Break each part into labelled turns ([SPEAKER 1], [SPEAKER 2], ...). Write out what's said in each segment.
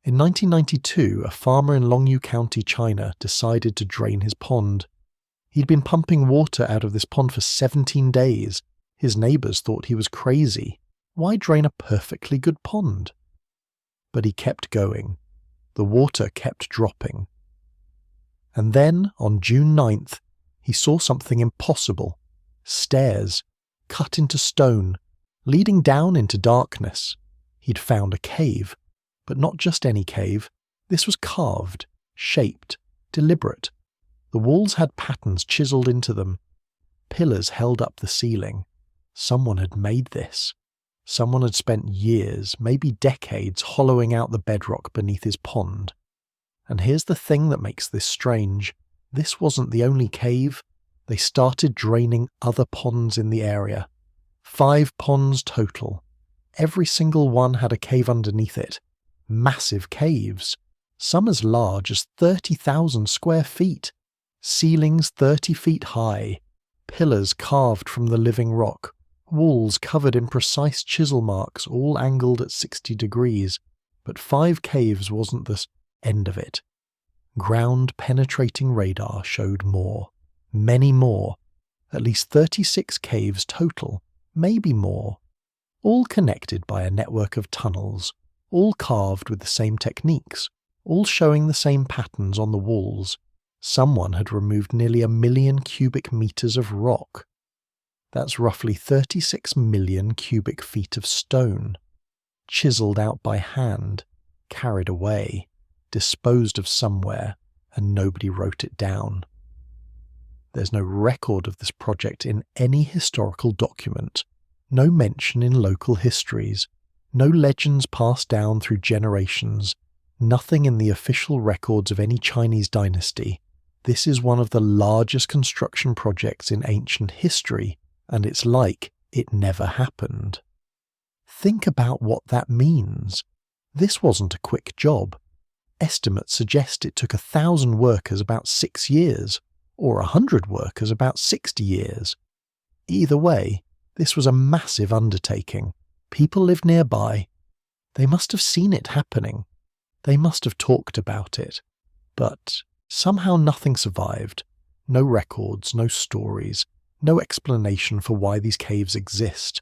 [SPEAKER 1] In 1992, a farmer in Longyou County, China, decided to drain his pond. He'd been pumping water out of this pond for 17 days. His neighbours thought he was crazy. Why drain a perfectly good pond? But he kept going. The water kept dropping. And then, on June 9th, he saw something impossible. Stairs, cut into stone, leading down into darkness. He'd found a cave, but not just any cave. This was carved, shaped, deliberate. The walls had patterns chiseled into them. Pillars held up the ceiling. Someone had made this. Someone had spent years, maybe decades, hollowing out the bedrock beneath his pond. And here's the thing that makes this strange. This wasn't the only cave. They started draining other ponds in the area. 5 ponds total. Every single one had a cave underneath it. Massive caves. Some as large as 30,000 square feet. Ceilings 30 feet high. Pillars carved from the living rock. Walls covered in precise chisel marks, all angled at 60 degrees. But 5 caves wasn't the end of it. Ground-penetrating radar showed more. Many more. At least 36 caves total, maybe more. All connected by a network of tunnels, all carved with the same techniques, all showing the same patterns on the walls. Someone had removed nearly 1 million cubic meters of rock. That's roughly 36 million cubic feet of stone. Chiseled out by hand, carried away, disposed of somewhere, and nobody wrote it down. There's no record of this project in any historical document, no mention in local histories, no legends passed down through generations, nothing in the official records of any Chinese dynasty. This is one of the largest construction projects in ancient history, and it's like it never happened. Think about what that means. This wasn't a quick job. Estimates suggest it took 1,000 workers about 6 years, or 100 workers about 60 years. Either way, this was a massive undertaking. People lived nearby. They must have seen it happening. They must have talked about it. But somehow nothing survived. No records, no stories, no explanation for why these caves exist.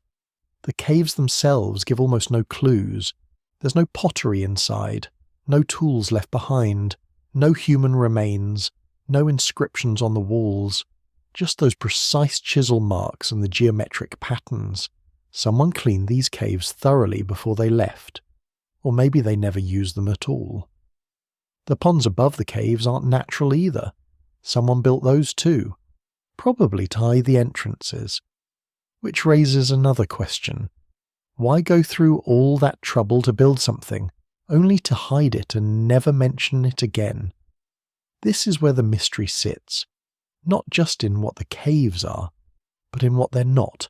[SPEAKER 1] The caves themselves give almost no clues. There's no pottery inside, no tools left behind, no human remains, no inscriptions on the walls, just those precise chisel marks and the geometric patterns. Someone cleaned these caves thoroughly before they left, or maybe they never used them at all. The ponds above the caves aren't natural either. Someone built those too, probably to hide the entrances. Which raises another question. Why go through all that trouble to build something, only to hide it and never mention it again? This is where the mystery sits, not just in what the caves are, but in what they're not.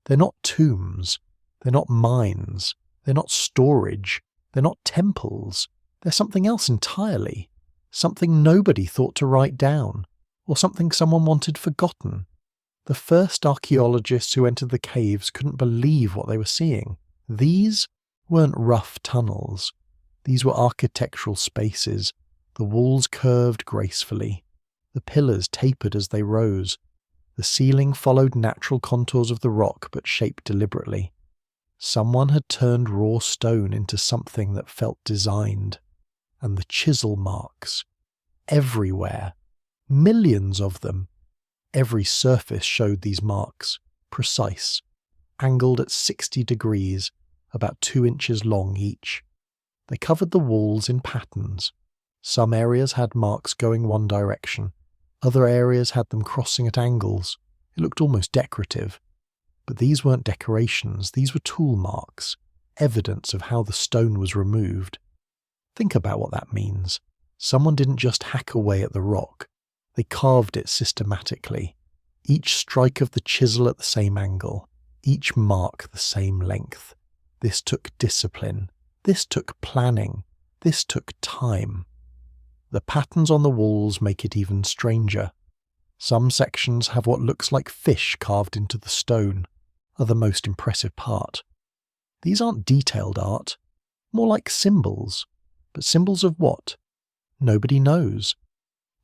[SPEAKER 1] They're not tombs, they're not mines, they're not storage, they're not temples, they're something else entirely, something nobody thought to write down, or something someone wanted forgotten. The first archaeologists who entered the caves couldn't believe what they were seeing. These weren't rough tunnels. These were architectural spaces. The walls curved gracefully. The pillars tapered as they rose. The ceiling followed natural contours of the rock but shaped deliberately. Someone had turned raw stone into something that felt designed. And the chisel marks. Everywhere. Millions of them. Every surface showed these marks, precise, angled at 60 degrees, about 2 inches long each. They covered the walls in patterns. Some areas had marks going one direction. Other areas had them crossing at angles. It looked almost decorative. But these weren't decorations, these were tool marks, evidence of how the stone was removed. Think about what that means. Someone didn't just hack away at the rock. They carved it systematically. Each strike of the chisel at the same angle. Each mark the same length. This took discipline. This took planning. This took time. The patterns on the walls make it even stranger. Some sections have what looks like fish carved into the stone, are the most impressive part. These aren't detailed art, more like symbols. But symbols of what? Nobody knows.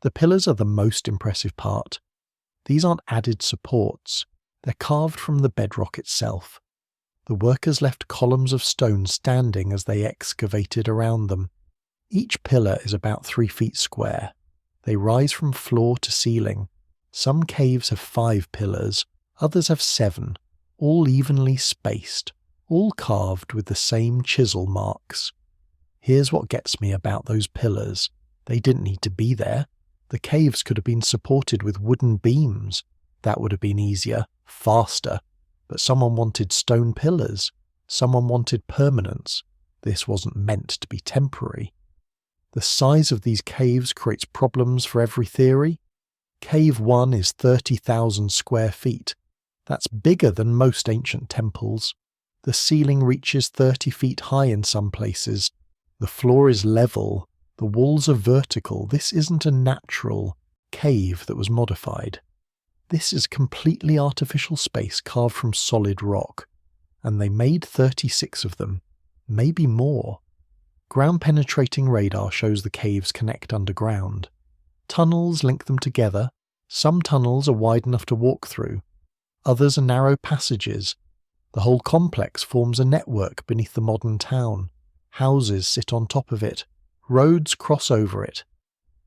[SPEAKER 1] The pillars are the most impressive part. These aren't added supports. They're carved from the bedrock itself. The workers left columns of stone standing as they excavated around them. Each pillar is about 3 feet square. They rise from floor to ceiling. Some caves have 5 pillars, others have 7, all evenly spaced, all carved with the same chisel marks. Here's what gets me about those pillars. They didn't need to be there. The caves could have been supported with wooden beams. That would have been easier, faster. But someone wanted stone pillars. Someone wanted permanence. This wasn't meant to be temporary. The size of these caves creates problems for every theory. Cave 1 is 30,000 square feet. That's bigger than most ancient temples. The ceiling reaches 30 feet high in some places. The floor is level. The walls are vertical. This isn't a natural cave that was modified. This is completely artificial space carved from solid rock. And they made 36 of them. Maybe more. Ground-penetrating radar shows the caves connect underground. Tunnels link them together. Some tunnels are wide enough to walk through. Others are narrow passages. The whole complex forms a network beneath the modern town. Houses sit on top of it. Roads cross over it.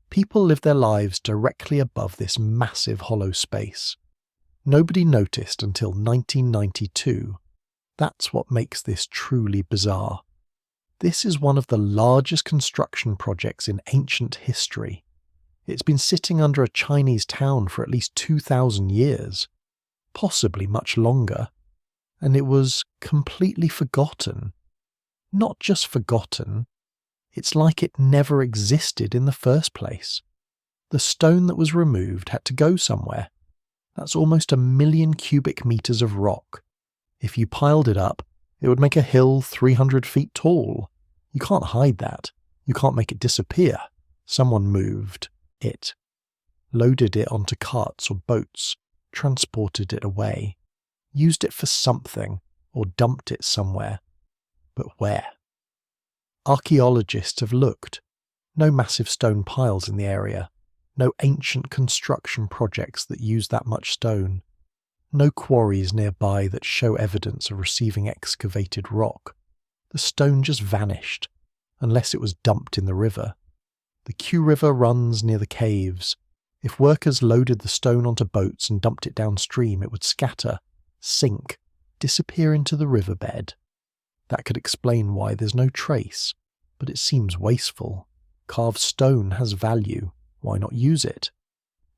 [SPEAKER 1] People live their lives directly above this massive hollow space. Nobody noticed until 1992. That's what makes this truly bizarre. This is one of the largest construction projects in ancient history. It's been sitting under a Chinese town for at least 2,000 years, possibly much longer, and it was completely forgotten. Not just forgotten, it's like it never existed in the first place. The stone that was removed had to go somewhere. That's almost 1 million cubic meters of rock. If you piled it up, it would make a hill 300 feet tall. You can't hide that. You can't make it disappear. Someone moved it, loaded it onto carts or boats, transported it away, used it for something, or dumped it somewhere. But where? Archaeologists have looked. No massive stone piles in the area. No ancient construction projects that use that much stone. No quarries nearby that show evidence of receiving excavated rock. The stone just vanished, unless it was dumped in the river. The Q River runs near the caves. If workers loaded the stone onto boats and dumped it downstream, it would scatter, sink, disappear into the riverbed. That could explain why there's no trace, but it seems wasteful. Carved stone has value. Why not use it?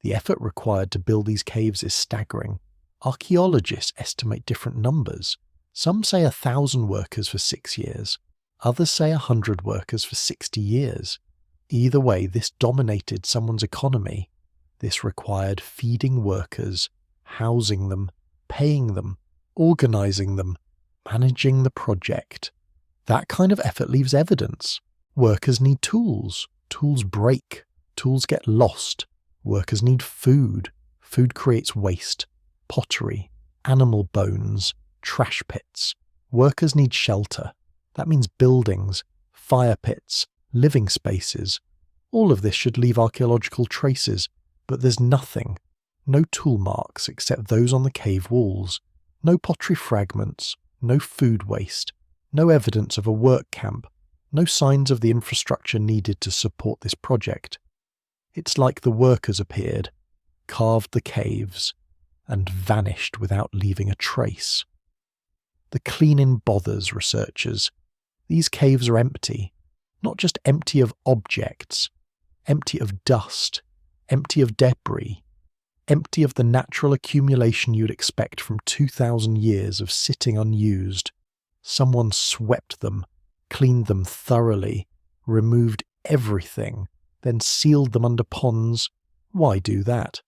[SPEAKER 1] The effort required to build these caves is staggering. Archaeologists estimate different numbers. Some say 1,000 workers for 6 years. Others say 100 workers for 60 years. Either way, this dominated someone's economy. This required feeding workers, housing them, paying them, organizing them, managing the project. That kind of effort leaves evidence. Workers need tools. Tools break. Tools get lost. Workers need food. Food creates waste. Pottery, animal bones, trash pits. Workers need shelter. That means buildings, fire pits, living spaces. All of this should leave archaeological traces, but there's nothing. No tool marks except those on the cave walls. No pottery fragments. No food waste. No evidence of a work camp. No signs of the infrastructure needed to support this project. It's like the workers appeared, carved the caves, and vanished without leaving a trace. The cleaning bothers researchers. These caves are empty, not just empty of objects, empty of dust, empty of debris, empty of the natural accumulation you'd expect from 2,000 years of sitting unused. Someone swept them, cleaned them thoroughly, removed everything, then sealed them under ponds. Why do that?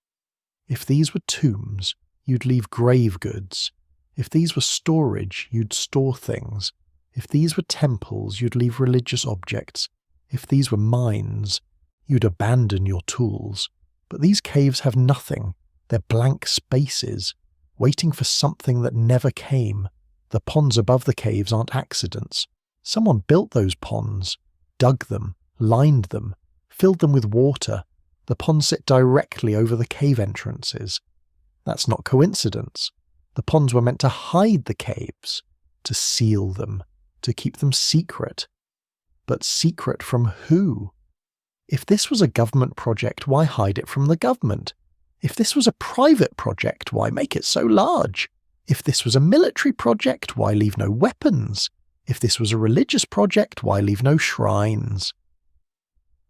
[SPEAKER 1] If these were tombs, you'd leave grave goods. If these were storage, you'd store things. If these were temples, you'd leave religious objects. If these were mines, you'd abandon your tools. But these caves have nothing. They're blank spaces, waiting for something that never came. The ponds above the caves aren't accidents. Someone built those ponds. dug them, lined them, filled them with water. The ponds sit directly over the cave entrances. That's not coincidence. The ponds were meant to hide the caves, to seal them, to keep them secret. But secret from who? If this was a government project, why hide it from the government? If this was a private project, why make it so large? If this was a military project, why leave no weapons? If this was a religious project, why leave no shrines?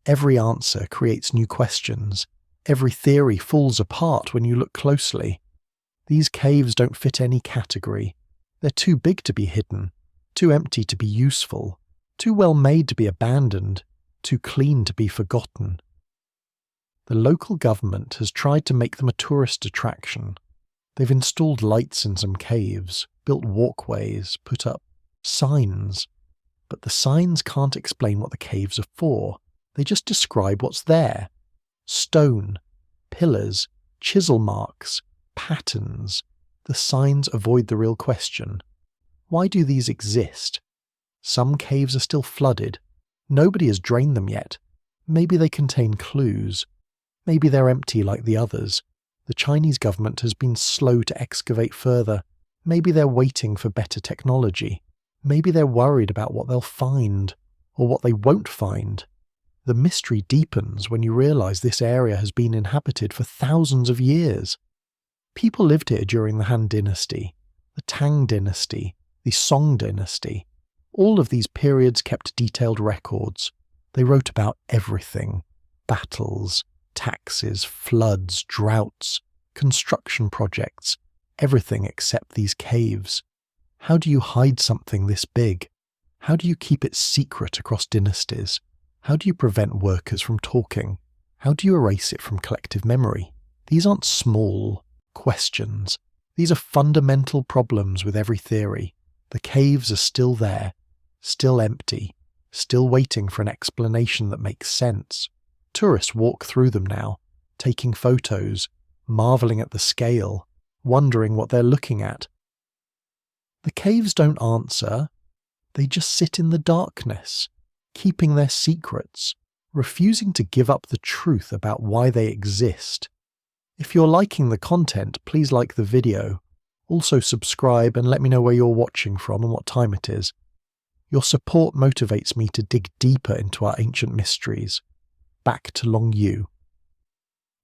[SPEAKER 1] Every answer creates new questions. Every theory falls apart when you look closely. These caves don't fit any category. They're too big to be hidden, too empty to be useful, too well made to be abandoned, too clean to be forgotten. The local government has tried to make them a tourist attraction. They've installed lights in some caves, built walkways, put up signs. But the signs can't explain what the caves are for. They just describe what's there. Stone, pillars, chisel marks, patterns. The signs avoid the real question. Why do these exist? Some caves are still flooded. Nobody has drained them yet. Maybe they contain clues. Maybe they're empty like the others. The Chinese government has been slow to excavate further. Maybe they're waiting for better technology. Maybe they're worried about what they'll find, or what they won't find. The mystery deepens when you realise this area has been inhabited for thousands of years. People lived here during the Han Dynasty, the Tang Dynasty, the Song Dynasty. All of these periods kept detailed records. They wrote about everything: battles, taxes, floods, droughts, construction projects, everything except these caves. How do you hide something this big? How do you keep it secret across dynasties? How do you prevent workers from talking? How do you erase it from collective memory? These aren't small questions. These are fundamental problems with every theory. The caves are still there, still empty, still waiting for an explanation that makes sense. Tourists walk through them now, taking photos, marvelling at the scale, wondering what they're looking at. The caves don't answer. They just sit in the darkness, keeping their secrets, refusing to give up the truth about why they exist. If you're liking the content, please like the video. Also subscribe and let me know where you're watching from and what time it is. Your support motivates me to dig deeper into our ancient mysteries, back to Longyou.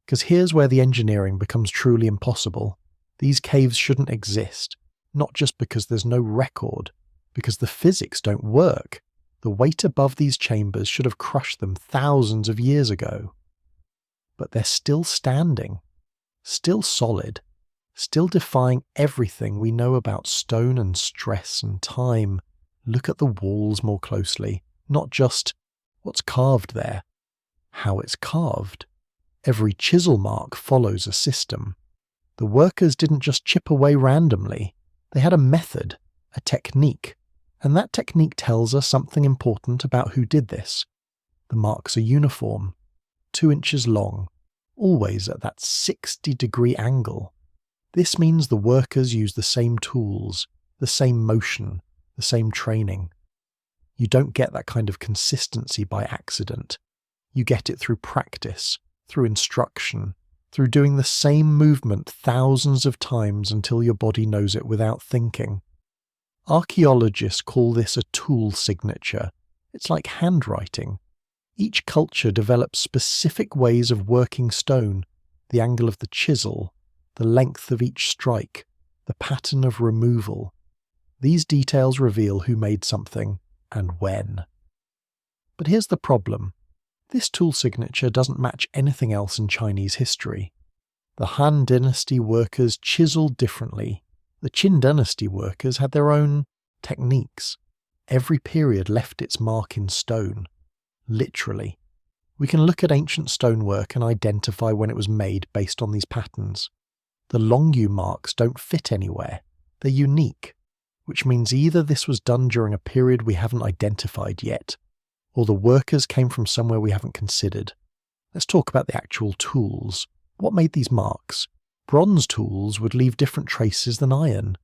[SPEAKER 1] Because here's where the engineering becomes truly impossible. These caves shouldn't exist, not just because there's no record, because the physics don't work. The weight above these chambers should have crushed them thousands of years ago. But they're still standing, still solid, still defying everything we know about stone and stress and time. Look at the walls more closely, not just what's carved there, how it's carved. Every chisel mark follows a system. The workers didn't just chip away randomly. They had a method, a technique, and that technique tells us something important about who did this. The marks are uniform, 2 inches long, always at that 60-degree angle. This means the workers use the same tools, the same motion, the same training. You don't get that kind of consistency by accident. You get it through practice, through instruction, through doing the same movement thousands of times until your body knows it without thinking. Archaeologists call this a tool signature. It's like handwriting. Each culture develops specific ways of working stone, the angle of the chisel, the length of each strike, the pattern of removal. These details reveal who made something and when. But here's the problem. This tool signature doesn't match anything else in Chinese history. The Han Dynasty workers chiseled differently. The Qin Dynasty workers had their own techniques. Every period left its mark in stone. Literally. We can look at ancient stonework and identify when it was made based on these patterns. The Longyou marks don't fit anywhere. They're unique, which means either this was done during a period we haven't identified yet, or the workers came from somewhere we haven't considered. Let's talk about the actual tools. What made these marks? Bronze tools would leave different traces than iron.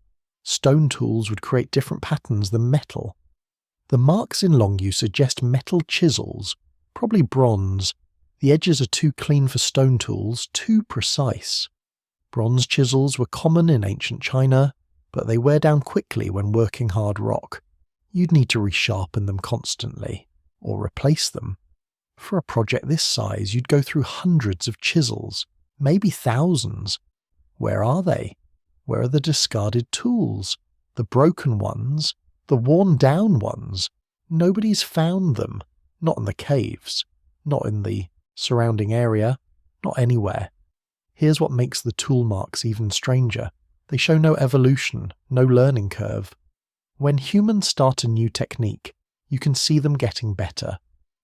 [SPEAKER 1] Stone tools would create different patterns than metal. The marks in Longyou suggest metal chisels, probably bronze. The edges are too clean for stone tools, too precise. Bronze chisels were common in ancient China, but they wear down quickly when working hard rock. You'd need to resharpen them constantly, or replace them. For a project this size, you'd go through hundreds of chisels, maybe thousands. Where are they? Where are the discarded tools? The broken ones? The worn-down ones? Nobody's found them. Not in the caves. Not in the surrounding area. Not anywhere. Here's what makes the tool marks even stranger. They show no evolution, no learning curve. When humans start a new technique, you can see them getting better.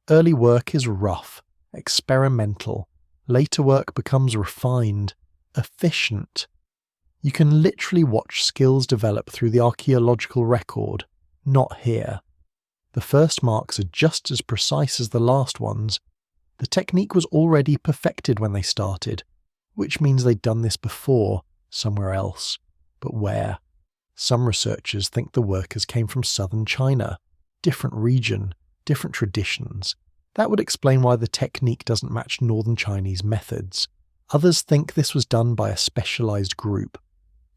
[SPEAKER 1] Early work is rough, experimental. Later work becomes refined, efficient. You can literally watch skills develop through the archaeological record, not here. The first marks are just as precise as the last ones. The technique was already perfected when they started, which means they'd done this before, somewhere else. But where? Some researchers think the workers came from southern China, different region, different traditions. That would explain why the technique doesn't match northern Chinese methods. Others think this was done by a specialized group.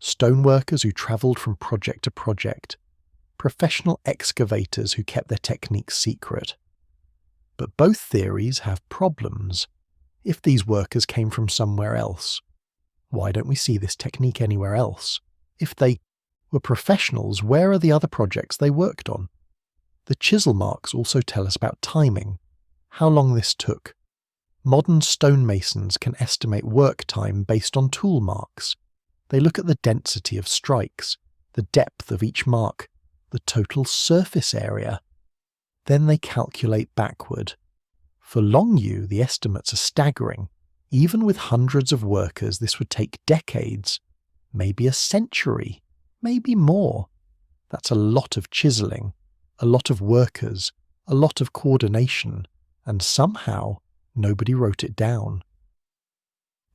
[SPEAKER 1] Stoneworkers who traveled from project to project. Professional excavators who kept their techniques secret. But both theories have problems. If these workers came from somewhere else, why don't we see this technique anywhere else? If they were professionals, where are the other projects they worked on? The chisel marks also tell us about timing, how long this took. Modern stonemasons can estimate work time based on tool marks. They look at the density of strikes, the depth of each mark, the total surface area. Then they calculate backward. For Longyou, the estimates are staggering. Even with hundreds of workers, this would take decades, maybe a century, maybe more. That's a lot of chiseling, a lot of workers, a lot of coordination, and somehow nobody wrote it down.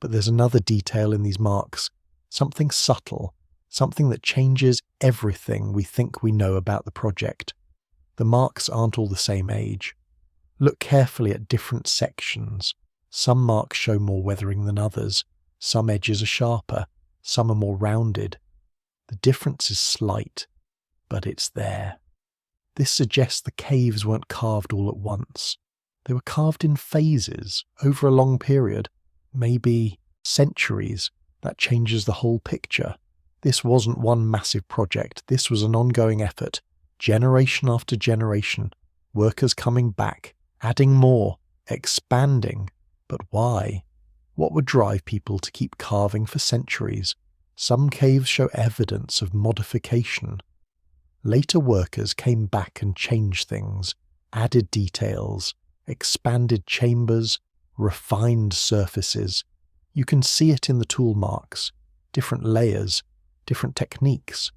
[SPEAKER 1] But there's another detail in these marks, something subtle, something that changes everything we think we know about the project. The marks aren't all the same age. Look carefully at different sections. Some marks show more weathering than others. Some edges are sharper. Some are more rounded. The difference is slight, but it's there. This suggests the caves weren't carved all at once. They were carved in phases, over a long period, maybe centuries. That changes the whole picture. This wasn't one massive project. This was an ongoing effort, generation after generation, workers coming back, adding more, expanding. But why? What would drive people to keep carving for centuries? Some caves show evidence of modification. Later workers came back and changed things, added details, expanded chambers, refined surfaces. You can see it in the tool marks, different layers, different techniques.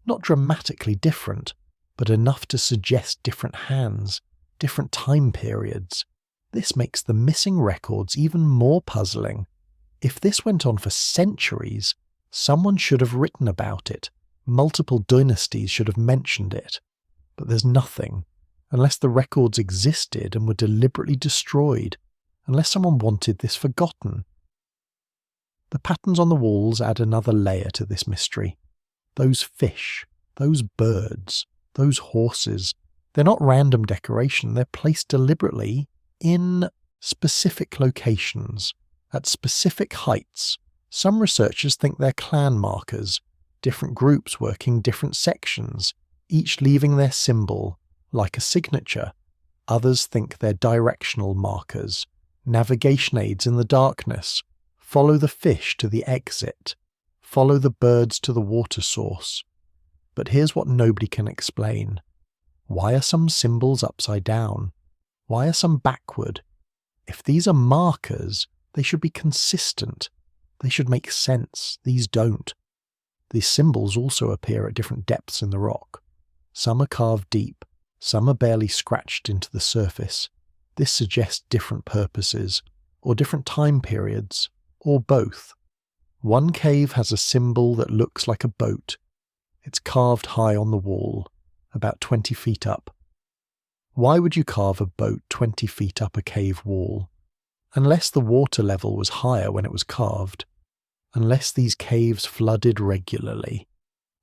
[SPEAKER 1] Not dramatically different, but enough to suggest different hands, different time periods. This makes the missing records even more puzzling. If this went on for centuries, someone should have written about it. Multiple dynasties should have mentioned it. But there's nothing, unless the records existed and were deliberately destroyed, unless someone wanted this forgotten. The patterns on the walls add another layer to this mystery. Those fish, those birds, those horses, they're not random decoration, they're placed deliberately in specific locations, at specific heights. Some researchers think they're clan markers, different groups working different sections, each leaving their symbol, like a signature. Others think they're directional markers, navigation aids in the darkness. Follow the fish to the exit. Follow the birds to the water source. But here's what nobody can explain. Why are some symbols upside down? Why are some backward? If these are markers, they should be consistent. They should make sense. These don't. These symbols also appear at different depths in the rock. Some are carved deep, some are barely scratched into the surface. This suggests different purposes, or different time periods, or both. One cave has a symbol that looks like a boat. It's carved high on the wall, about 20 feet up. Why would you carve a boat 20 feet up a cave wall? Unless the water level was higher when it was carved, unless these caves flooded regularly.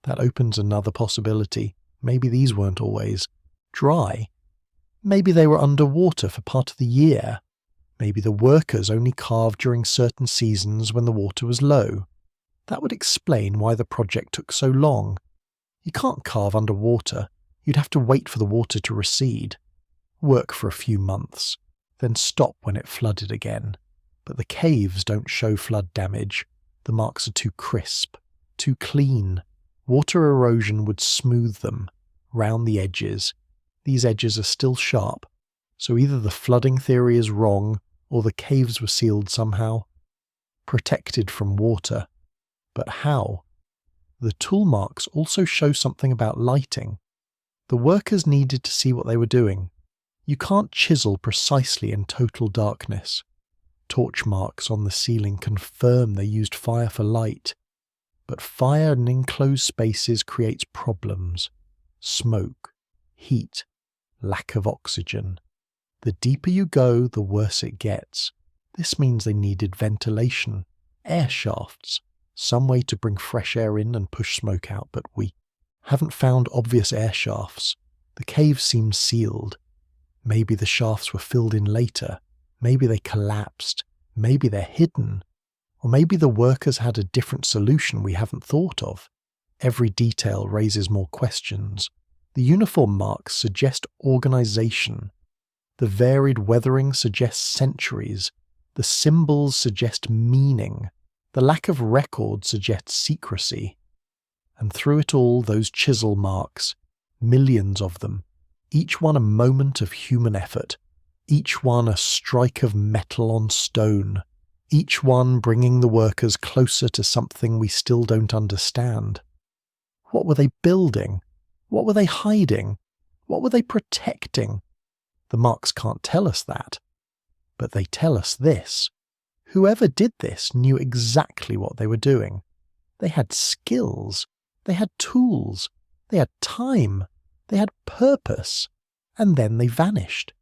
[SPEAKER 1] That opens another possibility. Maybe these weren't always dry. Maybe they were underwater for part of the year. Maybe the workers only carved during certain seasons when the water was low. That would explain why the project took so long. You can't carve underwater. You'd have to wait for the water to recede. Work for a few months, then stop when it flooded again. But the caves don't show flood damage. The marks are too crisp, too clean. Water erosion would smooth them, round the edges. These edges are still sharp, so either the flooding theory is wrong or the caves were sealed somehow. Protected from water. But how? The tool marks also show something about lighting. The workers needed to see what they were doing. You can't chisel precisely in total darkness. Torch marks on the ceiling confirm they used fire for light. But fire in enclosed spaces creates problems. Smoke, heat, lack of oxygen. The deeper you go, the worse it gets. This means they needed ventilation, air shafts, some way to bring fresh air in and push smoke out, but we haven't found obvious air shafts. The cave seems sealed. Maybe the shafts were filled in later. Maybe they collapsed. Maybe they're hidden. Or maybe the workers had a different solution we haven't thought of. Every detail raises more questions. The uniform marks suggest organization. The varied weathering suggests centuries. The symbols suggest meaning. The lack of record suggests secrecy. And through it all, those chisel marks, millions of them, each one a moment of human effort, each one a strike of metal on stone, each one bringing the workers closer to something we still don't understand. What were they building? What were they hiding? What were they protecting? The marks can't tell us that. But they tell us this. Whoever did this knew exactly what they were doing. They had skills. They had tools. They had time. They had purpose. And then they vanished,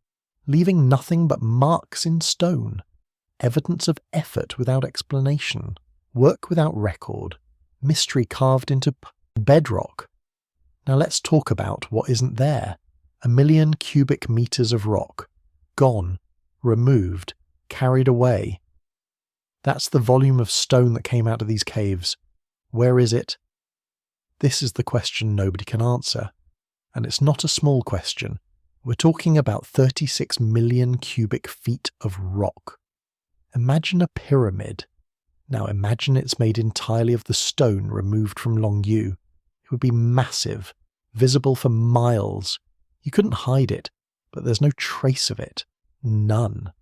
[SPEAKER 1] leaving nothing but marks in stone. Evidence of effort without explanation. Work without record. Mystery carved into bedrock. Now let's talk about what isn't there. 1,000,000 cubic meters of rock. Gone. Removed. Carried away. That's the volume of stone that came out of these caves. Where is it? This is the question nobody can answer. And it's not a small question. We're talking about 36 million cubic feet of rock. Imagine a pyramid. Now imagine it's made entirely of the stone removed from Longyou. It would be massive, visible for miles. You couldn't hide it, but there's no trace of it. None.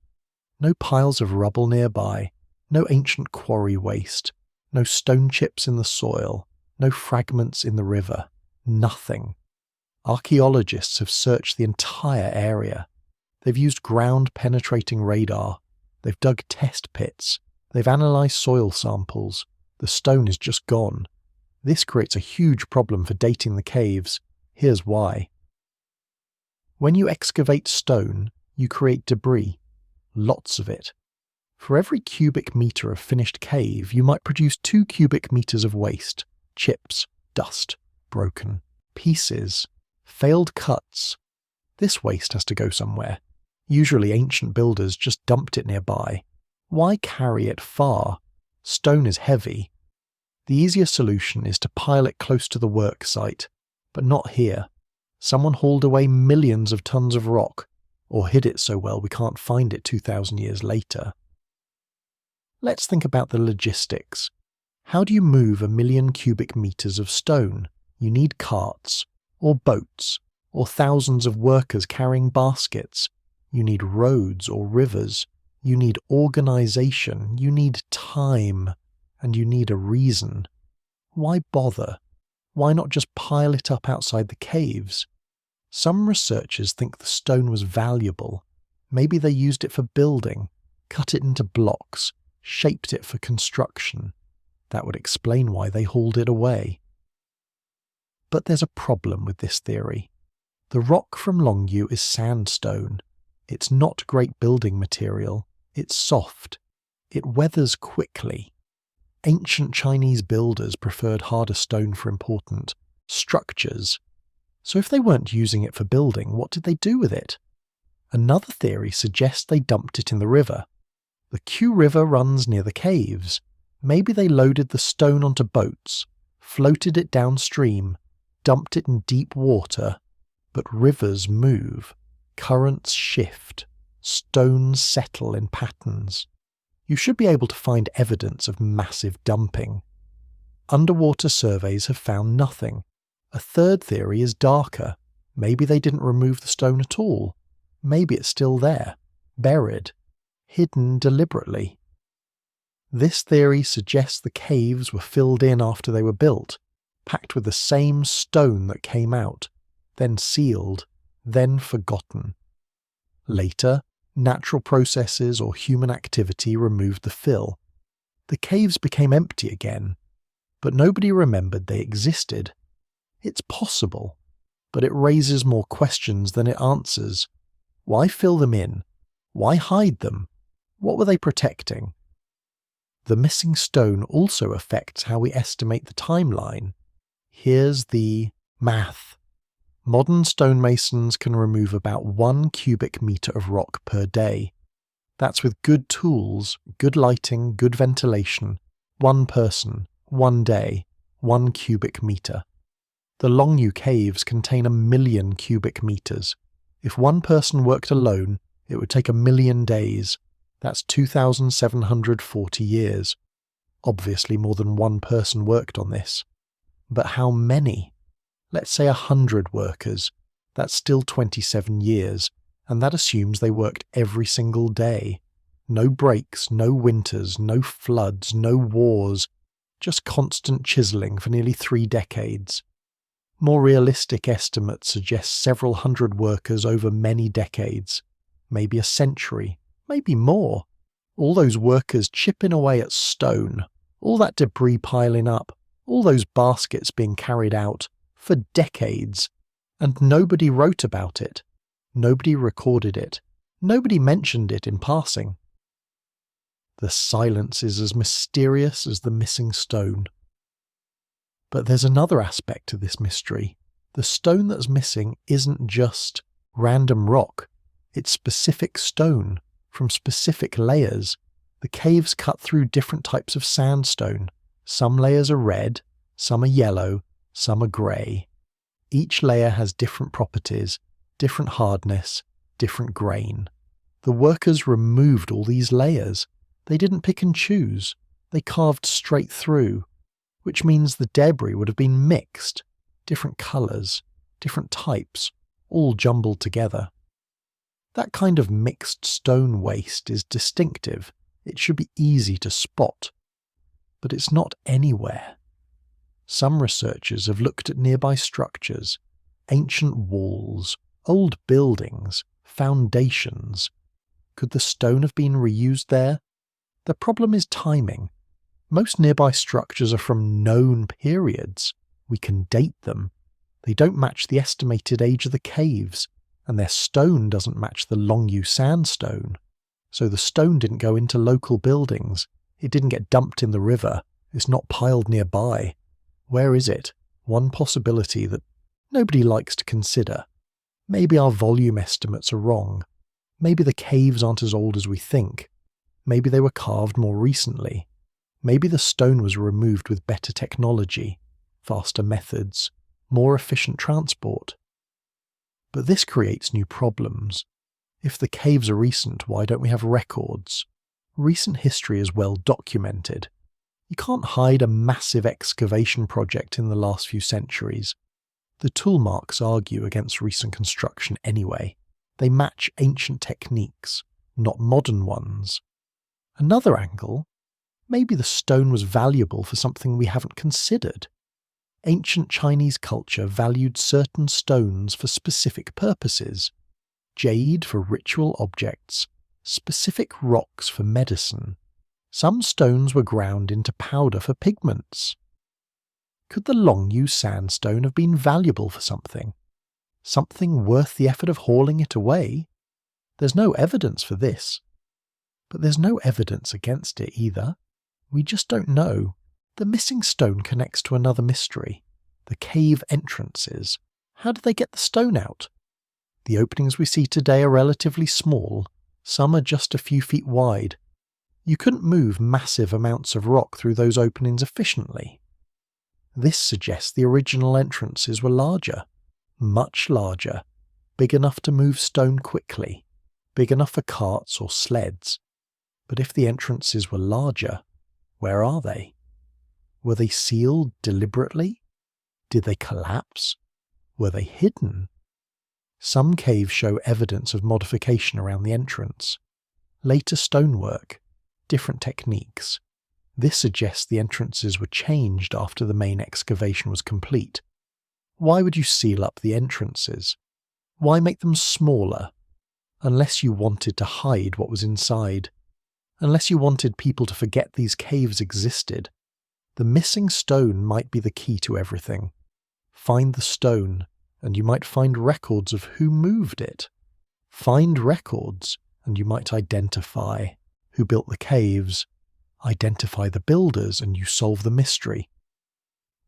[SPEAKER 1] No piles of rubble nearby. No ancient quarry waste. No stone chips in the soil. No fragments in the river. Nothing. Archaeologists have searched the entire area. They've used ground-penetrating radar. They've dug test pits. They've analysed soil samples. The stone is just gone. This creates a huge problem for dating the caves. Here's why. When you excavate stone, you create debris. Lots of it. For every cubic metre of finished cave, you might produce 2 cubic metres of waste. Chips, dust, broken pieces, failed cuts. This waste has to go somewhere. Usually ancient builders just dumped it nearby. Why carry it far? Stone is heavy. The easier solution is to pile it close to the work site, but not here. Someone hauled away millions of tons of rock, or hid it so well we can't find it 2,000 years later. Let's think about the logistics. How do you move 1,000,000 cubic meters of stone? You need carts, or boats, or thousands of workers carrying baskets. You need roads or rivers. You need organization. You need time. And you need a reason. Why bother? Why not just pile it up outside the caves? Some researchers think the stone was valuable. Maybe they used it for building, cut it into blocks, shaped it for construction. That would explain why they hauled it away. But there's a problem with this theory. The rock from Longyou is sandstone. It's not great building material. It's soft. It weathers quickly. Ancient Chinese builders preferred harder stone for important structures. So if they weren't using it for building, what did they do with it? Another theory suggests they dumped it in the river. The Q River runs near the caves. Maybe they loaded the stone onto boats, floated it downstream, dumped it in deep water. But rivers move, currents shift, stones settle in patterns. You should be able to find evidence of massive dumping. Underwater surveys have found nothing. A third theory is darker. Maybe they didn't remove the stone at all. Maybe it's still there, buried, hidden deliberately. This theory suggests the caves were filled in after they were built, packed with the same stone that came out, then sealed, then forgotten. Later, natural processes or human activity removed the fill. The caves became empty again, but nobody remembered they existed. It's possible, but it raises more questions than it answers. Why fill them in? Why hide them? What were they protecting? The missing stone also affects how we estimate the timeline. Here's the math. Modern stonemasons can remove about 1 cubic metre of rock per day. That's with good tools, good lighting, good ventilation. 1 person, 1 day, 1 cubic metre. The Longyou caves contain 1 million cubic metres. If 1 person worked alone, it would take 1 million days. That's 2,740 years. Obviously more than 1 person worked on this. But how many? Let's say 100 workers. That's still 27 years, and that assumes they worked every single day. No breaks, no winters, no floods, no wars, just constant chiseling for nearly 3 decades. More realistic estimates suggest several hundred workers over many decades, maybe a century, maybe more. All those workers chipping away at stone, all that debris piling up, all those baskets being carried out, for decades, and nobody wrote about it. Nobody recorded it. Nobody mentioned it in passing. The silence is as mysterious as the missing stone. But there's another aspect to this mystery. The stone that's missing isn't just random rock. It's specific stone, from specific layers. The caves cut through different types of sandstone. Some layers are red, some are yellow, some are grey. Each layer has different properties, different hardness, different grain. The workers removed all these layers. They didn't pick and choose. They carved straight through, which means the debris would have been mixed, different colours, different types, all jumbled together. That kind of mixed stone waste is distinctive. It should be easy to spot. But it's not anywhere. Some researchers have looked at nearby structures, ancient walls, old buildings, foundations. Could the stone have been reused there? The problem is timing. Most nearby structures are from known periods. We can date them. They don't match the estimated age of the caves, and their stone doesn't match the Longyou sandstone. So the stone didn't go into local buildings. It didn't get dumped in the river. It's not piled nearby. Where is it? One possibility that nobody likes to consider. Maybe our volume estimates are wrong. Maybe the caves aren't as old as we think. Maybe they were carved more recently. Maybe the stone was removed with better technology, faster methods, more efficient transport. But this creates new problems. If the caves are recent, why don't we have records? Recent history is well documented. You can't hide a massive excavation project in the last few centuries. The tool marks argue against recent construction anyway. They match ancient techniques, not modern ones. Another angle, maybe the stone was valuable for something we haven't considered. Ancient Chinese culture valued certain stones for specific purposes. Jade for ritual objects, specific rocks for medicine. Some stones were ground into powder for pigments. Could the Longyou sandstone have been valuable for something? Something worth the effort of hauling it away? There's no evidence for this. But there's no evidence against it either. We just don't know. The missing stone connects to another mystery. The cave entrances. How did they get the stone out? The openings we see today are relatively small. Some are just a few feet wide. You couldn't move massive amounts of rock through those openings efficiently. This suggests the original entrances were larger. Much larger. Big enough to move stone quickly. Big enough for carts or sleds. But if the entrances were larger, where are they? Were they sealed deliberately? Did they collapse? Were they hidden? Some caves show evidence of modification around the entrance. Later stonework, different techniques. This suggests the entrances were changed after the main excavation was complete. Why would you seal up the entrances? Why make them smaller? Unless you wanted to hide what was inside. Unless you wanted people to forget these caves existed. The missing stone might be the key to everything. Find the stone, and you might find records of who moved it. Find records, and you might identify who built the caves. Identify the builders, and you solve the mystery.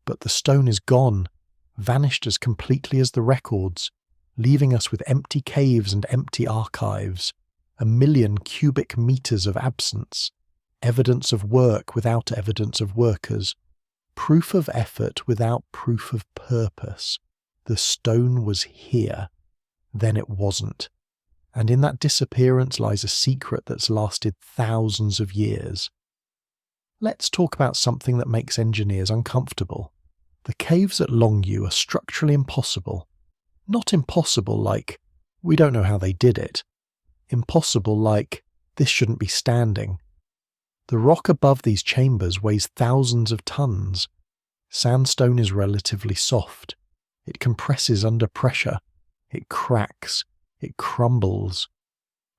[SPEAKER 1] But the stone is gone, vanished as completely as the records, leaving us with empty caves and empty archives, 1,000,000 cubic meters of absence, evidence of work without evidence of workers, proof of effort without proof of purpose. The stone was here, then it wasn't. And in that disappearance lies a secret that's lasted thousands of years. Let's talk about something that makes engineers uncomfortable. The caves at Longyou are structurally impossible. Not impossible like, we don't know how they did it. Impossible like, this shouldn't be standing. The rock above these chambers weighs thousands of tons. Sandstone is relatively soft. It compresses under pressure. It cracks. It crumbles.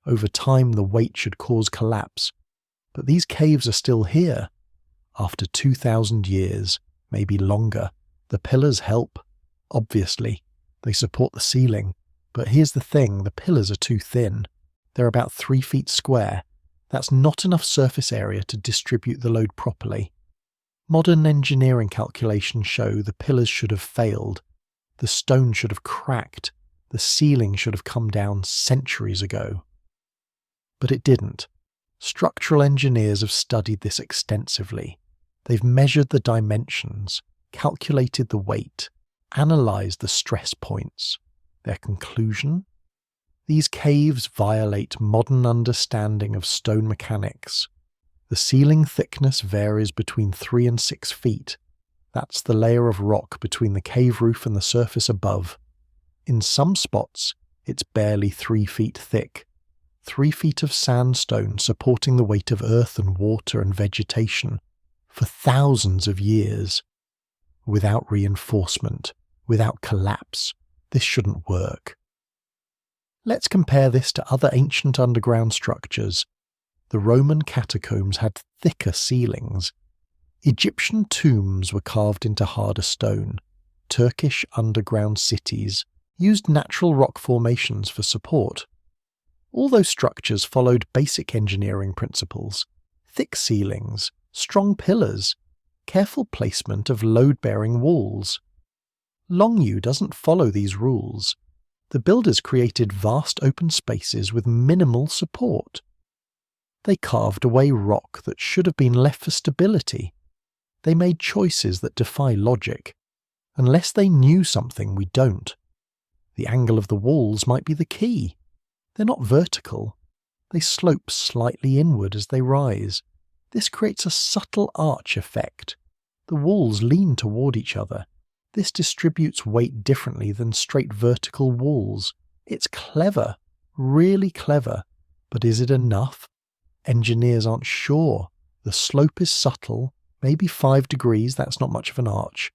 [SPEAKER 1] Over time, the weight should cause collapse. But these caves are still here. After 2,000 years, maybe longer. The pillars help. Obviously, they support the ceiling. But here's the thing, the pillars are too thin. They're about 3 feet square. That's not enough surface area to distribute the load properly. Modern engineering calculations show the pillars should have failed. The stone should have cracked. The ceiling should have come down centuries ago. But it didn't. Structural engineers have studied this extensively. They've measured the dimensions, calculated the weight, analysed the stress points. Their conclusion? These caves violate modern understanding of stone mechanics. The ceiling thickness varies between 3 and 6 feet. That's the layer of rock between the cave roof and the surface above. In some spots, it's barely 3 feet thick. 3 feet of sandstone supporting the weight of earth and water and vegetation for thousands of years. Without reinforcement, without collapse, this shouldn't work. Let's compare this to other ancient underground structures. The Roman catacombs had thicker ceilings. Egyptian tombs were carved into harder stone. Turkish underground cities used natural rock formations for support. All those structures followed basic engineering principles: thick ceilings, strong pillars, careful placement of load-bearing walls. Longyou doesn't follow these rules. The builders created vast open spaces with minimal support. They carved away rock that should have been left for stability. They made choices that defy logic. Unless they knew something we don't. The angle of the walls might be the key. They're not vertical. They slope slightly inward as they rise. This creates a subtle arch effect. The walls lean toward each other. This distributes weight differently than straight vertical walls. It's clever, really clever. But is it enough? Engineers aren't sure. The slope is subtle, maybe 5 degrees, that's not much of an arch.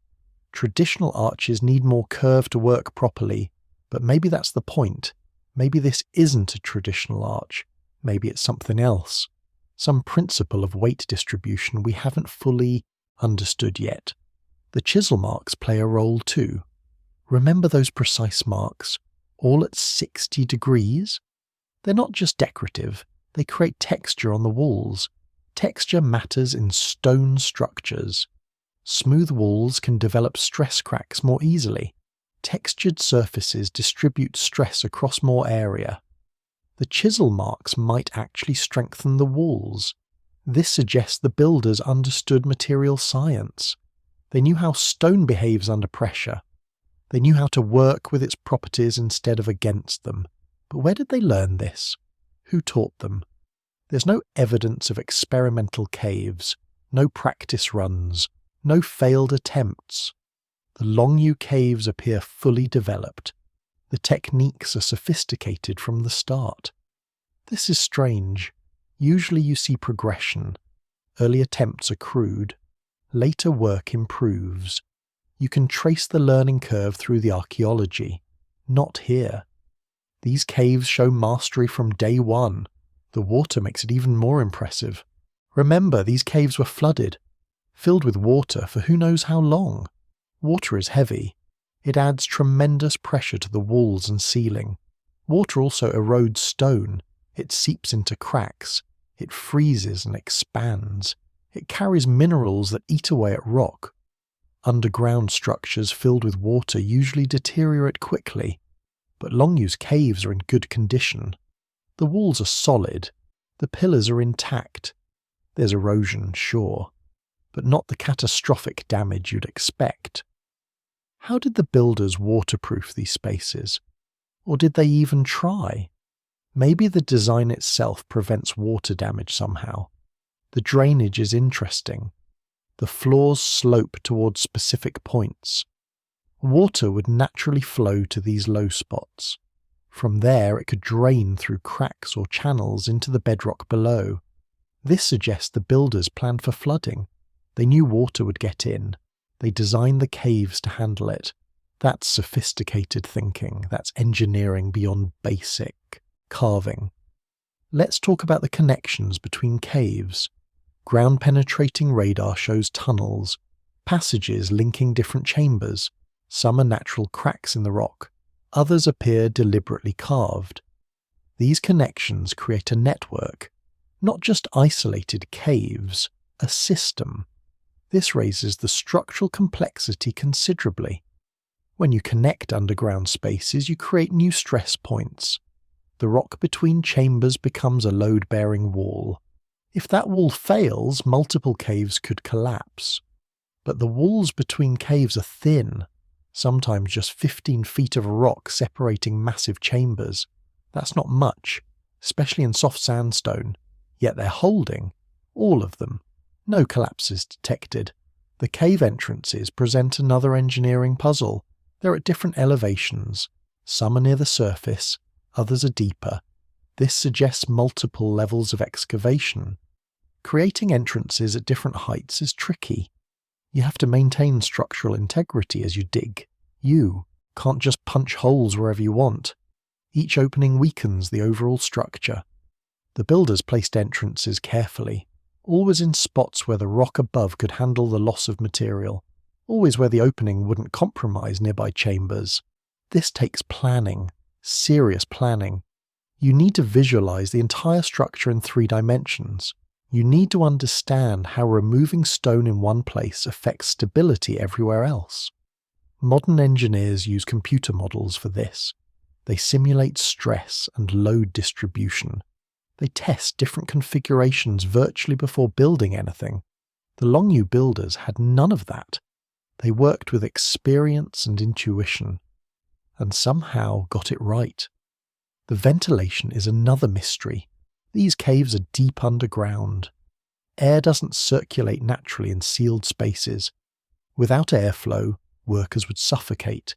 [SPEAKER 1] Traditional arches need more curve to work properly, but maybe that's the point. Maybe this isn't a traditional arch. Maybe it's something else. Some principle of weight distribution we haven't fully understood yet. The chisel marks play a role too. Remember those precise marks, all at 60 degrees? They're not just decorative, they create texture on the walls. Texture matters in stone structures. Smooth walls can develop stress cracks more easily. Textured surfaces distribute stress across more area. The chisel marks might actually strengthen the walls. This suggests the builders understood material science. They knew how stone behaves under pressure. They knew how to work with its properties instead of against them. But where did they learn this? Who taught them? There's no evidence of experimental caves, no practice runs, no failed attempts. The Longyou caves appear fully developed. The techniques are sophisticated from the start. This is strange. Usually you see progression. Early attempts are crude. Later work improves. You can trace the learning curve through the archaeology. Not here. These caves show mastery from day one. The water makes it even more impressive. Remember, these caves were flooded, filled with water for who knows how long. Water is heavy. It adds tremendous pressure to the walls and ceiling. Water also erodes stone. It seeps into cracks. It freezes and expands. It carries minerals that eat away at rock. Underground structures filled with water usually deteriorate quickly, but Longyou's caves are in good condition. The walls are solid. The pillars are intact. There's erosion, sure, but not the catastrophic damage you'd expect. How did the builders waterproof these spaces? Or did they even try? Maybe the design itself prevents water damage somehow. The drainage is interesting. The floors slope towards specific points. Water would naturally flow to these low spots. From there it could drain through cracks or channels into the bedrock below. This suggests the builders planned for flooding. They knew water would get in. They designed the caves to handle it. That's sophisticated thinking. That's engineering beyond basic carving. Let's talk about the connections between caves. Ground-penetrating radar shows tunnels, passages linking different chambers. Some are natural cracks in the rock. Others appear deliberately carved. These connections create a network, not just isolated caves, a system. This raises the structural complexity considerably. When you connect underground spaces, you create new stress points. The rock between chambers becomes a load-bearing wall. If that wall fails, multiple caves could collapse. But the walls between caves are thin, sometimes just 15 feet of rock separating massive chambers. That's not much, especially in soft sandstone, yet they're holding, all of them. No collapses detected. The cave entrances present another engineering puzzle. They're at different elevations. Some are near the surface, others are deeper. This suggests multiple levels of excavation. Creating entrances at different heights is tricky. You have to maintain structural integrity as you dig. You can't just punch holes wherever you want. Each opening weakens the overall structure. The builders placed entrances carefully, always in spots where the rock above could handle the loss of material, always where the opening wouldn't compromise nearby chambers. This takes planning, serious planning. You need to visualize the entire structure in 3 dimensions. You need to understand how removing stone in one place affects stability everywhere else. Modern engineers use computer models for this. They simulate stress and load distribution. They test different configurations virtually before building anything. The Longyou builders had none of that. They worked with experience and intuition, and somehow got it right. The ventilation is another mystery. These caves are deep underground. Air doesn't circulate naturally in sealed spaces. Without airflow, workers would suffocate.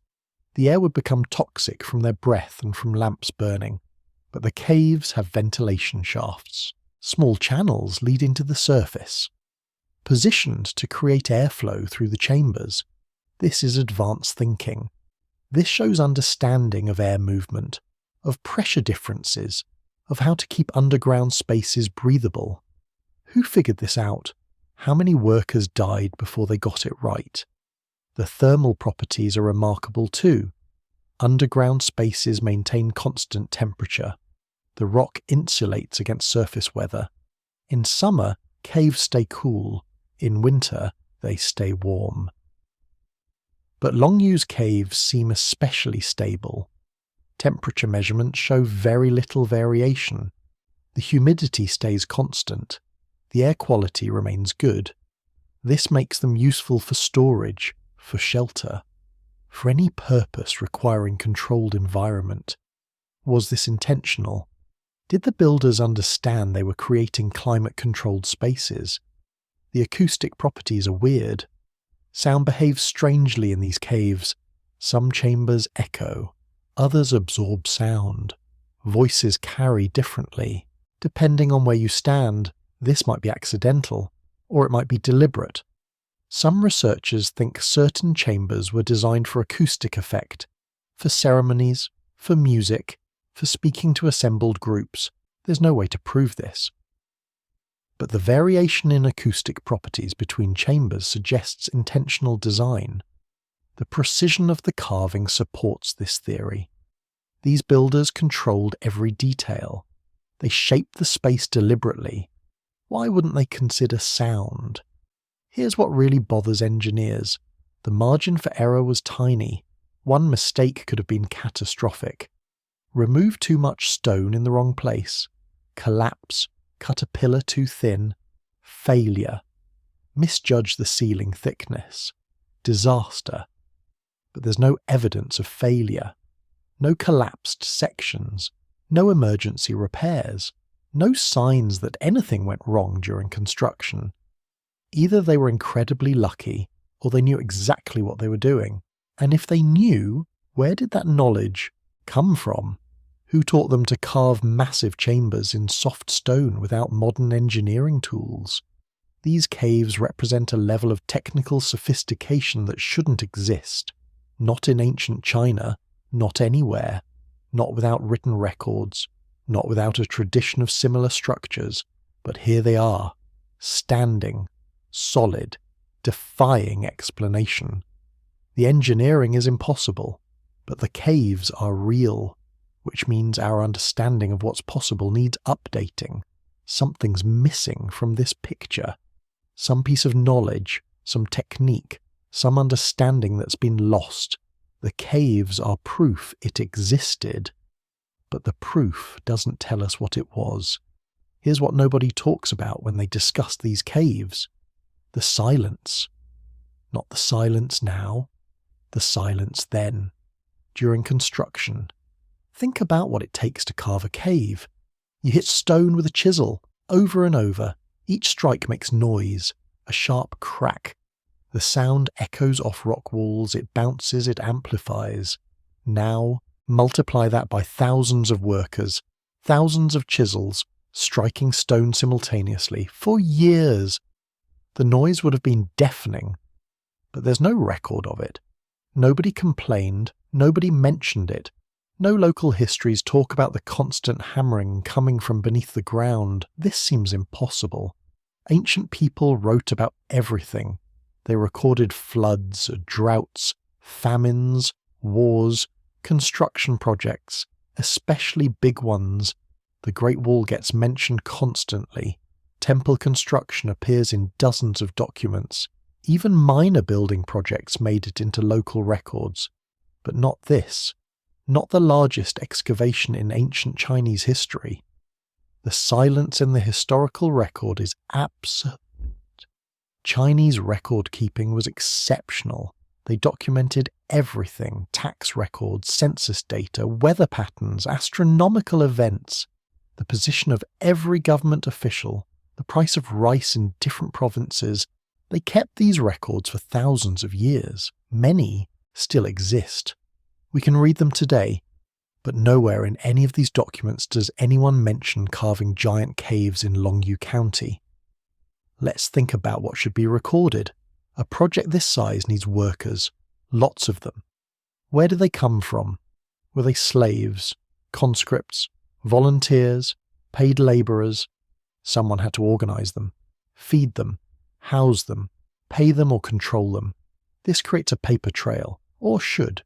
[SPEAKER 1] The air would become toxic from their breath and from lamps burning. But the caves have ventilation shafts, small channels leading to the surface, positioned to create airflow through the chambers. This is advanced thinking. This shows understanding of air movement, of pressure differences, of how to keep underground spaces breathable. Who figured this out? How many workers died before they got it right? The thermal properties are remarkable too. Underground spaces maintain constant temperature. The rock insulates against surface weather. In summer, caves stay cool. In winter, they stay warm. But Longyou's caves seem especially stable. Temperature measurements show very little variation. The humidity stays constant. The air quality remains good. This makes them useful for storage, for shelter, for any purpose requiring controlled environment. Was this intentional? Did the builders understand they were creating climate-controlled spaces? The acoustic properties are weird. Sound behaves strangely in these caves. Some chambers echo, others absorb sound. Voices carry differently. Depending on where you stand, this might be accidental, or it might be deliberate. Some researchers think certain chambers were designed for acoustic effect, for ceremonies, for music, for speaking to assembled groups. There's no way to prove this. But the variation in acoustic properties between chambers suggests intentional design. The precision of the carving supports this theory. These builders controlled every detail. They shaped the space deliberately. Why wouldn't they consider sound? Here's what really bothers engineers. The margin for error was tiny. One mistake could have been catastrophic. Remove too much stone in the wrong place. Collapse. Cut a pillar too thin. Failure. Misjudge the ceiling thickness. Disaster. But there's no evidence of failure. No collapsed sections. No emergency repairs. No signs that anything went wrong during construction. Either they were incredibly lucky, or they knew exactly what they were doing. And if they knew, where did that knowledge come from? Who taught them to carve massive chambers in soft stone without modern engineering tools? These caves represent a level of technical sophistication that shouldn't exist. Not in ancient China, not anywhere, not without written records, not without a tradition of similar structures, but here they are, standing, solid, defying explanation. The engineering is impossible, but the caves are real, which means our understanding of what's possible needs updating. Something's missing from this picture. Some piece of knowledge, some technique, some understanding that's been lost. The caves are proof it existed, but the proof doesn't tell us what it was. Here's what nobody talks about when they discuss these caves. The silence. Not the silence now, the silence then, during construction. Think about what it takes to carve a cave. You hit stone with a chisel, over and over. Each strike makes noise, a sharp crack. The sound echoes off rock walls, it bounces, it amplifies. Now, multiply that by thousands of workers, thousands of chisels, striking stone simultaneously, for years. The noise would have been deafening, but there's no record of it. Nobody complained, nobody mentioned it. No local histories talk about the constant hammering coming from beneath the ground. This seems impossible. Ancient people wrote about everything. They recorded floods, droughts, famines, wars, construction projects, especially big ones. The Great Wall gets mentioned constantly. Temple construction appears in dozens of documents. Even minor building projects made it into local records. But not this. Not the largest excavation in ancient Chinese history. The silence in the historical record is absolute. Chinese record-keeping was exceptional. They documented everything: tax records, census data, weather patterns, astronomical events, the position of every government official, the price of rice in different provinces. They kept these records for thousands of years. Many still exist. We can read them today, but nowhere in any of these documents does anyone mention carving giant caves in Longyou County. Let's think about what should be recorded. A project this size needs workers, lots of them. Where do they come from? Were they slaves, conscripts, volunteers, paid labourers? Someone had to organise them, feed them, house them, pay them or control them. This creates a paper trail, or should.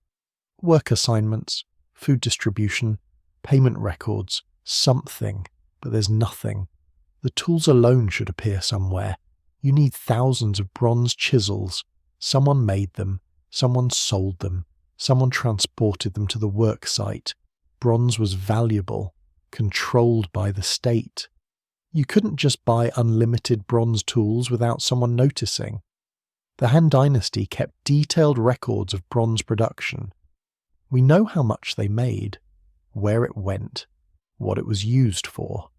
[SPEAKER 1] Work assignments, food distribution, payment records, something, but there's nothing. The tools alone should appear somewhere. You need thousands of bronze chisels. Someone made them, someone sold them, someone transported them to the work site. Bronze was valuable, controlled by the state. You couldn't just buy unlimited bronze tools without someone noticing. The Han Dynasty kept detailed records of bronze production. We know how much they made, where it went, what it was used for.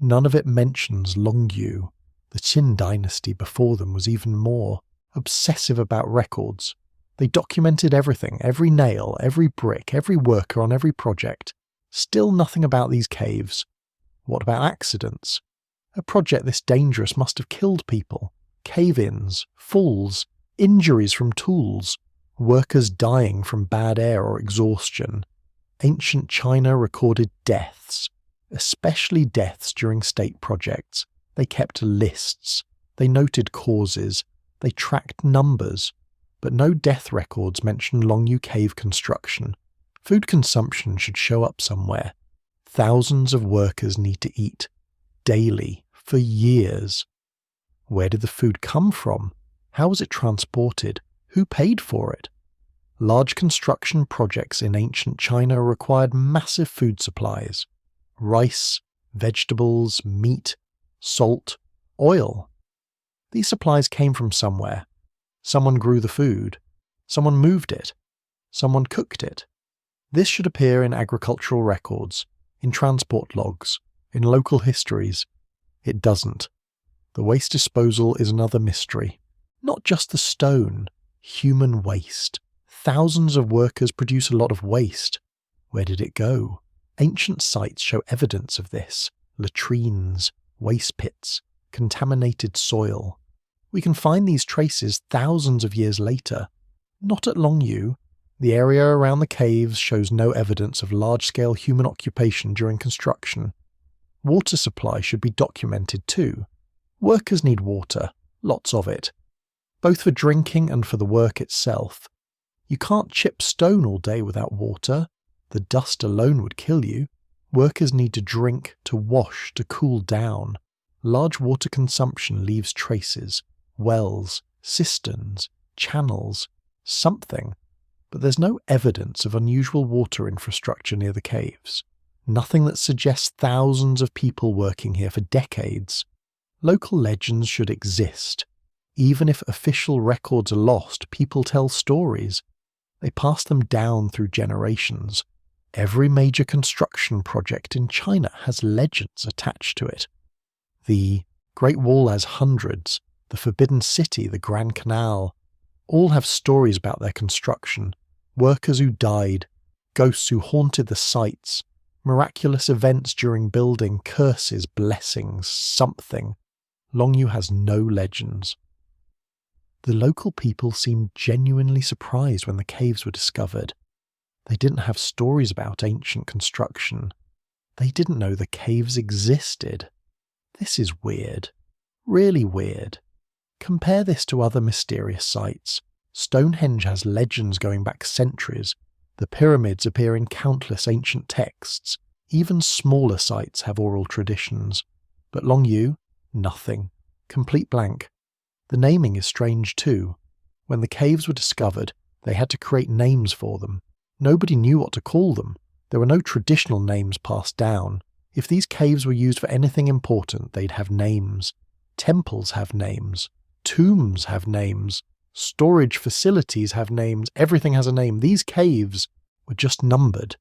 [SPEAKER 1] None of it mentions Longyou. The Qin Dynasty before them was even more obsessive about records. They documented everything, every nail, every brick, every worker on every project. Still nothing about these caves. What about accidents? A project this dangerous must have killed people. Cave-ins, falls, injuries from tools, workers dying from bad air or exhaustion. Ancient China recorded deaths, especially deaths during state projects. They kept lists. They noted causes. They tracked numbers. But no death records mention Longyou cave construction. Food consumption should show up somewhere. Thousands of workers need to eat. Daily. For years. Where did the food come from? How was it transported? Who paid for it? Large construction projects in ancient China required massive food supplies. Rice, vegetables, meat, salt, oil. These supplies came from somewhere. Someone grew the food. Someone moved it. Someone cooked it. This should appear in agricultural records, in transport logs, in local histories. It doesn't. The waste disposal is another mystery. Not just the stone, human waste. Thousands of workers produce a lot of waste. Where did it go? Ancient sites show evidence of this. Latrines, waste pits, contaminated soil. We can find these traces thousands of years later. Not at Longyou. The area around the caves shows no evidence of large-scale human occupation during construction. Water supply should be documented too. Workers need water, lots of it, both for drinking and for the work itself. You can't chip stone all day without water. The dust alone would kill you. Workers need to drink, to wash, to cool down. Large water consumption leaves traces, wells, cisterns, channels, something. But there's no evidence of unusual water infrastructure near the caves. Nothing that suggests thousands of people working here for decades. Local legends should exist. Even if official records are lost, people tell stories. They pass them down through generations. Every major construction project in China has legends attached to it. The Great Wall has hundreds, the Forbidden City, the Grand Canal, all have stories about their construction, workers who died, ghosts who haunted the sites, miraculous events during building, curses, blessings, something. Longyou has no legends. The local people seemed genuinely surprised when the caves were discovered. They didn't have stories about ancient construction. They didn't know the caves existed. This is weird. Really weird. Compare this to other mysterious sites. Stonehenge has legends going back centuries. The pyramids appear in countless ancient texts. Even smaller sites have oral traditions. But Longyou? Nothing. Complete blank. The naming is strange too. When the caves were discovered, they had to create names for them. Nobody knew what to call them. There were no traditional names passed down. If these caves were used for anything important, they'd have names. Temples have names. Tombs have names. Storage facilities have names. Everything has a name. These caves were just numbered.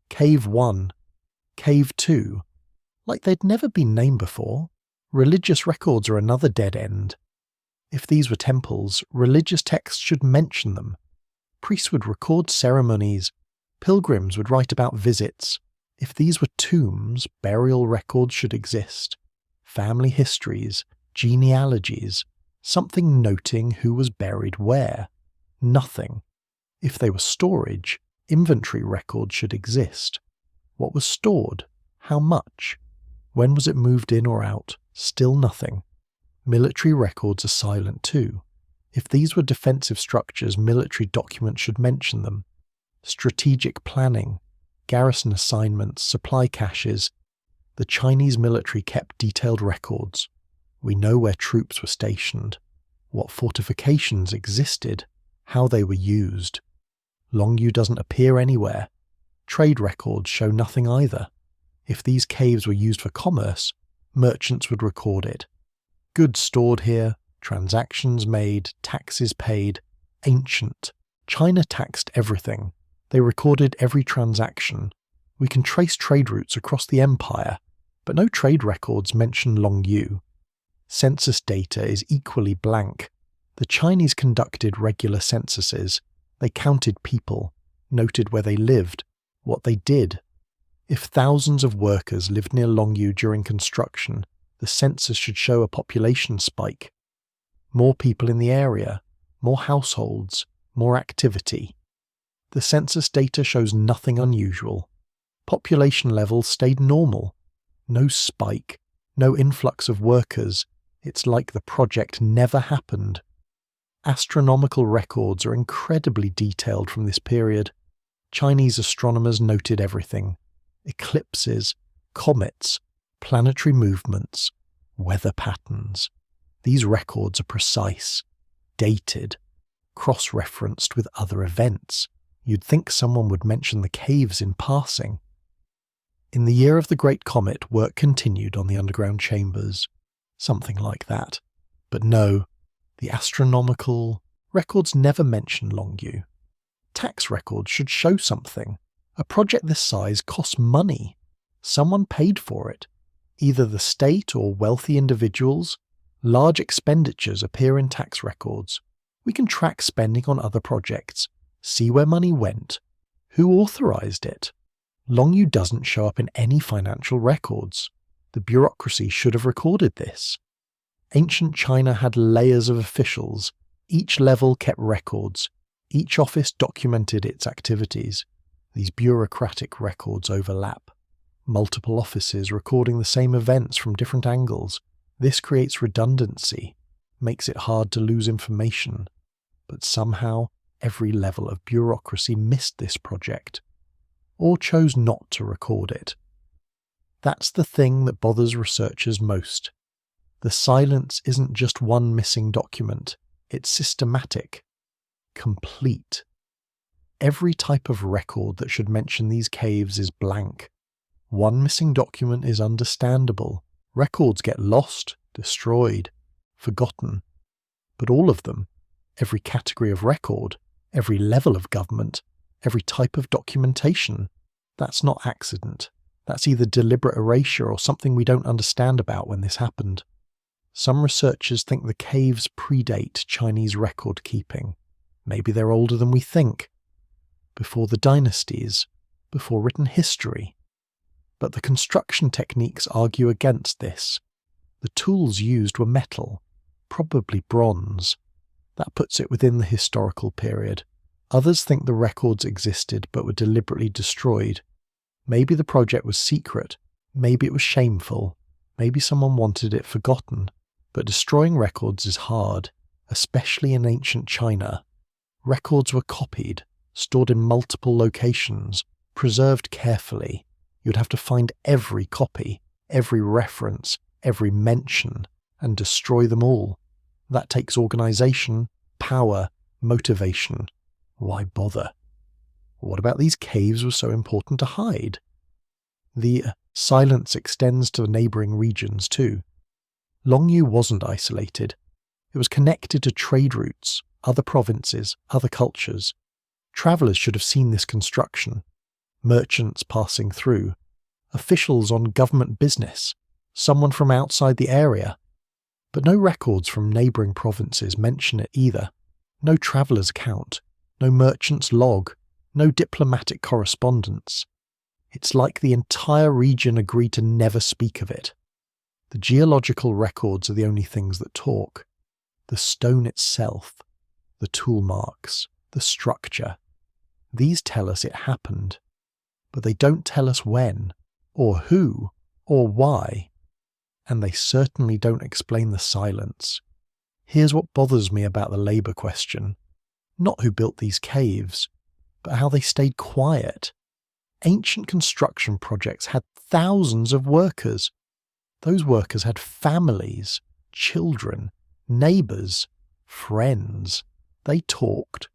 [SPEAKER 1] Cave 1. Cave 2. Like they'd never been named before. Religious records are another dead end. If these were temples, religious texts should mention them. Priests would record ceremonies. Pilgrims would write about visits. If these were tombs, burial records should exist. Family histories, genealogies, something noting who was buried where. Nothing. If they were storage, inventory records should exist. What was stored? How much? When was it moved in or out? Still nothing. Military records are silent too. If these were defensive structures, military documents should mention them. Strategic planning, garrison assignments, supply caches. The Chinese military kept detailed records. We know where troops were stationed, what fortifications existed, how they were used. Longyou doesn't appear anywhere. Trade records show nothing either. If these caves were used for commerce, merchants would record it. Goods stored here, transactions made, taxes paid. Ancient. China taxed everything. They recorded every transaction. We can trace trade routes across the empire, but no trade records mention Longyou. Census data is equally blank. The Chinese conducted regular censuses. They counted people, noted where they lived, what they did. If thousands of workers lived near Longyou during construction, the census should show a population spike. More people in the area, more households, more activity. The census data shows nothing unusual. Population levels stayed normal. No spike, no influx of workers. It's like the project never happened. Astronomical records are incredibly detailed from this period. Chinese astronomers noted everything. Eclipses, comets, planetary movements, weather patterns. These records are precise, dated, cross-referenced with other events. You'd think someone would mention the caves in passing. In the year of the Great Comet, work continued on the underground chambers. Something like that. But no, the astronomical records never mention Longyou. Tax records should show something. A project this size costs money. Someone paid for it. Either the state or wealthy individuals. Large expenditures appear in tax records. We can track spending on other projects, see where money went, who authorized it. Longyou doesn't show up in any financial records. The bureaucracy should have recorded this. Ancient China had layers of officials. Each level kept records. Each office documented its activities. These bureaucratic records overlap. Multiple offices recording the same events from different angles. This creates redundancy, makes it hard to lose information. But somehow, every level of bureaucracy missed this project, or chose not to record it. That's the thing that bothers researchers most. The silence isn't just one missing document, it's systematic, complete. Every type of record that should mention these caves is blank. One missing document is understandable. Records get lost, destroyed, forgotten. But all of them, every category of record, every level of government, every type of documentation, that's not accident. That's either deliberate erasure or something we don't understand about when this happened. Some researchers think the caves predate Chinese record keeping. Maybe they're older than we think. Before the dynasties, before written history. But the construction techniques argue against this. The tools used were metal, probably bronze. That puts it within the historical period. Others think the records existed but were deliberately destroyed. Maybe the project was secret, maybe it was shameful, maybe someone wanted it forgotten. But destroying records is hard, especially in ancient China. Records were copied, stored in multiple locations, preserved carefully. You'd have to find every copy, every reference, every mention, and destroy them all. That takes organization, power, motivation. Why bother? What about these caves were so important to hide? The silence extends to the neighbouring regions too. Longyou wasn't isolated. It was connected to trade routes, other provinces, other cultures. Travellers should have seen this construction. Merchants passing through. Officials on government business. Someone from outside the area. But no records from neighbouring provinces mention it either. No travellers' account. No merchant's log. No diplomatic correspondence. It's like the entire region agreed to never speak of it. The geological records are the only things that talk. The stone itself, the tool marks, the structure. These tell us it happened, but they don't tell us when, or who, or why. And they certainly don't explain the silence. Here's what bothers me about the labour question. Not who built these caves, but how they stayed quiet. Ancient construction projects had thousands of workers. Those workers had families, children, neighbours, friends. They talked.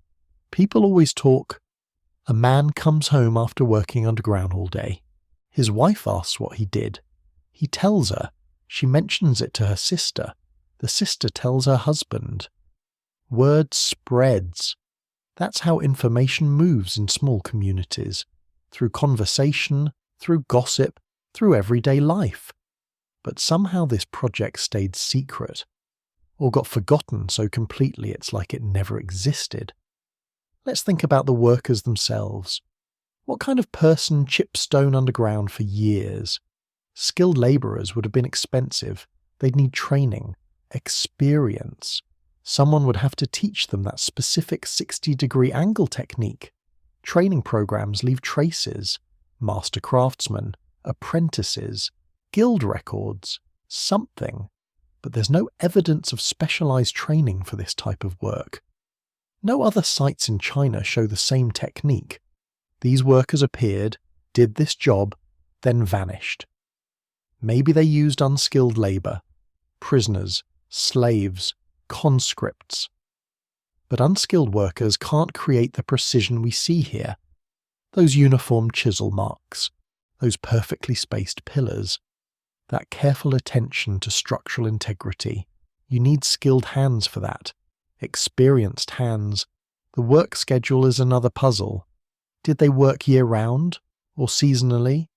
[SPEAKER 1] People always talk. A man comes home after working underground all day. His wife asks what he did. He tells her. She mentions it to her sister. The sister tells her husband. Word spreads. That's how information moves in small communities. Through conversation, through gossip, through everyday life. But somehow this project stayed secret, or got forgotten so completely it's like it never existed. Let's think about the workers themselves. What kind of person chipped stone underground for years? Skilled labourers would have been expensive. They'd need training, experience. Someone would have to teach them that specific 60-degree angle technique. Training programs leave traces, master craftsmen, apprentices, guild records, something. But there's no evidence of specialised training for this type of work. No other sites in China show the same technique. These workers appeared, did this job, then vanished. Maybe they used unskilled labour, prisoners, slaves, conscripts. But unskilled workers can't create the precision we see here. Those uniform chisel marks, those perfectly spaced pillars, that careful attention to structural integrity. You need skilled hands for that. Experienced hands. The work schedule is another puzzle. Did they work year-round or seasonally?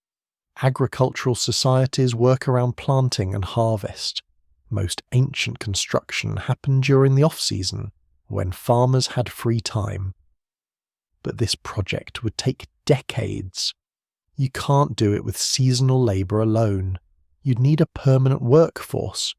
[SPEAKER 1] Agricultural societies work around planting and harvest. Most ancient construction happened during the off-season, when farmers had free time. But this project would take decades. You can't do it with seasonal labour alone. You'd need a permanent workforce.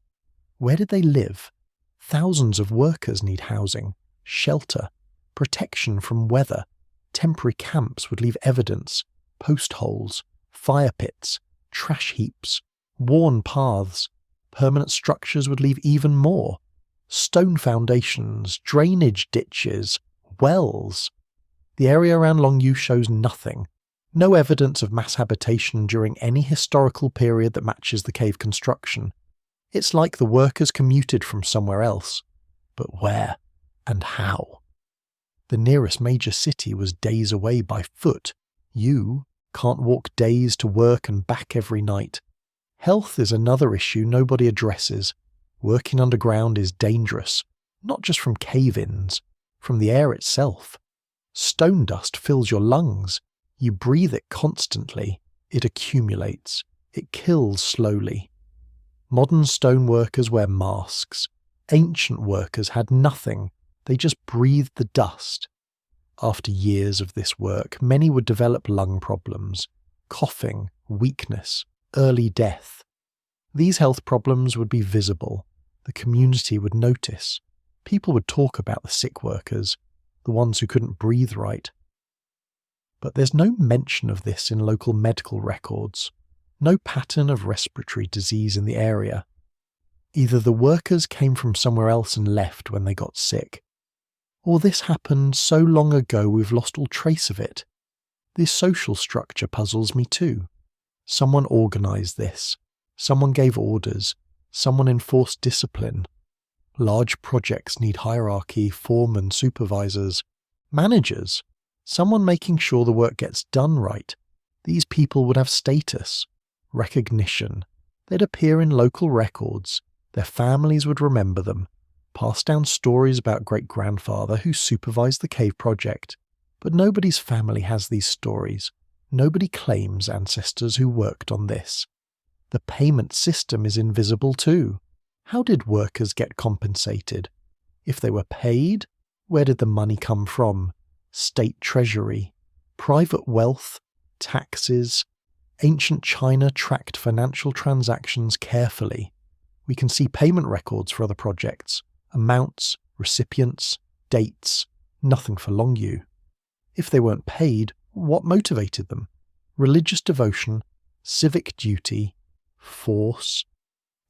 [SPEAKER 1] Where did they live? Thousands of workers need housing, shelter, protection from weather. Temporary camps would leave evidence, post holes, fire pits, trash heaps, worn paths. Permanent structures would leave even more. Stone foundations, drainage ditches, wells. The area around Longyou shows nothing. No evidence of mass habitation during any historical period that matches the cave construction. It's like the workers commuted from somewhere else. But where and how? The nearest major city was days away by foot. You can't walk days to work and back every night. Health is another issue nobody addresses. Working underground is dangerous, not just from cave-ins, from the air itself. Stone dust fills your lungs. You breathe it constantly. It accumulates. It kills slowly. Modern stone workers wear masks. Ancient workers had nothing. They just breathed the dust. After years of this work, many would develop lung problems, coughing, weakness, early death. These health problems would be visible. The community would notice. People would talk about the sick workers, the ones who couldn't breathe right. But there's no mention of this in local medical records, no pattern of respiratory disease in the area. Either the workers came from somewhere else and left when they got sick, or this happened so long ago we've lost all trace of it. This social structure puzzles me too. Someone organised this. Someone gave orders. Someone enforced discipline. Large projects need hierarchy, foremen, supervisors, managers. Someone making sure the work gets done right. These people would have status, recognition. They'd appear in local records. Their families would remember them, pass down stories about great-grandfather who supervised the cave project. But nobody's family has these stories. Nobody claims ancestors who worked on this. The payment system is invisible too. How did workers get compensated? If they were paid, where did the money come from? State treasury, private wealth, taxes. Ancient China tracked financial transactions carefully. We can see payment records for other projects, amounts, recipients, dates, nothing for Longyou. If they weren't paid, what motivated them? Religious devotion, civic duty, force.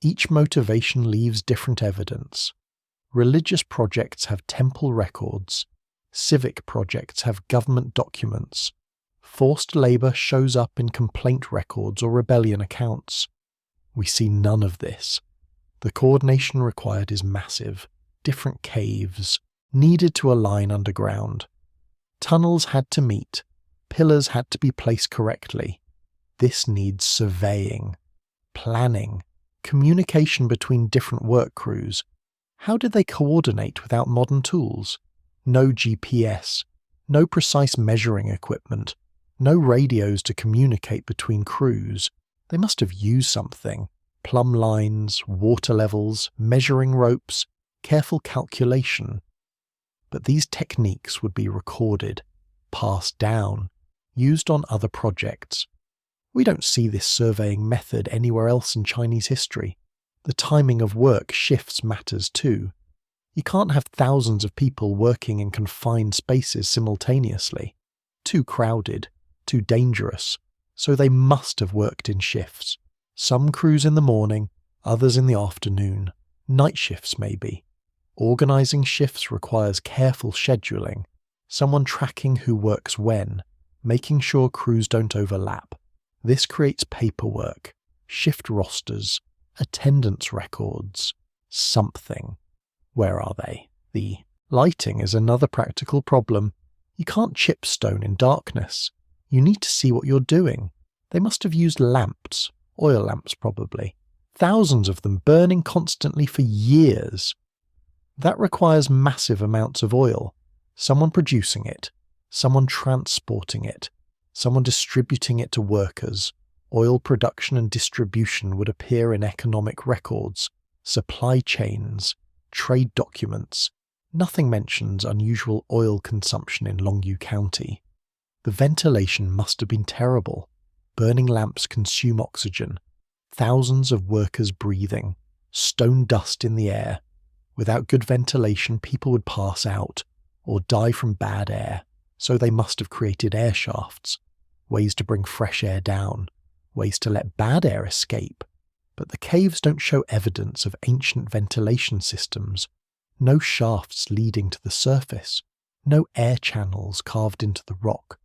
[SPEAKER 1] Each motivation leaves different evidence. Religious projects have temple records. Civic projects have government documents. Forced labour shows up in complaint records or rebellion accounts. We see none of this. The coordination required is massive. Different caves, needed to align underground. Tunnels had to meet. Pillars had to be placed correctly. This needs surveying, planning, communication between different work crews. How did they coordinate without modern tools? No GPS, no precise measuring equipment, no radios to communicate between crews. They must have used something. Plumb lines, water levels, measuring ropes, careful calculation. But these techniques would be recorded, passed down, used on other projects. We don't see this surveying method anywhere else in Chinese history. The timing of work shifts matters too. You can't have thousands of people working in confined spaces simultaneously. Too crowded, too dangerous, so they must have worked in shifts. Some crews in the morning, others in the afternoon. Night shifts maybe. Organising shifts requires careful scheduling, someone tracking who works when, making sure crews don't overlap. This creates paperwork, shift rosters, attendance records, something. Where are they? The lighting is another practical problem. You can't chip stone in darkness. You need to see what you're doing. They must have used lamps, oil lamps probably. Thousands of them burning constantly for years. That requires massive amounts of oil. Someone producing it, someone transporting it, someone distributing it to workers. Oil production and distribution would appear in economic records, supply chains, trade documents. Nothing mentions unusual oil consumption in Longyou County. The ventilation must have been terrible. Burning lamps consume oxygen. Thousands of workers breathing. Stone dust in the air. Without good ventilation, people would pass out or die from bad air, so they must have created air shafts, ways to bring fresh air down, ways to let bad air escape. But the caves don't show evidence of ancient ventilation systems. No shafts leading to the surface, no air channels carved into the rock.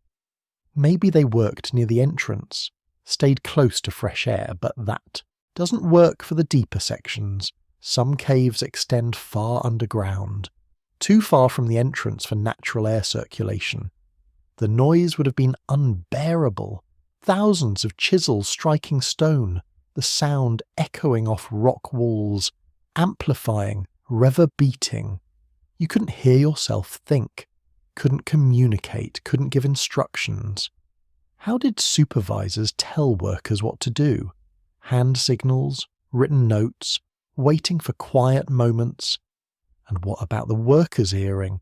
[SPEAKER 1] Maybe they worked near the entrance, stayed close to fresh air, but that doesn't work for the deeper sections. Some caves extend far underground, too far from the entrance for natural air circulation. The noise would have been unbearable. Thousands of chisels striking stone, the sound echoing off rock walls, amplifying, reverbeating. You couldn't hear yourself think, couldn't communicate, couldn't give instructions. How did supervisors tell workers what to do? Hand signals, written notes, waiting for quiet moments. And what about the workers' hearing?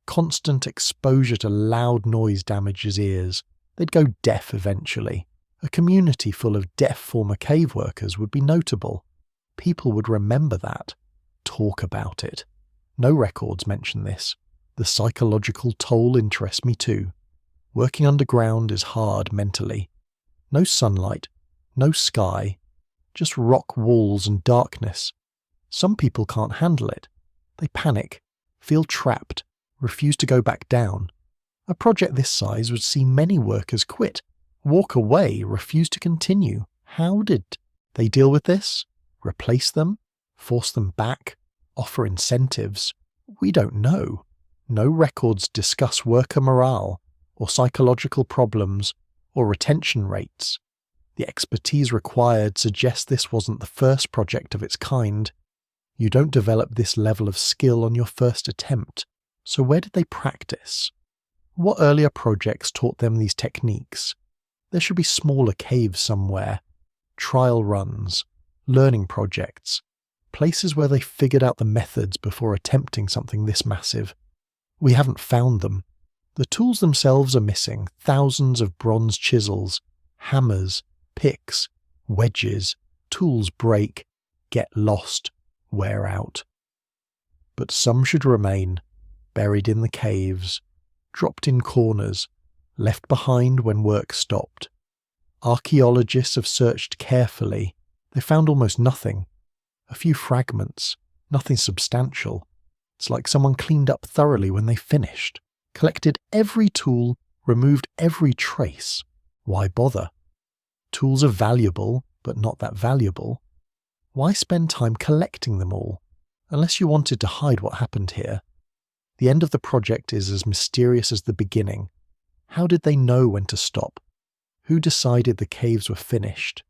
[SPEAKER 1] Constant exposure to loud noise damages ears. They'd go deaf eventually. A community full of deaf former cave workers would be notable. People would remember that. Talk about it. No records mention this. The psychological toll interests me too. Working underground is hard mentally. No sunlight, no sky, just rock walls and darkness. Some people can't handle it. They panic, feel trapped, refuse to go back down. A project this size would see many workers quit, walk away, refuse to continue. How did they deal with this? Replace them? Force them back? Offer incentives? We don't know. No records discuss worker morale, or psychological problems, or retention rates. The expertise required suggests this wasn't the first project of its kind. You don't develop this level of skill on your first attempt, so where did they practice? What earlier projects taught them these techniques? There should be smaller caves somewhere, trial runs, learning projects, places where they figured out the methods before attempting something this massive. We haven't found them. The tools themselves are missing, thousands of bronze chisels, hammers, picks, wedges. Tools break, get lost, wear out. But some should remain, buried in the caves, dropped in corners, left behind when work stopped. Archaeologists have searched carefully. They found almost nothing. A few fragments, nothing substantial. It's like someone cleaned up thoroughly when they finished, collected every tool, removed every trace. Why bother? Tools are valuable, but not that valuable. Why spend time collecting them all, unless you wanted to hide what happened here? The end of the project is as mysterious as the beginning. How did they know when to stop? Who decided the caves were finished?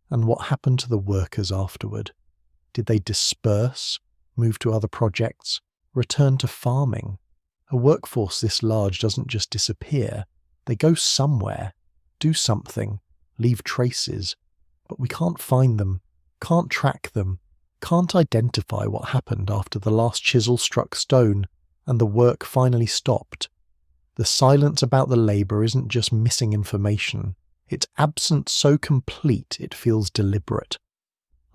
[SPEAKER 1] And what happened to the workers afterward? Did they disperse, move to other projects, return to farming? A workforce this large doesn't just disappear. They go somewhere, do something, leave traces. But we can't find them, can't track them, can't identify what happened after the last chisel struck stone and the work finally stopped. The silence about the labour isn't just missing information. It's absence so complete it feels deliberate.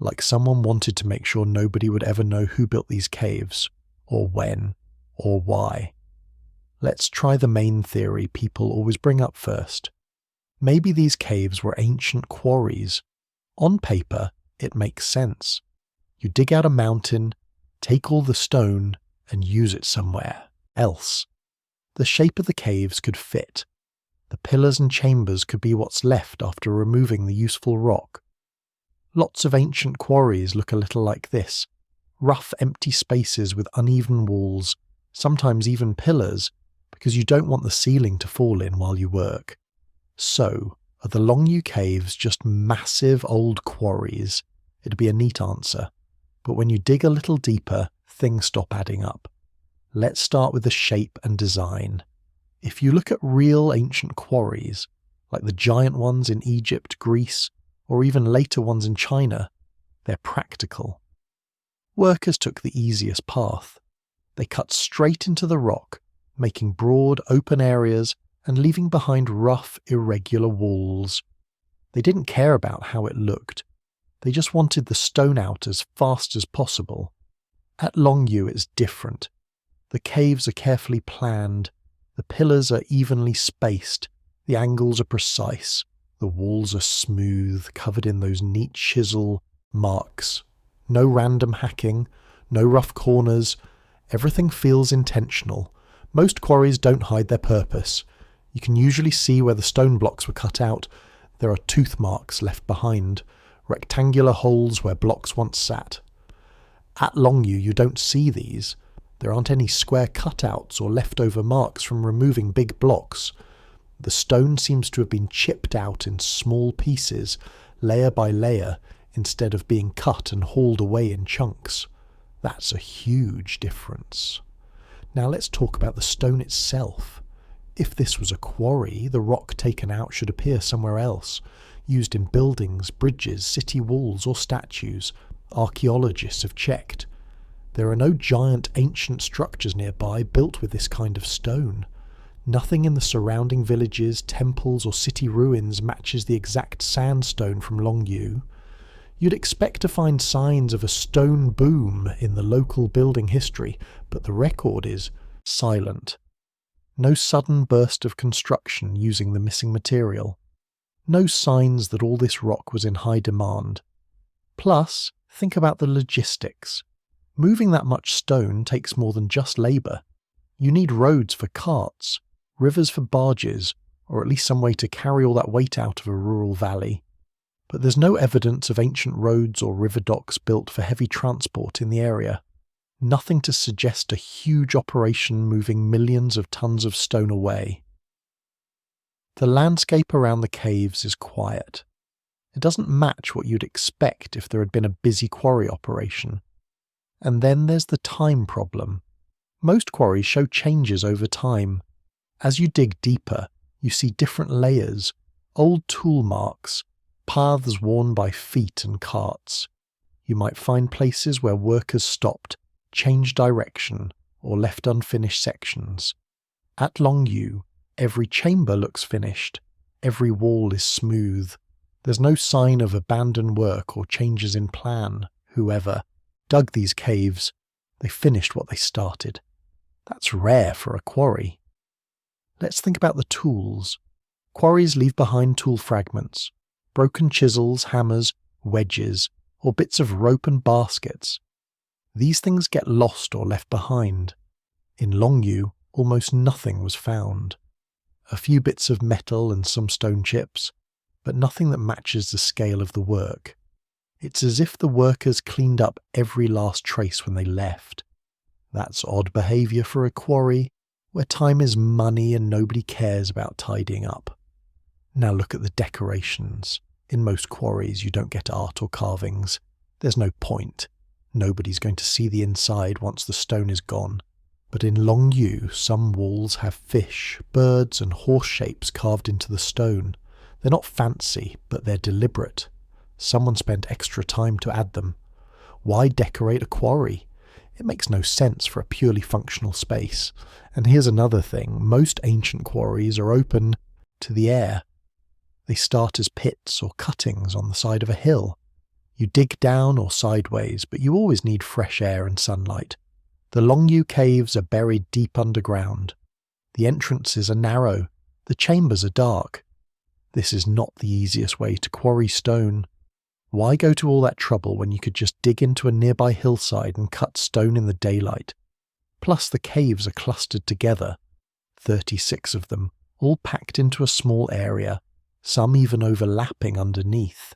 [SPEAKER 1] Like someone wanted to make sure nobody would ever know who built these caves, or when, or why. Let's try the main theory people always bring up first. Maybe these caves were ancient quarries. On paper, it makes sense. You dig out a mountain, take all the stone, and use it somewhere else. The shape of the caves could fit. The pillars and chambers could be what's left after removing the useful rock. Lots of ancient quarries look a little like this. Rough, empty spaces with uneven walls, sometimes even pillars, because you don't want the ceiling to fall in while you work. So, are the Longyou caves just massive old quarries? It'd be a neat answer. But when you dig a little deeper, things stop adding up. Let's start with the shape and design. If you look at real ancient quarries, like the giant ones in Egypt, Greece, or even later ones in China, they're practical. Workers took the easiest path. They cut straight into the rock, making broad, open areas and leaving behind rough, irregular walls. They didn't care about how it looked. They just wanted the stone out as fast as possible. At Longyou it's different. The caves are carefully planned. The pillars are evenly spaced. The angles are precise. The walls are smooth, covered in those neat chisel marks. No random hacking, no rough corners. Everything feels intentional. Most quarries don't hide their purpose. You can usually see where the stone blocks were cut out. There are tooth marks left behind, rectangular holes where blocks once sat. At Longyou you don't see these. There aren't any square cutouts or leftover marks from removing big blocks. The stone seems to have been chipped out in small pieces, layer by layer, instead of being cut and hauled away in chunks. That's a huge difference. Now let's talk about the stone itself. If this was a quarry, the rock taken out should appear somewhere else, used in buildings, bridges, city walls or statues. Archaeologists have checked. There are no giant ancient structures nearby built with this kind of stone. Nothing in the surrounding villages, temples or city ruins matches the exact sandstone from Longyou. You'd expect to find signs of a stone boom in the local building history, but the record is silent. No sudden burst of construction using the missing material. No signs that all this rock was in high demand. Plus, think about the logistics. Moving that much stone takes more than just labour. You need roads for carts, rivers for barges, or at least some way to carry all that weight out of a rural valley. But there's no evidence of ancient roads or river docks built for heavy transport in the area. Nothing to suggest a huge operation moving millions of tons of stone away. The landscape around the caves is quiet. It doesn't match what you'd expect if there had been a busy quarry operation. And then there's the time problem. Most quarries show changes over time. As you dig deeper, you see different layers, old tool marks, paths worn by feet and carts. You might find places where workers stopped, changed direction, or left unfinished sections. At Longyou, every chamber looks finished. Every wall is smooth. There's no sign of abandoned work or changes in plan. Whoever dug these caves, they finished what they started. That's rare for a quarry. Let's think about the tools. Quarries leave behind tool fragments, broken chisels, hammers, wedges, or bits of rope and baskets. These things get lost or left behind. In Longyou, almost nothing was found. A few bits of metal and some stone chips, but nothing that matches the scale of the work. It's as if the workers cleaned up every last trace when they left. That's odd behaviour for a quarry, where time is money and nobody cares about tidying up. Now look at the decorations. In most quarries you don't get art or carvings. There's no point. Nobody's going to see the inside once the stone is gone. But in Longyou, some walls have fish, birds and horse shapes carved into the stone. They're not fancy, but they're deliberate. Someone spent extra time to add them. Why decorate a quarry? It makes no sense for a purely functional space. And here's another thing. Most ancient quarries are open to the air. They start as pits or cuttings on the side of a hill. You dig down or sideways, but you always need fresh air and sunlight. The Longyou caves are buried deep underground. The entrances are narrow. The chambers are dark. This is not the easiest way to quarry stone. Why go to all that trouble when you could just dig into a nearby hillside and cut stone in the daylight? Plus the caves are clustered together. 36 of them, all packed into a small area, some even overlapping underneath.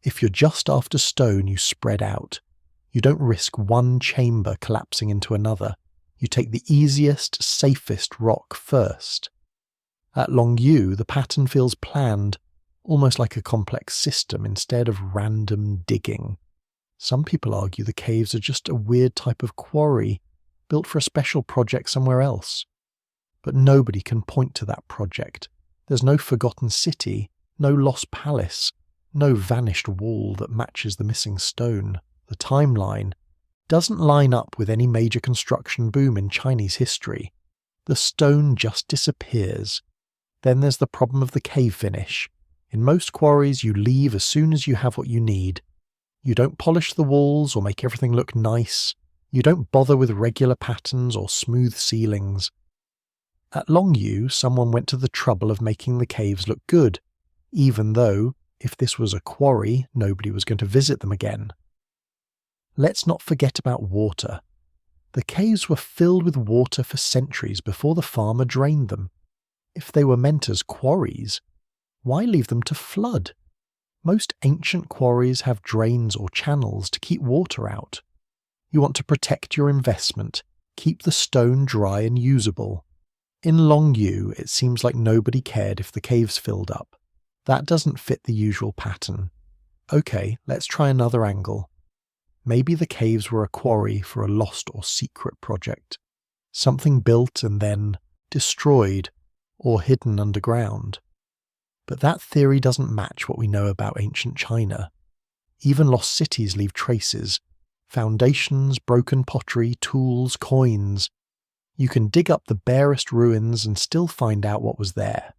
[SPEAKER 1] If you're just after stone, you spread out. You don't risk one chamber collapsing into another. You take the easiest, safest rock first. At Longyou, the pattern feels planned, almost like a complex system instead of random digging. Some people argue the caves are just a weird type of quarry, built for a special project somewhere else. But nobody can point to that project. There's no forgotten city, no lost palace, no vanished wall that matches the missing stone. The timeline doesn't line up with any major construction boom in Chinese history. The stone just disappears. Then there's the problem of the cave finish. In most quarries, you leave as soon as you have what you need. You don't polish the walls or make everything look nice. You don't bother with regular patterns or smooth ceilings. At Longyou, someone went to the trouble of making the caves look good, even though, if this was a quarry, nobody was going to visit them again. Let's not forget about water. The caves were filled with water for centuries before the farmer drained them. If they were meant as quarries, why leave them to flood? Most ancient quarries have drains or channels to keep water out. You want to protect your investment, keep the stone dry and usable. In Longyou, it seems like nobody cared if the caves filled up. That doesn't fit the usual pattern. Okay, let's try another angle. Maybe the caves were a quarry for a lost or secret project. Something built and then destroyed or hidden underground. But that theory doesn't match what we know about ancient China. Even lost cities leave traces. Foundations, broken pottery, tools, coins. You can dig up the barest ruins and still find out what was there.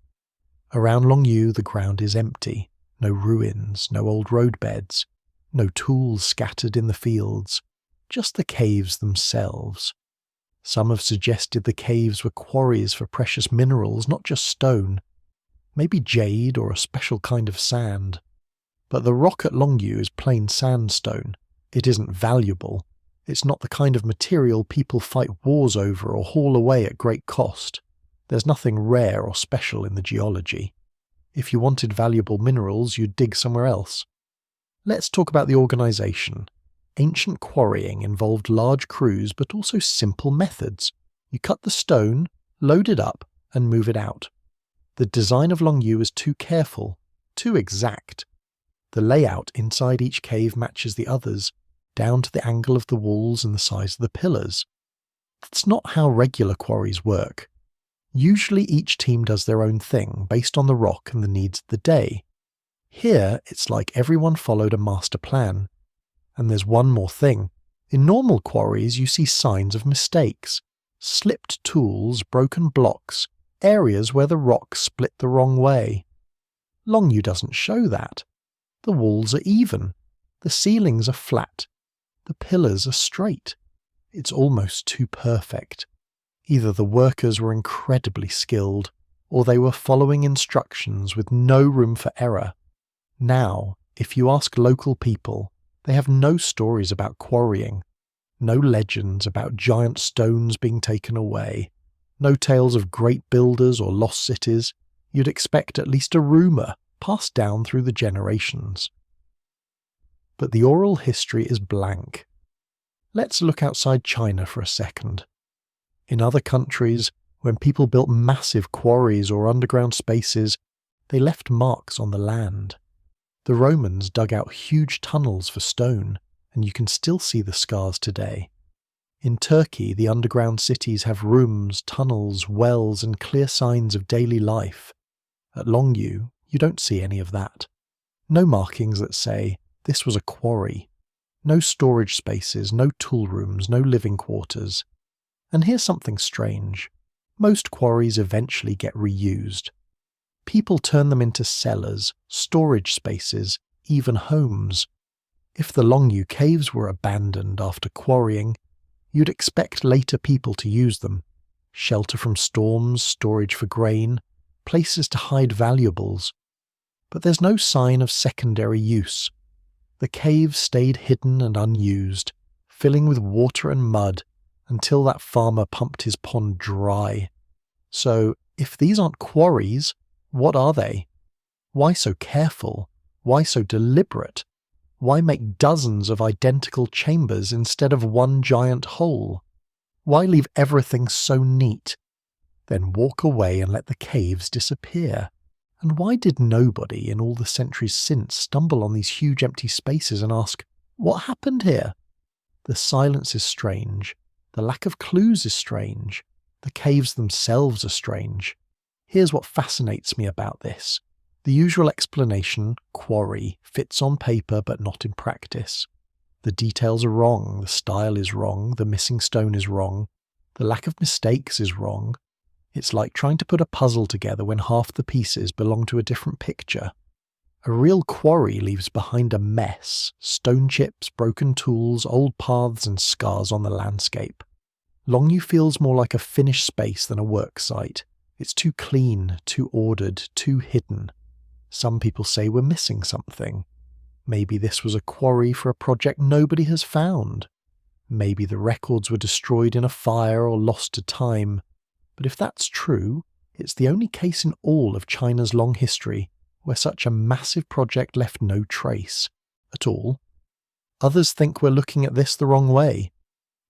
[SPEAKER 1] Around Longyou, the ground is empty. No ruins, no old roadbeds, no tools scattered in the fields, just the caves themselves. Some have suggested the caves were quarries for precious minerals, not just stone. Maybe jade or a special kind of sand. But the rock at Longyou is plain sandstone. It isn't valuable. It's not the kind of material people fight wars over or haul away at great cost. There's nothing rare or special in the geology. If you wanted valuable minerals, you'd dig somewhere else. Let's talk about the organisation. Ancient quarrying involved large crews but also simple methods. You cut the stone, load it up, and move it out. The design of Longyou is too careful, too exact. The layout inside each cave matches the others, down to the angle of the walls and the size of the pillars. That's not how regular quarries work. Usually each team does their own thing, based on the rock and the needs of the day. Here, it's like everyone followed a master plan. And there's one more thing. In normal quarries, you see signs of mistakes. Slipped tools, broken blocks, areas where the rock split the wrong way. Longyou doesn't show that. The walls are even. The ceilings are flat. The pillars are straight. It's almost too perfect. Either the workers were incredibly skilled, or they were following instructions with no room for error. Now, if you ask local people, they have no stories about quarrying. No legends about giant stones being taken away. No tales of great builders or lost cities. You'd expect at least a rumour passed down through the generations. But the oral history is blank. Let's look outside China for a second. In other countries, when people built massive quarries or underground spaces, they left marks on the land. The Romans dug out huge tunnels for stone, and you can still see the scars today. In Turkey, the underground cities have rooms, tunnels, wells, and clear signs of daily life. At Longyou, you don't see any of that. No markings that say, this was a quarry. No storage spaces, no tool rooms, no living quarters. And here's something strange. Most quarries eventually get reused. People turn them into cellars, storage spaces, even homes. If the Longyou caves were abandoned after quarrying, you'd expect later people to use them. Shelter from storms, storage for grain, places to hide valuables. But there's no sign of secondary use. The caves stayed hidden and unused, filling with water and mud until that farmer pumped his pond dry. So, if these aren't quarries, what are they? Why so careful? Why so deliberate? Why make dozens of identical chambers instead of one giant hole? Why leave everything so neat? Then walk away and let the caves disappear. And why did nobody in all the centuries since stumble on these huge empty spaces and ask, what happened here? The silence is strange. The lack of clues is strange. The caves themselves are strange. Here's what fascinates me about this. The usual explanation, quarry, fits on paper but not in practice. The details are wrong, the style is wrong, the missing stone is wrong, the lack of mistakes is wrong. It's like trying to put a puzzle together when half the pieces belong to a different picture. A real quarry leaves behind a mess, stone chips, broken tools, old paths and scars on the landscape. Longyou feels more like a finished space than a work site. It's too clean, too ordered, too hidden. Some people say we're missing something. Maybe this was a quarry for a project nobody has found. Maybe the records were destroyed in a fire or lost to time. But if that's true, it's the only case in all of China's long history where such a massive project left no trace at all. Others think we're looking at this the wrong way.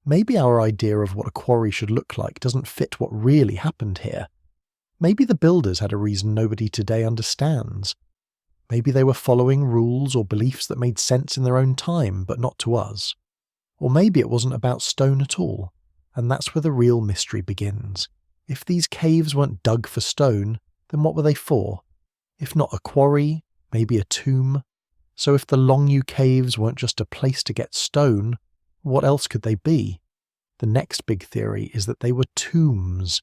[SPEAKER 1] Maybe our idea of what a quarry should look like doesn't fit what really happened here. Maybe the builders had a reason nobody today understands. Maybe they were following rules or beliefs that made sense in their own time, but not to us. Or maybe it wasn't about stone at all, and that's where the real mystery begins. If these caves weren't dug for stone, then what were they for? If not a quarry, maybe a tomb. So if the Longyou caves weren't just a place to get stone, what else could they be? The next big theory is that they were tombs,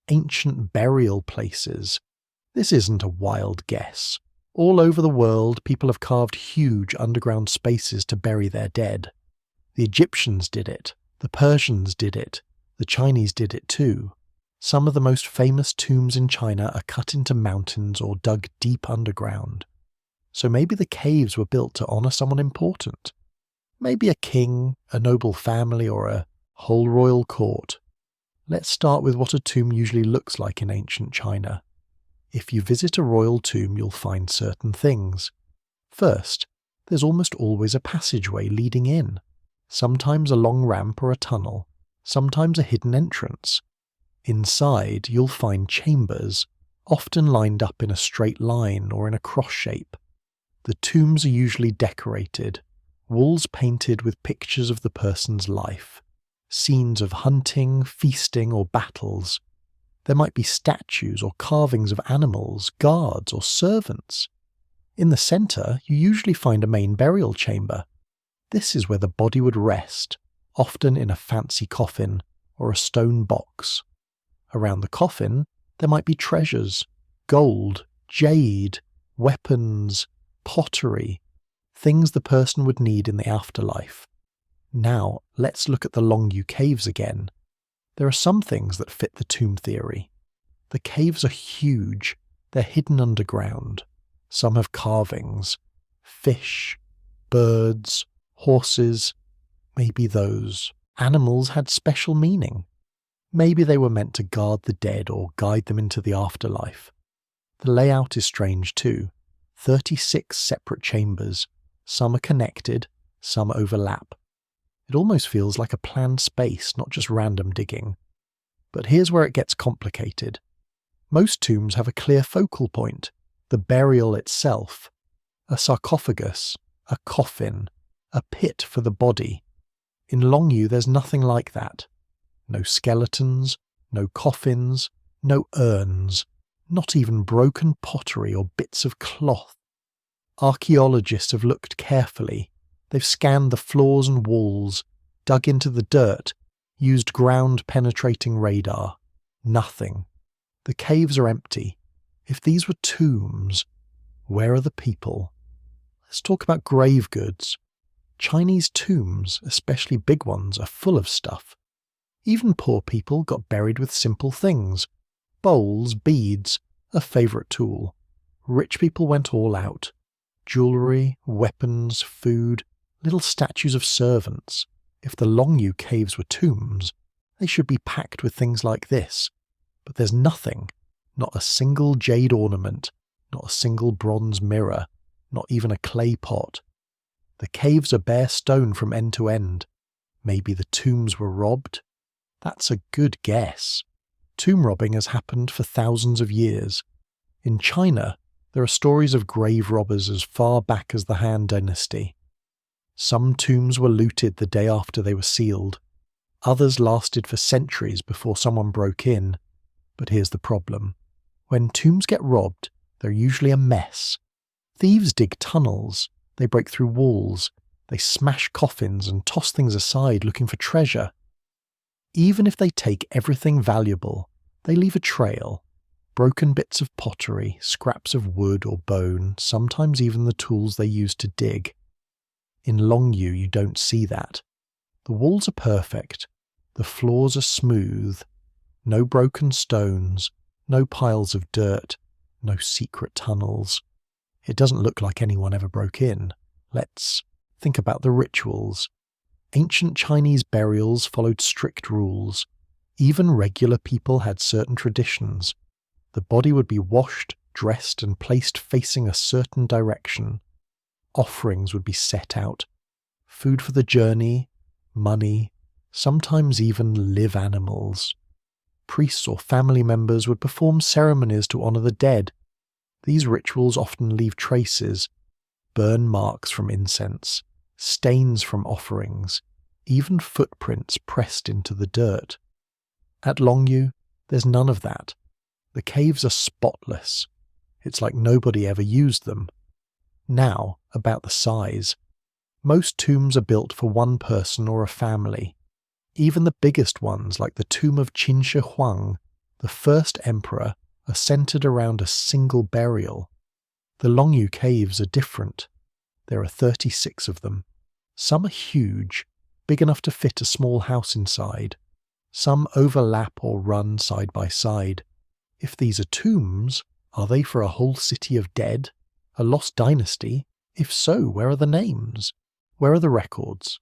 [SPEAKER 1] ancient burial places. This isn't a wild guess. All over the world, people have carved huge underground spaces to bury their dead. The Egyptians did it, the Persians did it, the Chinese did it too. Some of the most famous tombs in China are cut into mountains or dug deep underground. So maybe the caves were built to honour someone important. Maybe a king, a noble family, or a whole royal court. Let's start with what a tomb usually looks like in ancient China. If you visit a royal tomb, you'll find certain things. First, there's almost always a passageway leading in. Sometimes a long ramp or a tunnel, sometimes a hidden entrance. Inside, you'll find chambers, often lined up in a straight line or in a cross shape. The tombs are usually decorated, walls painted with pictures of the person's life, scenes of hunting, feasting, or battles. There might be statues or carvings of animals, guards, or servants. In the centre, you usually find a main burial chamber. This is where the body would rest, often in a fancy coffin or a stone box. Around the coffin, there might be treasures, gold, jade, weapons, pottery, things the person would need in the afterlife. Now, let's look at the Longyou caves again. There are some things that fit the tomb theory. The caves are huge, they're hidden underground. Some have carvings, fish, birds, horses, maybe those. Animals had special meaning. Maybe they were meant to guard the dead or guide them into the afterlife. The layout is strange too. 36 separate chambers. Some are connected, some overlap. It almost feels like a planned space, not just random digging. But here's where it gets complicated. Most tombs have a clear focal point, the burial itself. A sarcophagus, a coffin, a pit for the body. In Longyou there's nothing like that. No skeletons, no coffins, no urns, not even broken pottery or bits of cloth. Archaeologists have looked carefully. They've scanned the floors and walls, dug into the dirt, used ground-penetrating radar. Nothing. The caves are empty. If these were tombs, where are the people? Let's talk about grave goods. Chinese tombs, especially big ones, are full of stuff. Even poor people got buried with simple things. Bowls, beads, a favourite tool. Rich people went all out. Jewellery, weapons, food, little statues of servants. If the Longyou caves were tombs, they should be packed with things like this. But there's nothing. Not a single jade ornament, not a single bronze mirror, not even a clay pot. The caves are bare stone from end to end. Maybe the tombs were robbed? That's a good guess. Tomb robbing has happened for thousands of years. In China, there are stories of grave robbers as far back as the Han Dynasty. Some tombs were looted the day after they were sealed. Others lasted for centuries before someone broke in. But here's the problem. When tombs get robbed, they're usually a mess. Thieves dig tunnels. They break through walls. They smash coffins and toss things aside looking for treasure. Even if they take everything valuable, they leave a trail. Broken bits of pottery, scraps of wood or bone, sometimes even the tools they used to dig. In Longyou, you don't see that. The walls are perfect. The floors are smooth. No broken stones, no piles of dirt, no secret tunnels. It doesn't look like anyone ever broke in. Let's think about the rituals. Ancient Chinese burials followed strict rules. Even regular people had certain traditions. The body would be washed, dressed, and placed facing a certain direction. Offerings would be set out. Food for the journey, money, sometimes even live animals. Priests or family members would perform ceremonies to honour the dead. These rituals often leave traces, burn marks from incense, stains from offerings, even footprints pressed into the dirt. At Longyou, there's none of that. The caves are spotless. It's like nobody ever used them. Now, about the size. Most tombs are built for one person or a family. Even the biggest ones, like the tomb of Qin Shi Huang, the first emperor, are centered around a single burial. The Longyou caves are different. There are 36 of them. Some are huge, big enough to fit a small house inside. Some overlap or run side by side. If these are tombs, are they for a whole city of dead? A lost dynasty? If so, where are the names? Where are the records?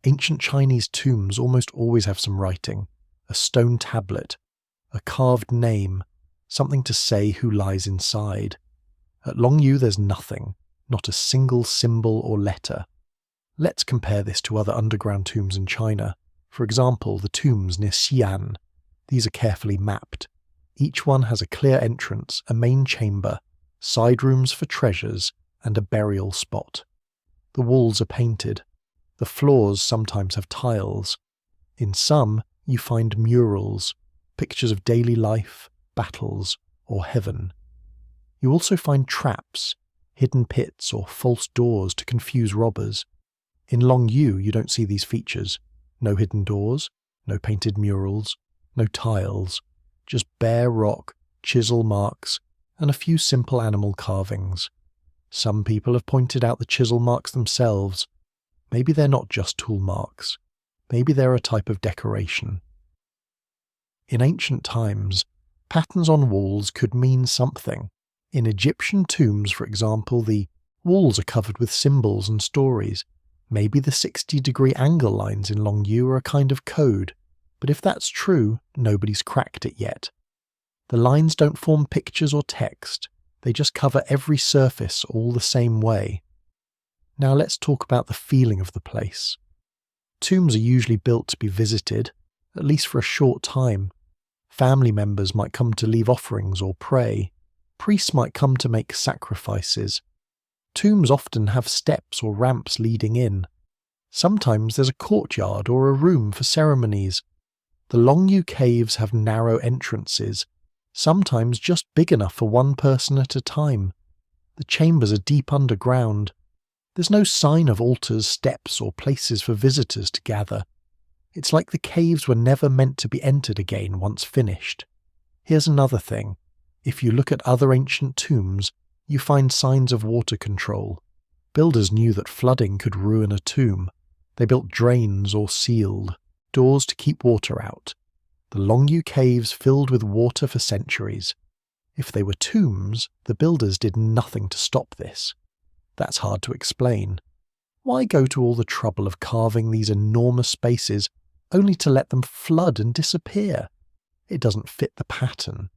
[SPEAKER 1] Ancient Chinese tombs almost always have some writing, a stone tablet, a carved name, something to say who lies inside. At Longyou there's nothing, not a single symbol or letter. Let's compare this to other underground tombs in China. For example, the tombs near Xi'an. These are carefully mapped. Each one has a clear entrance, a main chamber, side rooms for treasures, and a burial spot. The walls are painted. The floors sometimes have tiles. In some, you find murals, pictures of daily life, battles, or heaven. You also find traps, hidden pits, or false doors to confuse robbers. In Longyou, you don't see these features. No hidden doors, no painted murals, no tiles, just bare rock, chisel marks, and a few simple animal carvings. Some people have pointed out the chisel marks themselves. Maybe they're not just tool marks. Maybe they're a type of decoration. In ancient times, patterns on walls could mean something. In Egyptian tombs, for example, the walls are covered with symbols and stories. Maybe the 60-degree angle lines in Longyou are a kind of code, but if that's true, nobody's cracked it yet. The lines don't form pictures or text, they just cover every surface all the same way. Now let's talk about the feeling of the place. Tombs are usually built to be visited, at least for a short time. Family members might come to leave offerings or pray. Priests might come to make sacrifices. Tombs often have steps or ramps leading in. Sometimes there's a courtyard or a room for ceremonies. The Longyou caves have narrow entrances, sometimes just big enough for one person at a time. The chambers are deep underground. There's no sign of altars, steps, or places for visitors to gather. It's like the caves were never meant to be entered again once finished. Here's another thing. If you look at other ancient tombs, you find signs of water control. Builders knew that flooding could ruin a tomb. They built drains or sealed doors to keep water out. The Longyou caves filled with water for centuries. If they were tombs, the builders did nothing to stop this. That's hard to explain. Why go to all the trouble of carving these enormous spaces only to let them flood and disappear? It doesn't fit the pattern.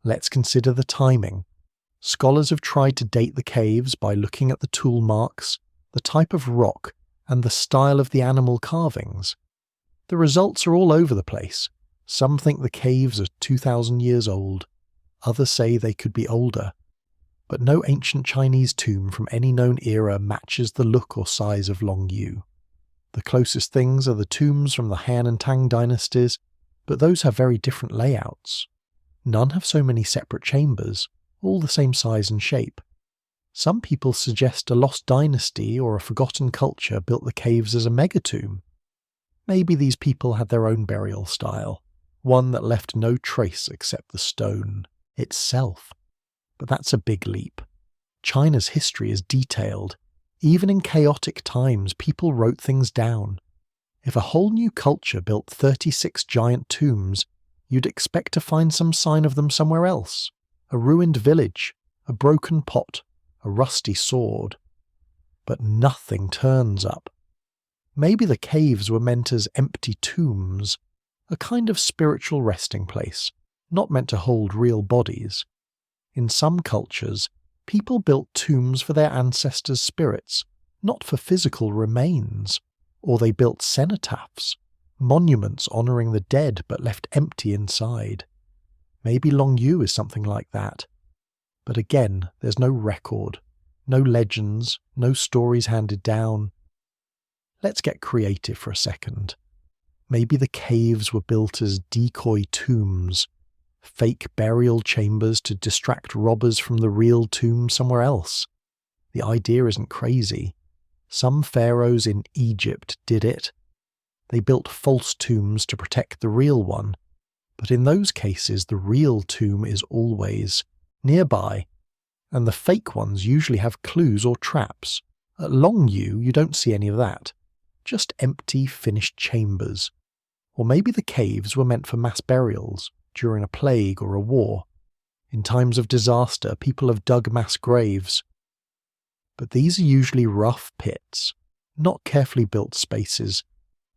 [SPEAKER 1] Let's consider the timing. Scholars have tried to date the caves by looking at the tool marks, the type of rock, and the style of the animal carvings. The results are all over the place. Some think the caves are 2,000 years old. Others say they could be older. But no ancient Chinese tomb from any known era matches the look or size of Longyou. The closest things are the tombs from the Han and Tang dynasties, but those have very different layouts. None have so many separate chambers, all the same size and shape. Some people suggest a lost dynasty or a forgotten culture built the caves as a megatomb. Maybe these people had their own burial style, one that left no trace except the stone itself. But that's a big leap. China's history is detailed. Even in chaotic times, people wrote things down. If a whole new culture built 36 giant tombs, you'd expect to find some sign of them somewhere else. A ruined village, a broken pot, a rusty sword. But nothing turns up. Maybe the caves were meant as empty tombs, a kind of spiritual resting place, not meant to hold real bodies. In some cultures, people built tombs for their ancestors' spirits, not for physical remains. Or they built cenotaphs, monuments honouring the dead but left empty inside. Maybe Longyou is something like that. But again, there's no record, no legends, no stories handed down. Let's get creative for a second. Maybe the caves were built as decoy tombs, fake burial chambers to distract robbers from the real tomb somewhere else. The idea isn't crazy. Some pharaohs in Egypt did it. They built false tombs to protect the real one. But in those cases, the real tomb is always nearby, and the fake ones usually have clues or traps. At Longyou, you don't see any of that. Just empty, finished chambers. Or maybe the caves were meant for mass burials during a plague or a war. In times of disaster, people have dug mass graves. But these are usually rough pits, not carefully built spaces,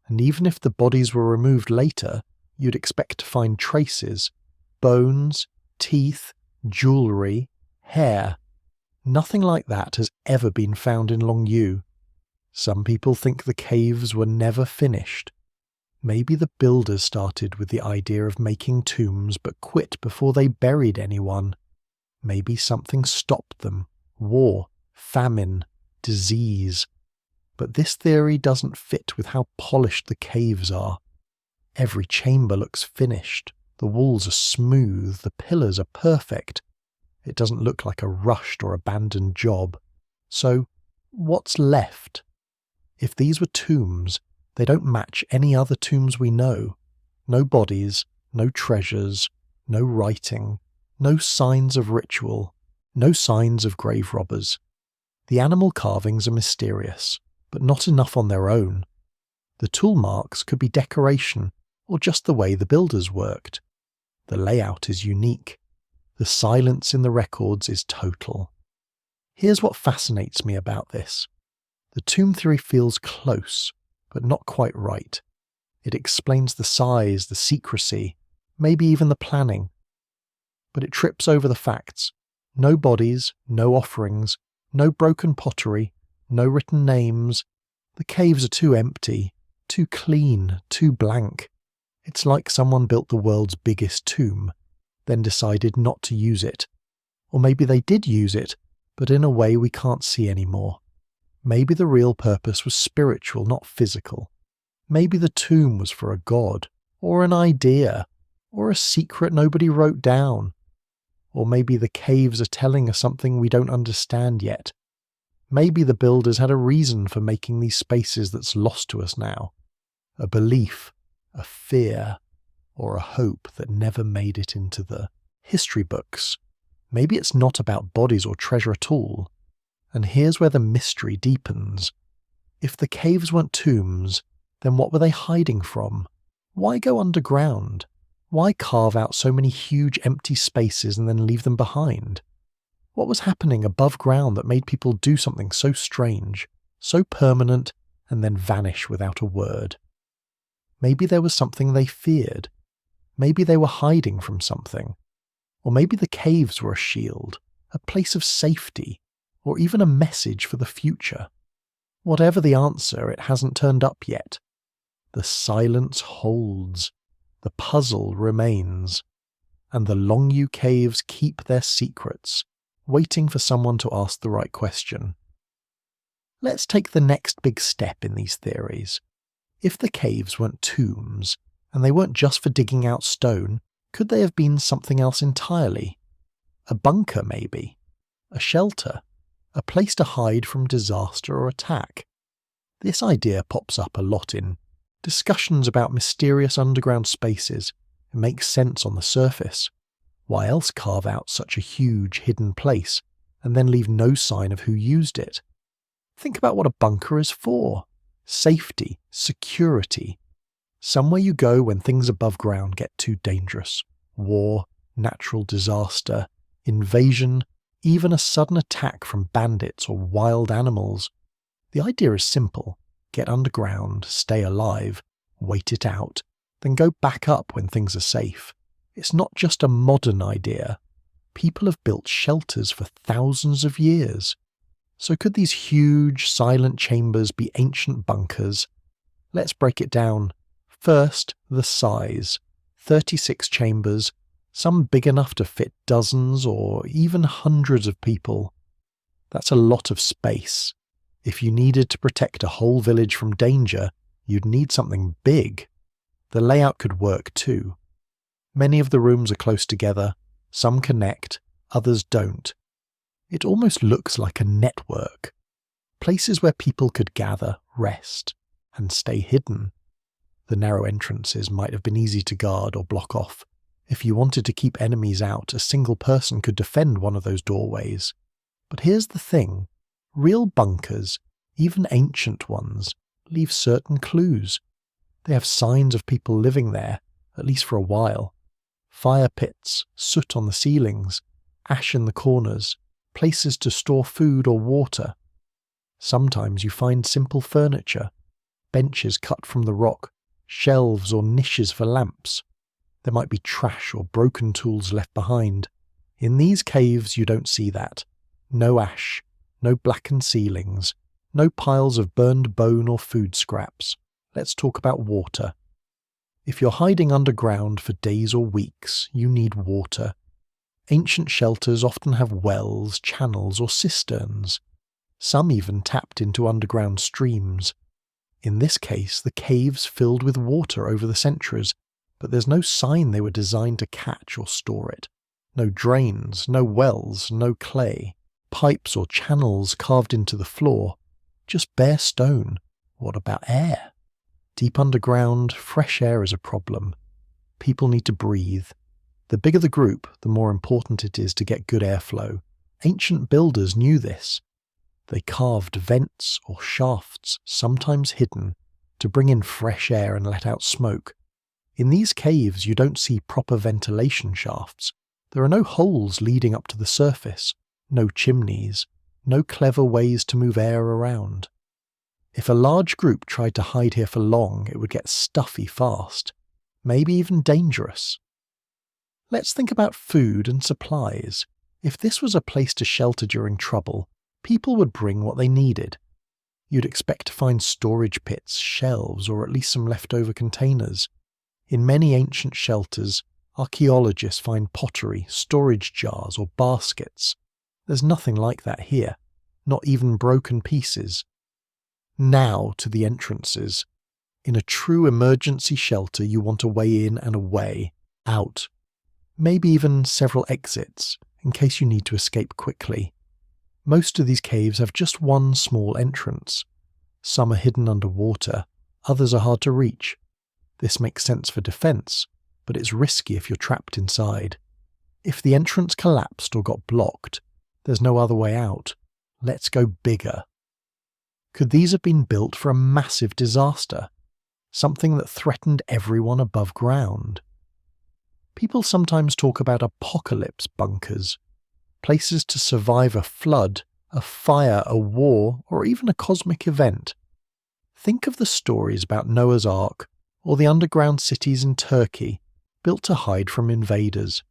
[SPEAKER 1] and even if the bodies were removed later, you'd expect to find traces, bones, teeth, jewellery, hair. Nothing like that has ever been found in Longyou. Some people think the caves were never finished. Maybe the builders started with the idea of making tombs but quit before they buried anyone. Maybe something stopped them. War, famine, disease. But this theory doesn't fit with how polished the caves are. Every chamber looks finished. The walls are smooth. The pillars are perfect. It doesn't look like a rushed or abandoned job. So, what's left? If these were tombs, they don't match any other tombs we know. No bodies, no treasures, no writing, no signs of ritual, no signs of grave robbers. The animal carvings are mysterious, but not enough on their own. The tool marks could be decoration, or just the way the builders worked. The layout is unique. The silence in the records is total. Here's what fascinates me about this. The tomb theory feels close, but not quite right. It explains the size, the secrecy, maybe even the planning. But it trips over the facts. No bodies, no offerings, no broken pottery, no written names. The caves are too empty, too clean, too blank. It's like someone built the world's biggest tomb, then decided not to use it. Or maybe they did use it, but in a way we can't see anymore. Maybe the real purpose was spiritual, not physical. Maybe the tomb was for a god, or an idea, or a secret nobody wrote down. Or maybe the caves are telling us something we don't understand yet. Maybe the builders had a reason for making these spaces that's lost to us now. A belief, a fear, or a hope that never made it into the history books. Maybe it's not about bodies or treasure at all. And here's where the mystery deepens. If the caves weren't tombs, then what were they hiding from? Why go underground? Why carve out so many huge empty spaces and then leave them behind? What was happening above ground that made people do something so strange, so permanent, and then vanish without a word? Maybe there was something they feared. Maybe they were hiding from something. Or maybe the caves were a shield, a place of safety, or even a message for the future. Whatever the answer, it hasn't turned up yet. The silence holds. The puzzle remains. And the Longyou caves keep their secrets, waiting for someone to ask the right question. Let's take the next big step in these theories. If the caves weren't tombs, and they weren't just for digging out stone, could they have been something else entirely? A bunker, maybe? A shelter? A place to hide from disaster or attack? This idea pops up a lot in discussions about mysterious underground spaces. It makes sense on the surface. Why else carve out such a huge hidden place and then leave no sign of who used it? Think about what a bunker is for. Safety, security. Somewhere you go when things above ground get too dangerous. War, natural disaster, invasion, even a sudden attack from bandits or wild animals. The idea is simple. Get underground, stay alive, wait it out, then go back up when things are safe. It's not just a modern idea. People have built shelters for thousands of years. So could these huge, silent chambers be ancient bunkers? Let's break it down. First, the size. 36 chambers, some big enough to fit dozens or even hundreds of people. That's a lot of space. If you needed to protect a whole village from danger, you'd need something big. The layout could work too. Many of the rooms are close together, some connect, others don't. It almost looks like a network. Places where people could gather, rest, and stay hidden. The narrow entrances might have been easy to guard or block off. If you wanted to keep enemies out, a single person could defend one of those doorways. But here's the thing. Real bunkers, even ancient ones, leave certain clues. They have signs of people living there, at least for a while. Fire pits, soot on the ceilings, ash in the corners, places to store food or water. Sometimes you find simple furniture, benches cut from the rock, shelves or niches for lamps. There might be trash or broken tools left behind. In these caves you don't see that. No ash, no blackened ceilings, no piles of burned bone or food scraps. Let's talk about water. If you're hiding underground for days or weeks, you need water. Ancient shelters often have wells, channels, or cisterns. Some even tapped into underground streams. In this case, the caves filled with water over the centuries, but there's no sign they were designed to catch or store it. No drains, no wells, no clay, pipes or channels carved into the floor, just bare stone. What about air? Deep underground, fresh air is a problem. People need to breathe. The bigger the group, the more important it is to get good airflow. Ancient builders knew this. They carved vents or shafts, sometimes hidden, to bring in fresh air and let out smoke. In these caves, you don't see proper ventilation shafts. There are no holes leading up to the surface, no chimneys, no clever ways to move air around. If a large group tried to hide here for long, it would get stuffy fast, maybe even dangerous. Let's think about food and supplies. If this was a place to shelter during trouble, people would bring what they needed. You'd expect to find storage pits, shelves, or at least some leftover containers. In many ancient shelters, archaeologists find pottery, storage jars, or baskets. There's nothing like that here, not even broken pieces. Now to the entrances. In a true emergency shelter, you want a way in and a way out. Maybe even several exits, in case you need to escape quickly. Most of these caves have just one small entrance. Some are hidden underwater, others are hard to reach. This makes sense for defense, but it's risky if you're trapped inside. If the entrance collapsed or got blocked, there's no other way out. Let's go bigger. Could these have been built for a massive disaster? Something that threatened everyone above ground? People sometimes talk about apocalypse bunkers, places to survive a flood, a fire, a war, or even a cosmic event. Think of the stories about Noah's Ark or the underground cities in Turkey, built to hide from invaders.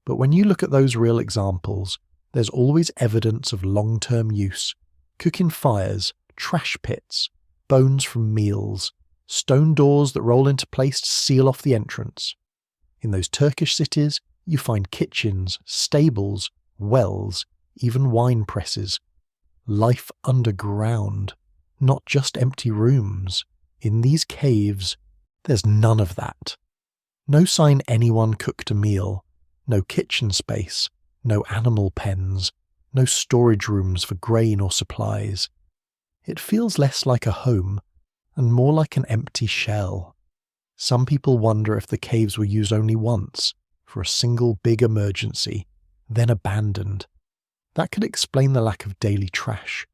[SPEAKER 1] But when you look at those real examples, there's always evidence of long-term use. Cooking fires, trash pits, bones from meals, stone doors that roll into place to seal off the entrance. In those Turkish cities, you find kitchens, stables, wells, even wine presses. Life underground, not just empty rooms. In these caves, there's none of that. No sign anyone cooked a meal, no kitchen space, no animal pens, no storage rooms for grain or supplies. It feels less like a home and more like an empty shell. Some people wonder if the caves were used only once, for a single big emergency, then abandoned. That could explain the lack of daily trash.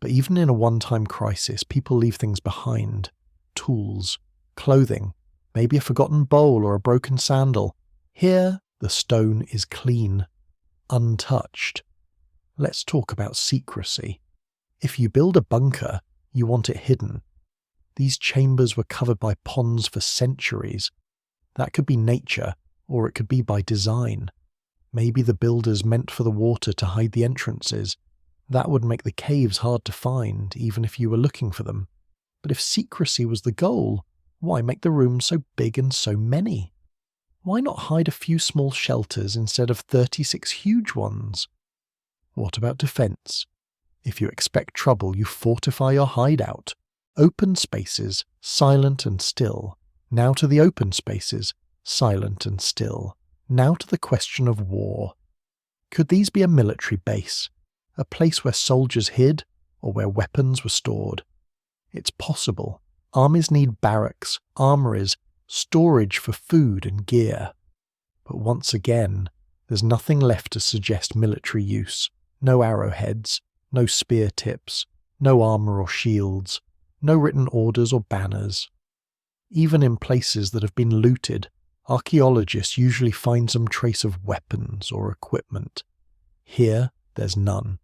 [SPEAKER 1] But even in a one-time crisis, people leave things behind. Tools, clothing, maybe a forgotten bowl or a broken sandal. Here, the stone is clean, untouched. Let's talk about secrecy. If you build a bunker, you want it hidden. These chambers were covered by ponds for centuries. That could be nature, or it could be by design. Maybe the builders meant for the water to hide the entrances. That would make the caves hard to find, even if you were looking for them. But if secrecy was the goal, why make the rooms so big and so many? Why not hide a few small shelters instead of 36 huge ones? What about defense? If you expect trouble, you fortify your hideout. Open spaces, silent and still. Now to the open spaces, silent and still. Now to the question of war. Could these be a military base? A place where soldiers hid, or where weapons were stored? It's possible. Armies need barracks, armories, storage for food and gear. But once again, there's nothing left to suggest military use. No arrowheads, no spear tips, no armour or shields, no written orders or banners. Even in places that have been looted, archaeologists usually find some trace of weapons or equipment. Here, there's none.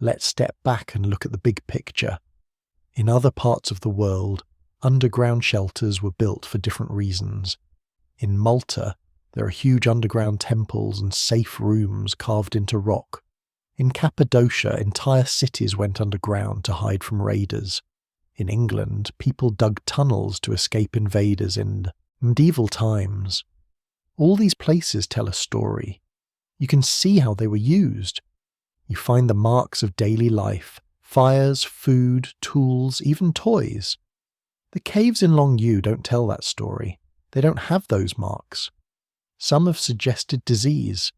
[SPEAKER 1] Let's step back and look at the big picture. In other parts of the world, underground shelters were built for different reasons. In Malta, there are huge underground temples and safe rooms carved into rock. In Cappadocia, entire cities went underground to hide from raiders. In England, people dug tunnels to escape invaders in medieval times. All these places tell a story. You can see how they were used. You find the marks of daily life, fires, food, tools, even toys. The caves in Longyou don't tell that story. They don't have those marks. Some have suggested disease.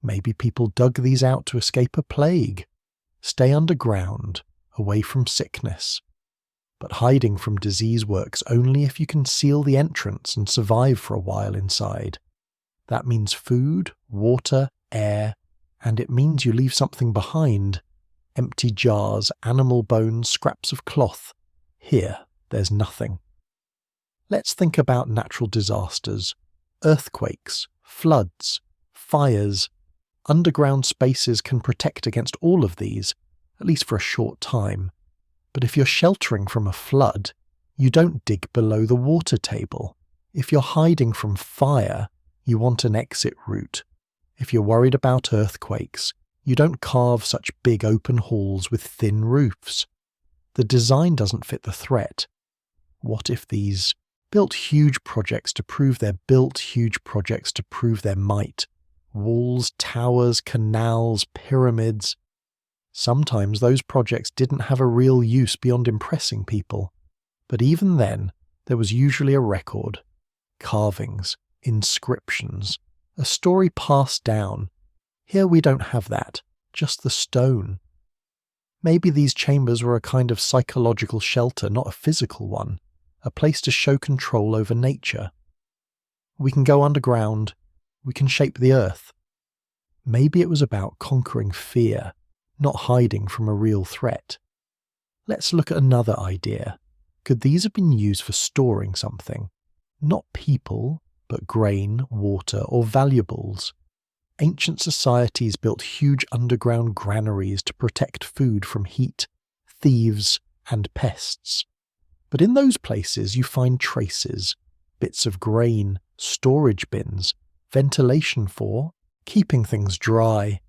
[SPEAKER 1] Maybe people dug these out to escape a plague. Stay underground, away from sickness. But hiding from disease works only if you can seal the entrance and survive for a while inside. That means food, water, air, and it means you leave something behind. Empty jars, animal bones, scraps of cloth. Here, there's nothing. Let's think about natural disasters. Earthquakes, floods, fires. Underground spaces can protect against all of these, at least for a short time. But if you're sheltering from a flood, you don't dig below the water table. If you're hiding from fire, you want an exit route. If you're worried about earthquakes, you don't carve such big open halls with thin roofs. The design doesn't fit the threat. What if these built huge projects to prove they're built huge projects to prove their might? Walls, towers, canals, pyramids. Sometimes those projects didn't have a real use beyond impressing people. But even then, there was usually a record. Carvings, inscriptions, a story passed down. Here we don't have that, just the stone. Maybe these chambers were a kind of psychological shelter, not a physical one, a place to show control over nature. We can go underground, we can shape the earth. Maybe it was about conquering fear, not hiding from a real threat. Let's look at another idea. Could these have been used for storing something? Not people, but grain, water, or valuables. Ancient societies built huge underground granaries to protect food from heat, thieves, and pests. But in those places you find traces, bits of grain, storage bins, ventilation for, keeping things dry.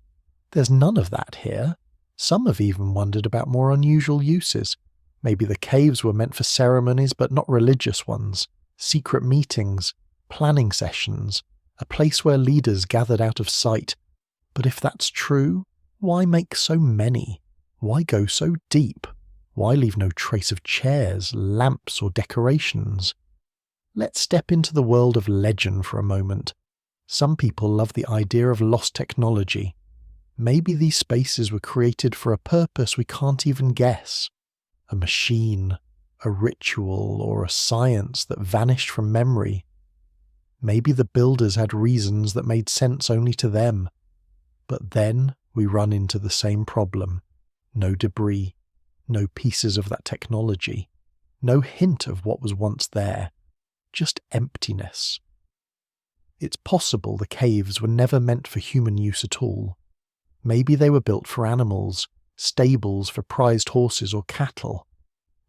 [SPEAKER 1] There's none of that here. Some have even wondered about more unusual uses. Maybe the caves were meant for ceremonies but not religious ones, secret meetings, planning sessions, a place where leaders gathered out of sight. But if that's true, why make so many? Why go so deep? Why leave no trace of chairs, lamps, or decorations? Let's step into the world of legend for a moment. Some people love the idea of lost technology. Maybe these spaces were created for a purpose we can't even guess. A machine, a ritual, or a science that vanished from memory. Maybe the builders had reasons that made sense only to them. But then we run into the same problem. No debris, no pieces of that technology, no hint of what was once there, just emptiness. It's possible the caves were never meant for human use at all. Maybe they were built for animals, stables for prized horses or cattle.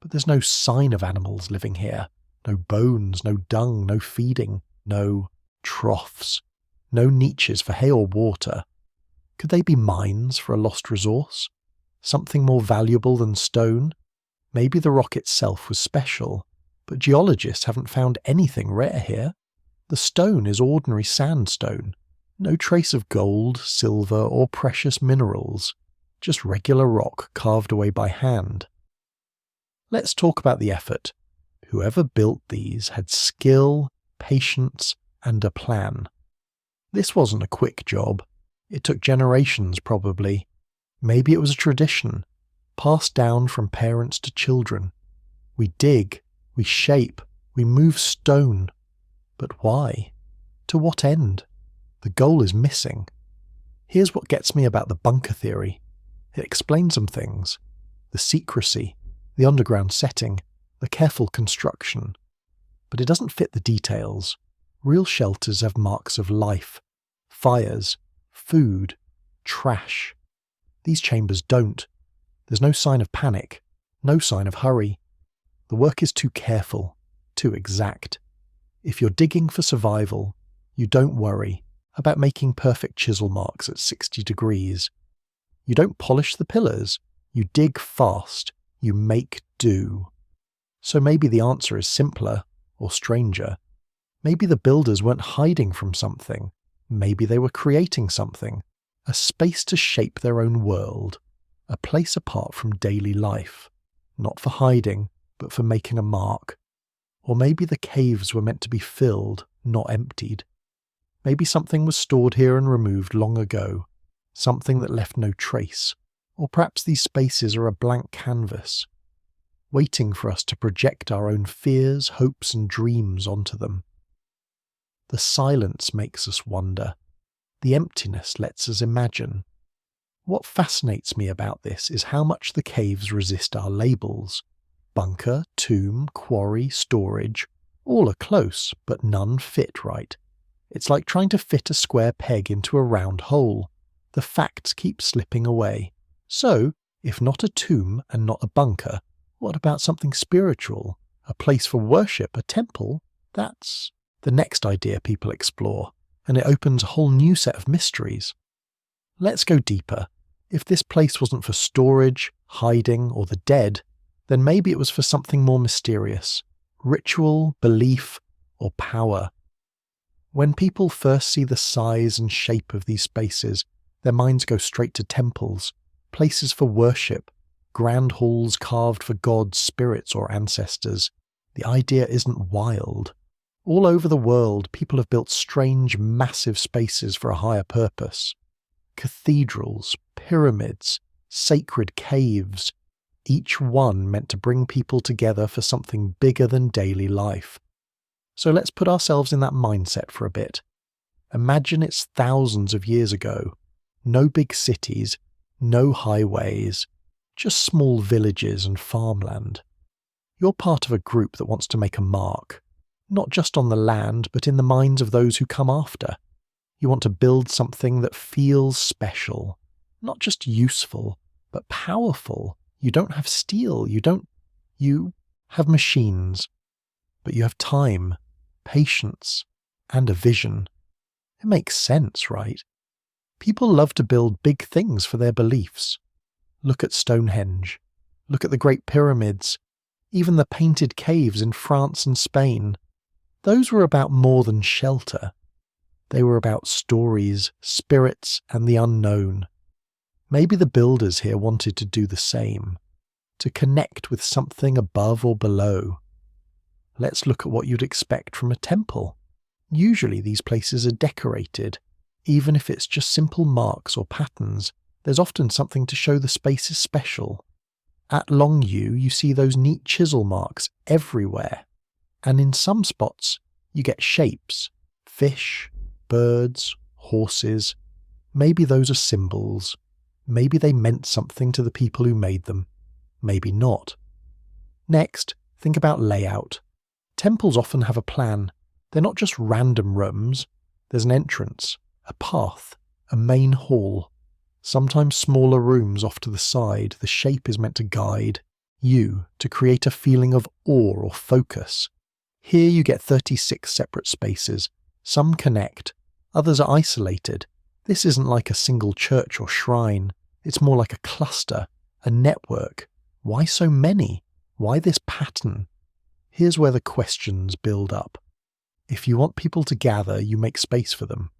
[SPEAKER 1] But there's no sign of animals living here. No bones, no dung, no feeding, no troughs, no niches for hay or water. Could they be mines for a lost resource? Something more valuable than stone? Maybe the rock itself was special, but geologists haven't found anything rare here. The stone is ordinary sandstone. No trace of gold, silver, or precious minerals. Just regular rock carved away by hand. Let's talk about the effort. Whoever built these had skill, patience, and a plan. This wasn't a quick job. It took generations, probably. Maybe it was a tradition, passed down from parents to children. We dig, we shape, we move stone. But why? To what end? The goal is missing. Here's what gets me about the bunker theory. It explains some things. The secrecy, the underground setting, the careful construction. But it doesn't fit the details. Real shelters have marks of life. Fires, food, trash. These chambers don't. There's no sign of panic, no sign of hurry. The work is too careful, too exact. If you're digging for survival, you don't worry about making perfect chisel marks at 60 degrees. You don't polish the pillars, you dig fast, you make do. So maybe the answer is simpler or stranger. Maybe the builders weren't hiding from something. Maybe they were creating something. A space to shape their own world. A place apart from daily life. Not for hiding, but for making a mark. Or maybe the caves were meant to be filled, not emptied. Maybe something was stored here and removed long ago. Something that left no trace. Or perhaps these spaces are a blank canvas, waiting for us to project our own fears, hopes, and dreams onto them. The silence makes us wonder. The emptiness lets us imagine. What fascinates me about this is how much the caves resist our labels. Bunker, tomb, quarry, storage, all are close, but none fit right. It's like trying to fit a square peg into a round hole. The facts keep slipping away. So, if not a tomb and not a bunker, What about something spiritual? A place for worship, a temple? That's the next idea people explore, and it opens a whole new set of mysteries. Let's go deeper. If this place wasn't for storage, hiding, or the dead, then maybe it was for something more mysterious. Ritual, belief, or power. When people first see the size and shape of these spaces, their minds go straight to temples, places for worship, grand halls carved for gods, spirits, or ancestors. The idea isn't wild. All over the world, people have built strange, massive spaces for a higher purpose. Cathedrals, pyramids, sacred caves, each one meant to bring people together for something bigger than daily life. So let's put ourselves in that mindset for a bit. Imagine it's thousands of years ago. No big cities, no highways, just small villages and farmland. You're part of a group that wants to make a mark, not just on the land, but in the minds of those who come after. You want to build something that feels special, not just useful, but powerful. You don't have steel, you have machines, but you have time, patience, and a vision. It makes sense, right? People love to build big things for their beliefs. Look at Stonehenge. Look at the Great Pyramids. Even the painted caves in France and Spain. Those were about more than shelter. They were about stories, spirits, and the unknown. Maybe the builders here wanted to do the same, to connect with something above or below. Let's look at what you'd expect from a temple. Usually these places are decorated. Even if it's just simple marks or patterns, there's often something to show the space is special. At Longyou, you see those neat chisel marks everywhere. And in some spots, you get shapes, fish, birds, horses. Maybe those are symbols. Maybe they meant something to the people who made them. Maybe not. Next, think about layout. Temples often have a plan. They're not just random rooms. There's an entrance, a path, a main hall. Sometimes smaller rooms off to the side. The shape is meant to guide you, to create a feeling of awe or focus. Here you get 36 separate spaces. Some connect, others are isolated. This isn't like a single church or shrine. It's more like a cluster, a network. Why so many? Why this pattern? Here's where the questions build up. If you want people to gather, you make space for them.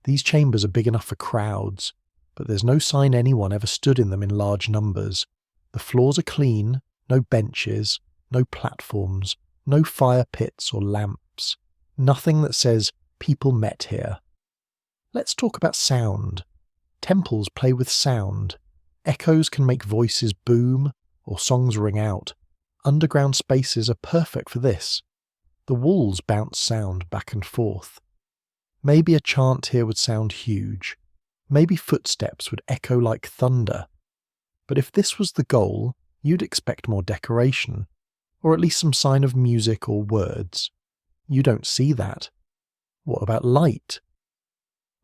[SPEAKER 1] These chambers are big enough for crowds, but there's no sign anyone ever stood in them in large numbers. The floors are clean, no benches, no platforms, no fire pits or lamps. Nothing that says people met here. Let's talk about sound. Temples play with sound. Echoes can make voices boom or songs ring out. Underground spaces are perfect for this. The walls bounce sound back and forth. Maybe a chant here would sound huge. Maybe footsteps would echo like thunder. But if this was the goal, you'd expect more decoration, or at least some sign of music or words. You don't see that. What about light?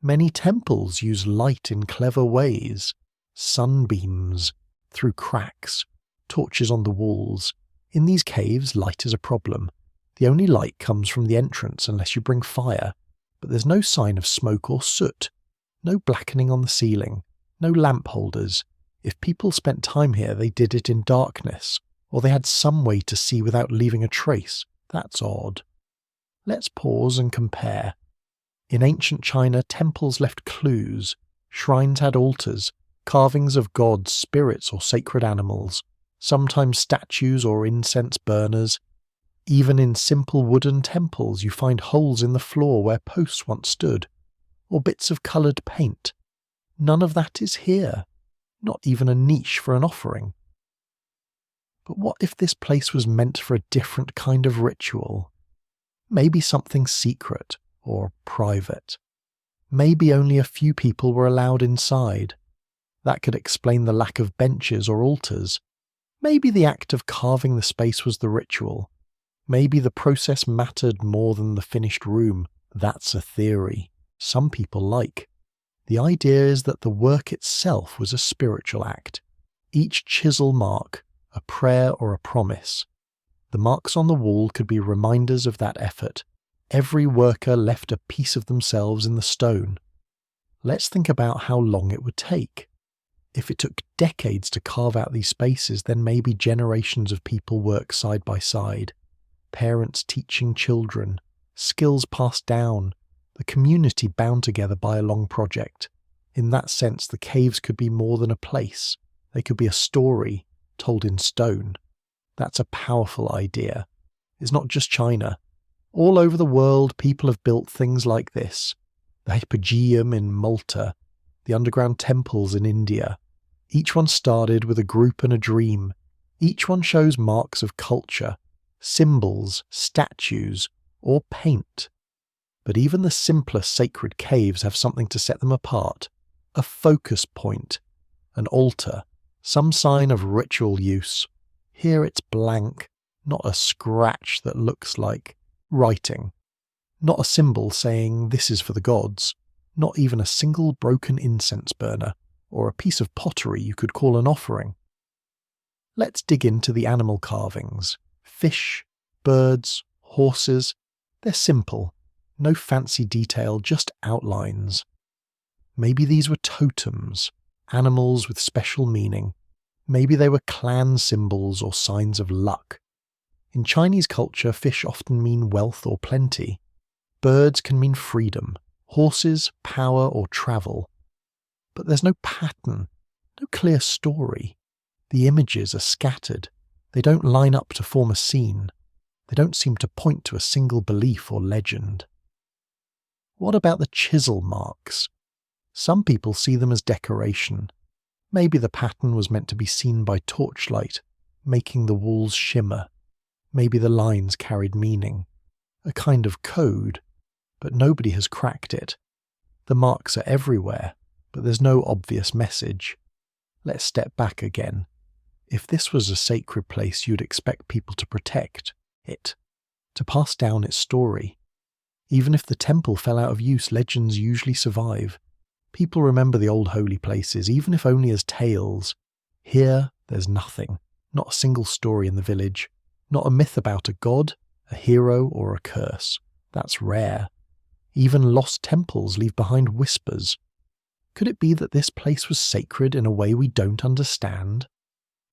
[SPEAKER 1] Many temples use light in clever ways. Sunbeams, through cracks, torches on the walls. In these caves, light is a problem. The only light comes from the entrance unless you bring fire, but there's no sign of smoke or soot. No blackening on the ceiling, no lamp holders. If people spent time here, they did it in darkness, or they had some way to see without leaving a trace. That's odd. Let's pause and compare. In ancient China, temples left clues. Shrines had altars, carvings of gods, spirits, or sacred animals, sometimes statues or incense burners. Even in simple wooden temples, you find holes in the floor where posts once stood, or bits of coloured paint. None of that is here, not even a niche for an offering. But what if this place was meant for a different kind of ritual? Maybe something secret or private. Maybe only a few people were allowed inside. That could explain the lack of benches or altars. Maybe the act of carving the space was the ritual. Maybe the process mattered more than the finished room. That's a theory some people like. The idea is that the work itself was a spiritual act. Each chisel mark, a a prayer or a promise. The marks on the wall could be reminders of that effort. Every worker left a piece of themselves in the stone. Let's think about how long it would take. If it took decades to carve out these spaces, then maybe generations of people work side by side. Parents teaching children, skills passed down, the community bound together by a long project. In that sense, the caves could be more than a place. They could be a story told in stone. That's a powerful idea. It's not just China. All over the world, people have built things like this. The Hypogeum in Malta, the underground temples in India. Each one started with a group and a dream. Each one shows marks of culture, symbols, statues, or paint. But even the simplest sacred caves have something to set them apart. A focus point, an altar, some sign of ritual use. Here it's blank, not a scratch that looks like writing. Not a symbol saying this is for the gods. Not even a single broken incense burner, or a piece of pottery you could call an offering. Let's dig into the animal carvings. Fish, birds, horses. They're simple. No fancy detail, just outlines. Maybe these were totems, animals with special meaning. Maybe they were clan symbols or signs of luck. In Chinese culture, fish often mean wealth or plenty. Birds can mean freedom, horses, power or travel. But there's no pattern, no clear story. The images are scattered. They don't line up to form a scene. They don't seem to point to a single belief or legend. What about the chisel marks? Some people see them as decoration. Maybe the pattern was meant to be seen by torchlight, making the walls shimmer. Maybe the lines carried meaning, a kind of code, but nobody has cracked it. The marks are everywhere, but there's no obvious message. Let's step back again. If this was a sacred place, you'd expect people to protect it, to pass down its story. Even if the temple fell out of use, legends usually survive. People remember the old holy places, even if only as tales. Here, there's nothing. Not a single story in the village. Not a myth about a god, a hero, or a curse. That's rare. Even lost temples leave behind whispers. Could it be that this place was sacred in a way we don't understand?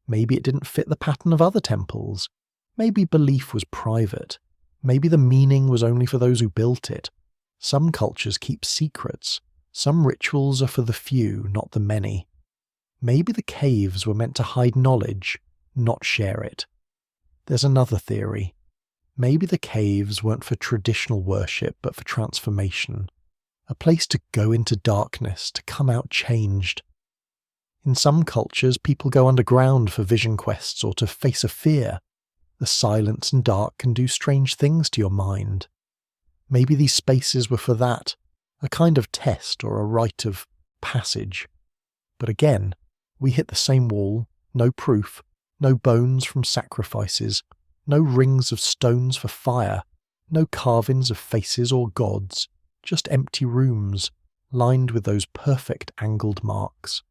[SPEAKER 1] Maybe it didn't fit the pattern of other temples. Maybe belief was private. Maybe the meaning was only for those who built it. Some cultures keep secrets. Some rituals are for the few, not the many. Maybe the caves were meant to hide knowledge, not share it. There's another theory. Maybe the caves weren't for traditional worship, but for transformation. A place to go into darkness, to come out changed. In some cultures, people go underground for vision quests or to face a fear. The silence and dark can do strange things to your mind. Maybe these spaces were for that, a kind of test or a rite of passage. But again, we hit the same wall, no proof, no bones from sacrifices, no rings of stones for fire, no carvings of faces or gods, just empty rooms, lined with those perfect angled marks.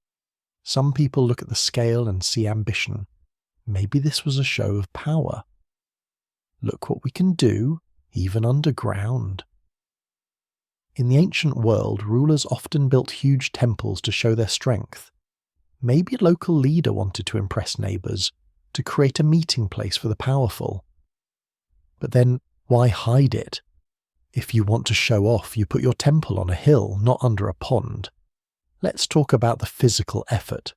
[SPEAKER 1] Some people look at the scale and see ambition. Maybe this was a show of power. Look what we can do, even underground. In the ancient world, rulers often built huge temples to show their strength. Maybe a local leader wanted to impress neighbours, to create a meeting place for the powerful. But then, why hide it? If you want to show off, you put your temple on a hill, not under a pond. Let's talk about the physical effort.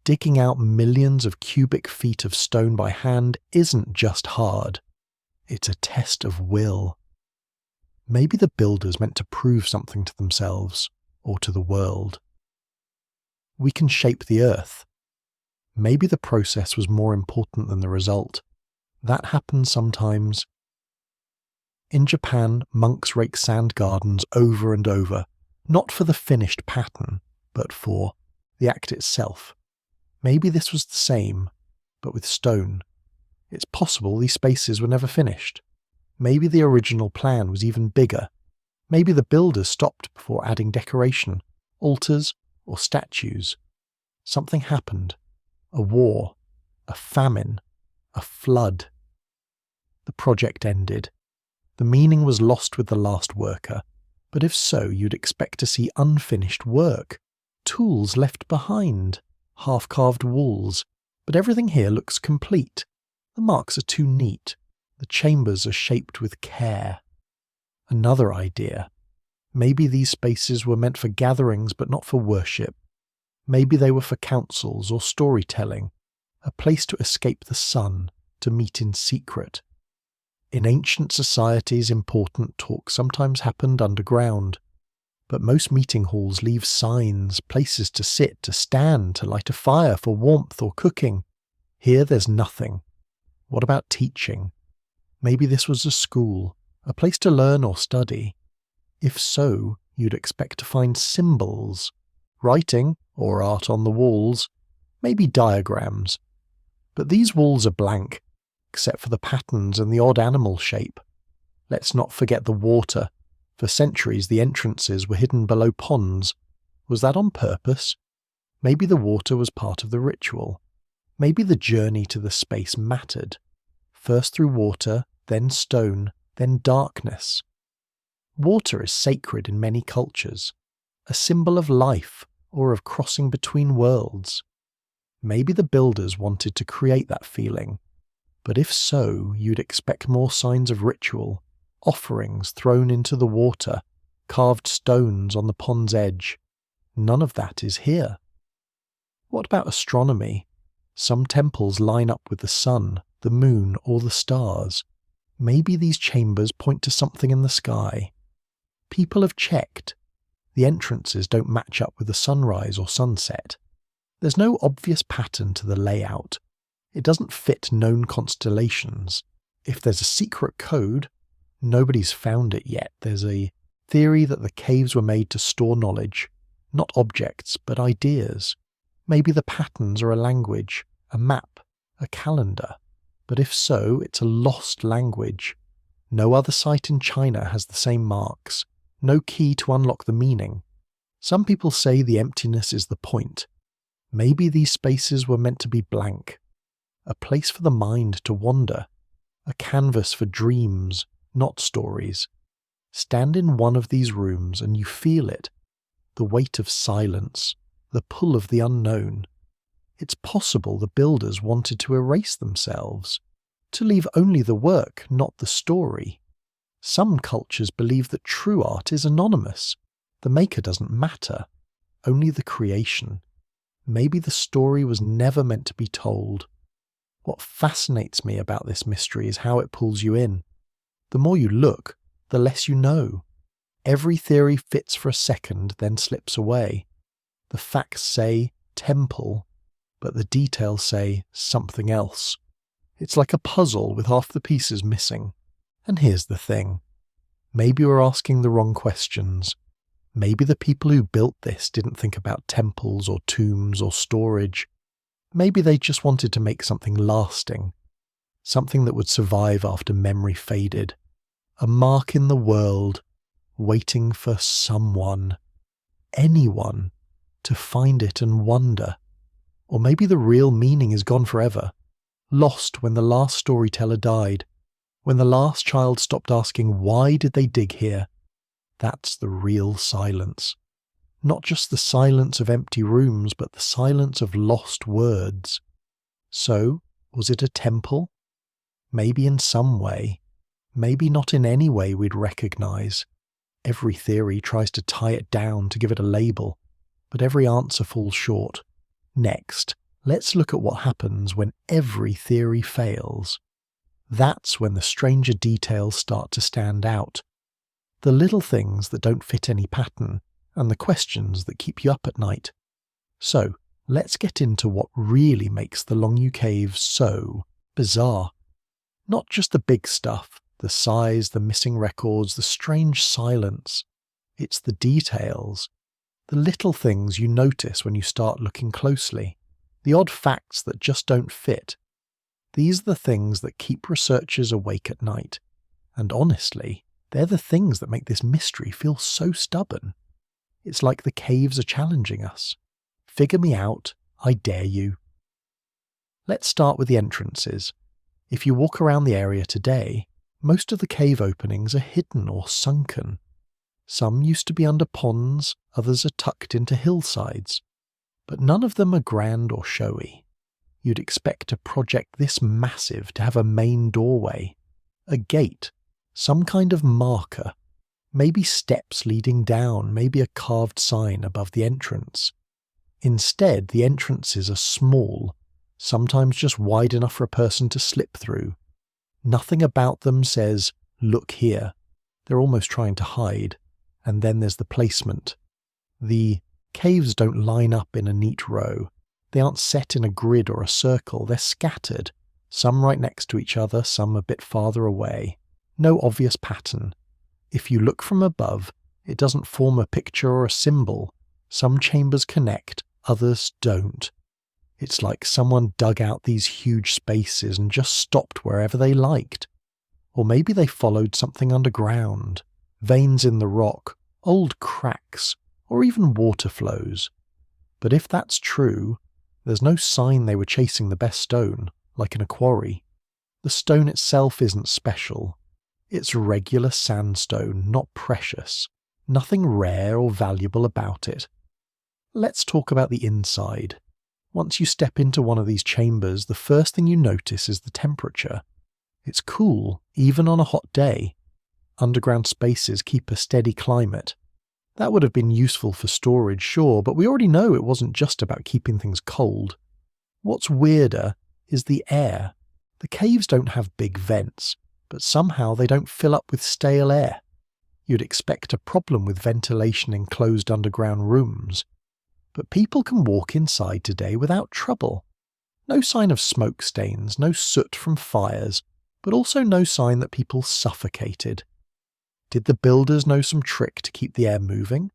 [SPEAKER 1] Digging out millions of cubic feet of stone by hand isn't just hard. It's a test of will. Maybe the builders meant to prove something to themselves, or to the world. We can shape the earth. Maybe the process was more important than the result. That happens sometimes. In Japan, monks rake sand gardens over and over, not for the finished pattern, but for the act itself. Maybe this was the same, but with stone. It's possible these spaces were never finished. Maybe the original plan was even bigger. Maybe the builders stopped before adding decoration, altars, or statues. Something happened. A war. A famine. A flood. The project ended. The meaning was lost with the last worker, but if so, you'd expect to see unfinished work, tools left behind, half-carved walls, but everything here looks complete. The marks are too neat. The chambers are shaped with care. Another idea. Maybe these spaces were meant for gatherings but not for worship. Maybe they were for councils or storytelling, a place to escape the sun, to meet in secret. In ancient societies, important talk sometimes happened underground, but most meeting halls leave signs, places to sit, to stand, to light a fire for warmth or cooking. Here there's nothing. What about teaching? Maybe this was a school, a place to learn or study. If so, you'd expect to find symbols, writing or art on the walls, maybe diagrams. But these walls are blank, except for the patterns and the odd animal shape. Let's not forget the water. For centuries the entrances were hidden below ponds. Was that on purpose? Maybe the water was part of the ritual. Maybe the journey to the space mattered. First through water, then stone, then darkness. Water is sacred in many cultures, a symbol of life or of crossing between worlds. Maybe the builders wanted to create that feeling, but if so, you'd expect more signs of ritual, offerings thrown into the water, carved stones on the pond's edge. None of that is here. What about astronomy? Some temples line up with the sun, the moon, or the stars. Maybe these chambers point to something in the sky. People have checked. The entrances don't match up with the sunrise or sunset. There's no obvious pattern to the layout. It doesn't fit known constellations. If there's a secret code, nobody's found it yet. There's a theory that the caves were made to store knowledge, not objects, but ideas. Maybe the patterns are a language, a map, a calendar. But if so, it's a lost language. No other site in China has the same marks, no key to unlock the meaning. Some people say the emptiness is the point. Maybe these spaces were meant to be blank, a place for the mind to wander, a canvas for dreams, not stories. Stand in one of these rooms and you feel it, the weight of silence, the pull of the unknown. It's possible the builders wanted to erase themselves, to leave only the work, not the story. Some cultures believe that true art is anonymous. The maker doesn't matter, only the creation. Maybe the story was never meant to be told. What fascinates me about this mystery is how it pulls you in. The more you look, the less you know. Every theory fits for a second, then slips away. The facts say temple, but the details say something else. It's like a puzzle with half the pieces missing. And here's the thing. Maybe we're asking the wrong questions. Maybe the people who built this didn't think about temples or tombs or storage. Maybe they just wanted to make something lasting, something that would survive after memory faded. A mark in the world, waiting for someone, anyone, to find it and wonder. Or maybe the real meaning is gone forever, lost when the last storyteller died, when the last child stopped asking why did they dig here. That's the real silence. Not just the silence of empty rooms, but the silence of lost words. So, was it a temple? Maybe in some way. Maybe not in any way we'd recognize. Every theory tries to tie it down to give it a label, but every answer falls short. Next, let's look at what happens when every theory fails. That's when the stranger details start to stand out. The little things that don't fit any pattern, and the questions that keep you up at night. So, let's get into what really makes the Longyou Caves so bizarre. Not just the big stuff, the size, the missing records, the strange silence. It's the details. The little things you notice when you start looking closely. The odd facts that just don't fit. These are the things that keep researchers awake at night. And honestly, they're the things that make this mystery feel so stubborn. It's like the caves are challenging us. Figure me out, I dare you. Let's start with the entrances. If you walk around the area today, most of the cave openings are hidden or sunken. Some used to be under ponds, others are tucked into hillsides. But none of them are grand or showy. You'd expect a project this massive to have a main doorway, a gate, some kind of marker, maybe steps leading down, maybe a carved sign above the entrance. Instead, the entrances are small, sometimes just wide enough for a person to slip through. Nothing about them says, "Look here." They're almost trying to hide. And then there's the placement. The caves don't line up in a neat row. They aren't set in a grid or a circle. They're scattered, some right next to each other, some a bit farther away. No obvious pattern. If you look from above, it doesn't form a picture or a symbol. Some chambers connect, others don't. It's like someone dug out these huge spaces and just stopped wherever they liked. Or maybe they followed something underground. Veins in the rock, old cracks, or even water flows. But if that's true, there's no sign they were chasing the best stone, like in a quarry. The stone itself isn't special. It's regular sandstone, not precious. Nothing rare or valuable about it. Let's talk about the inside. Once you step into one of these chambers, the first thing you notice is the temperature. It's cool, even on a hot day. Underground spaces keep a steady climate. That would have been useful for storage, sure, but we already know it wasn't just about keeping things cold. What's weirder is the air. The caves don't have big vents, but somehow they don't fill up with stale air. You'd expect a problem with ventilation in closed underground rooms. But people can walk inside today without trouble. No sign of smoke stains, no soot from fires, but also no sign that people suffocated. Did the builders know some trick to keep the air moving?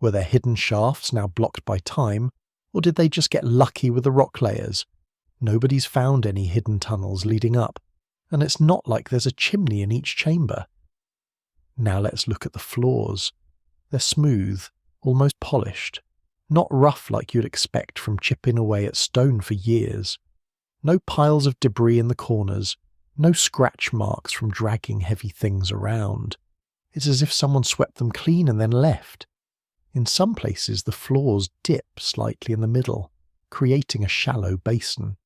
[SPEAKER 1] Were there hidden shafts now blocked by time, or did they just get lucky with the rock layers? Nobody's found any hidden tunnels leading up, and it's not like there's a chimney in each chamber. Now let's look at the floors. They're smooth, almost polished, not rough like you'd expect from chipping away at stone for years. No piles of debris in the corners, no scratch marks from dragging heavy things around. It's as if someone swept them clean and then left. In some places, the floors dip slightly in the middle, creating a shallow basin.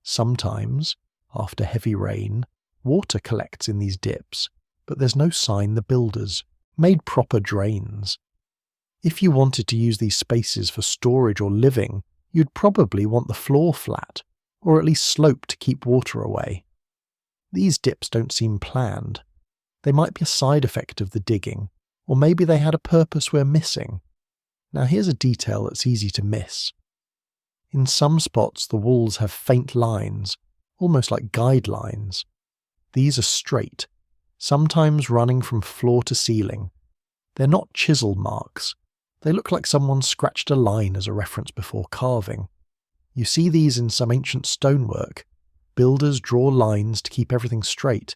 [SPEAKER 1] Sometimes, after heavy rain, water collects in these dips, but there's no sign the builders made proper drains. If you wanted to use these spaces for storage or living, you'd probably want the floor flat, or at least sloped to keep water away. These dips don't seem planned. They might be a side effect of the digging, or maybe they had a purpose we're missing. Now here's a detail that's easy to miss. In some spots the walls have faint lines, almost like guidelines. These are straight, sometimes running from floor to ceiling. They're not chisel marks. They look like someone scratched a line as a reference before carving. You see these in some ancient stonework. Builders draw lines to keep everything straight.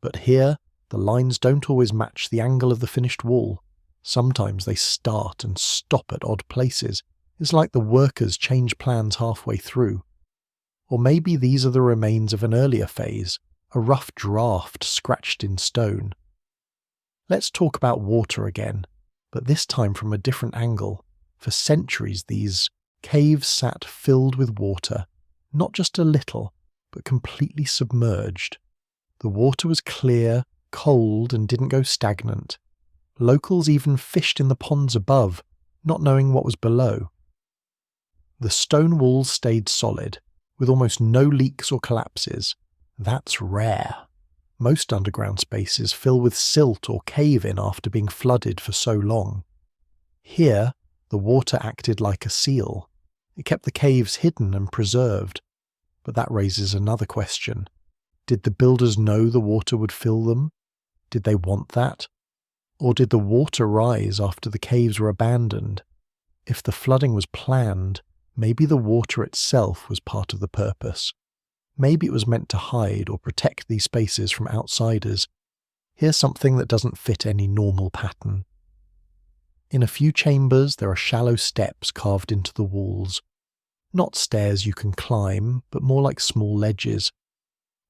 [SPEAKER 1] But here, the lines don't always match the angle of the finished wall. Sometimes they start and stop at odd places. It's like the workers change plans halfway through. Or maybe these are the remains of an earlier phase, a rough draft scratched in stone. Let's talk about water again, but this time from a different angle. For centuries these caves sat filled with water, not just a little, but completely submerged. The water was clear, cold, and didn't go stagnant. Locals even fished in the ponds above, not knowing what was below. The stone walls stayed solid, with almost no leaks or collapses. That's rare. Most underground spaces fill with silt or cave in after being flooded for so long. Here, the water acted like a seal. It kept the caves hidden and preserved. But that raises another question. Did the builders know the water would fill them? Did they want that? Or did the water rise after the caves were abandoned? If the flooding was planned, maybe the water itself was part of the purpose. Maybe it was meant to hide or protect these spaces from outsiders. Here's something that doesn't fit any normal pattern. In a few chambers, there are shallow steps carved into the walls. Not stairs you can climb, but more like small ledges.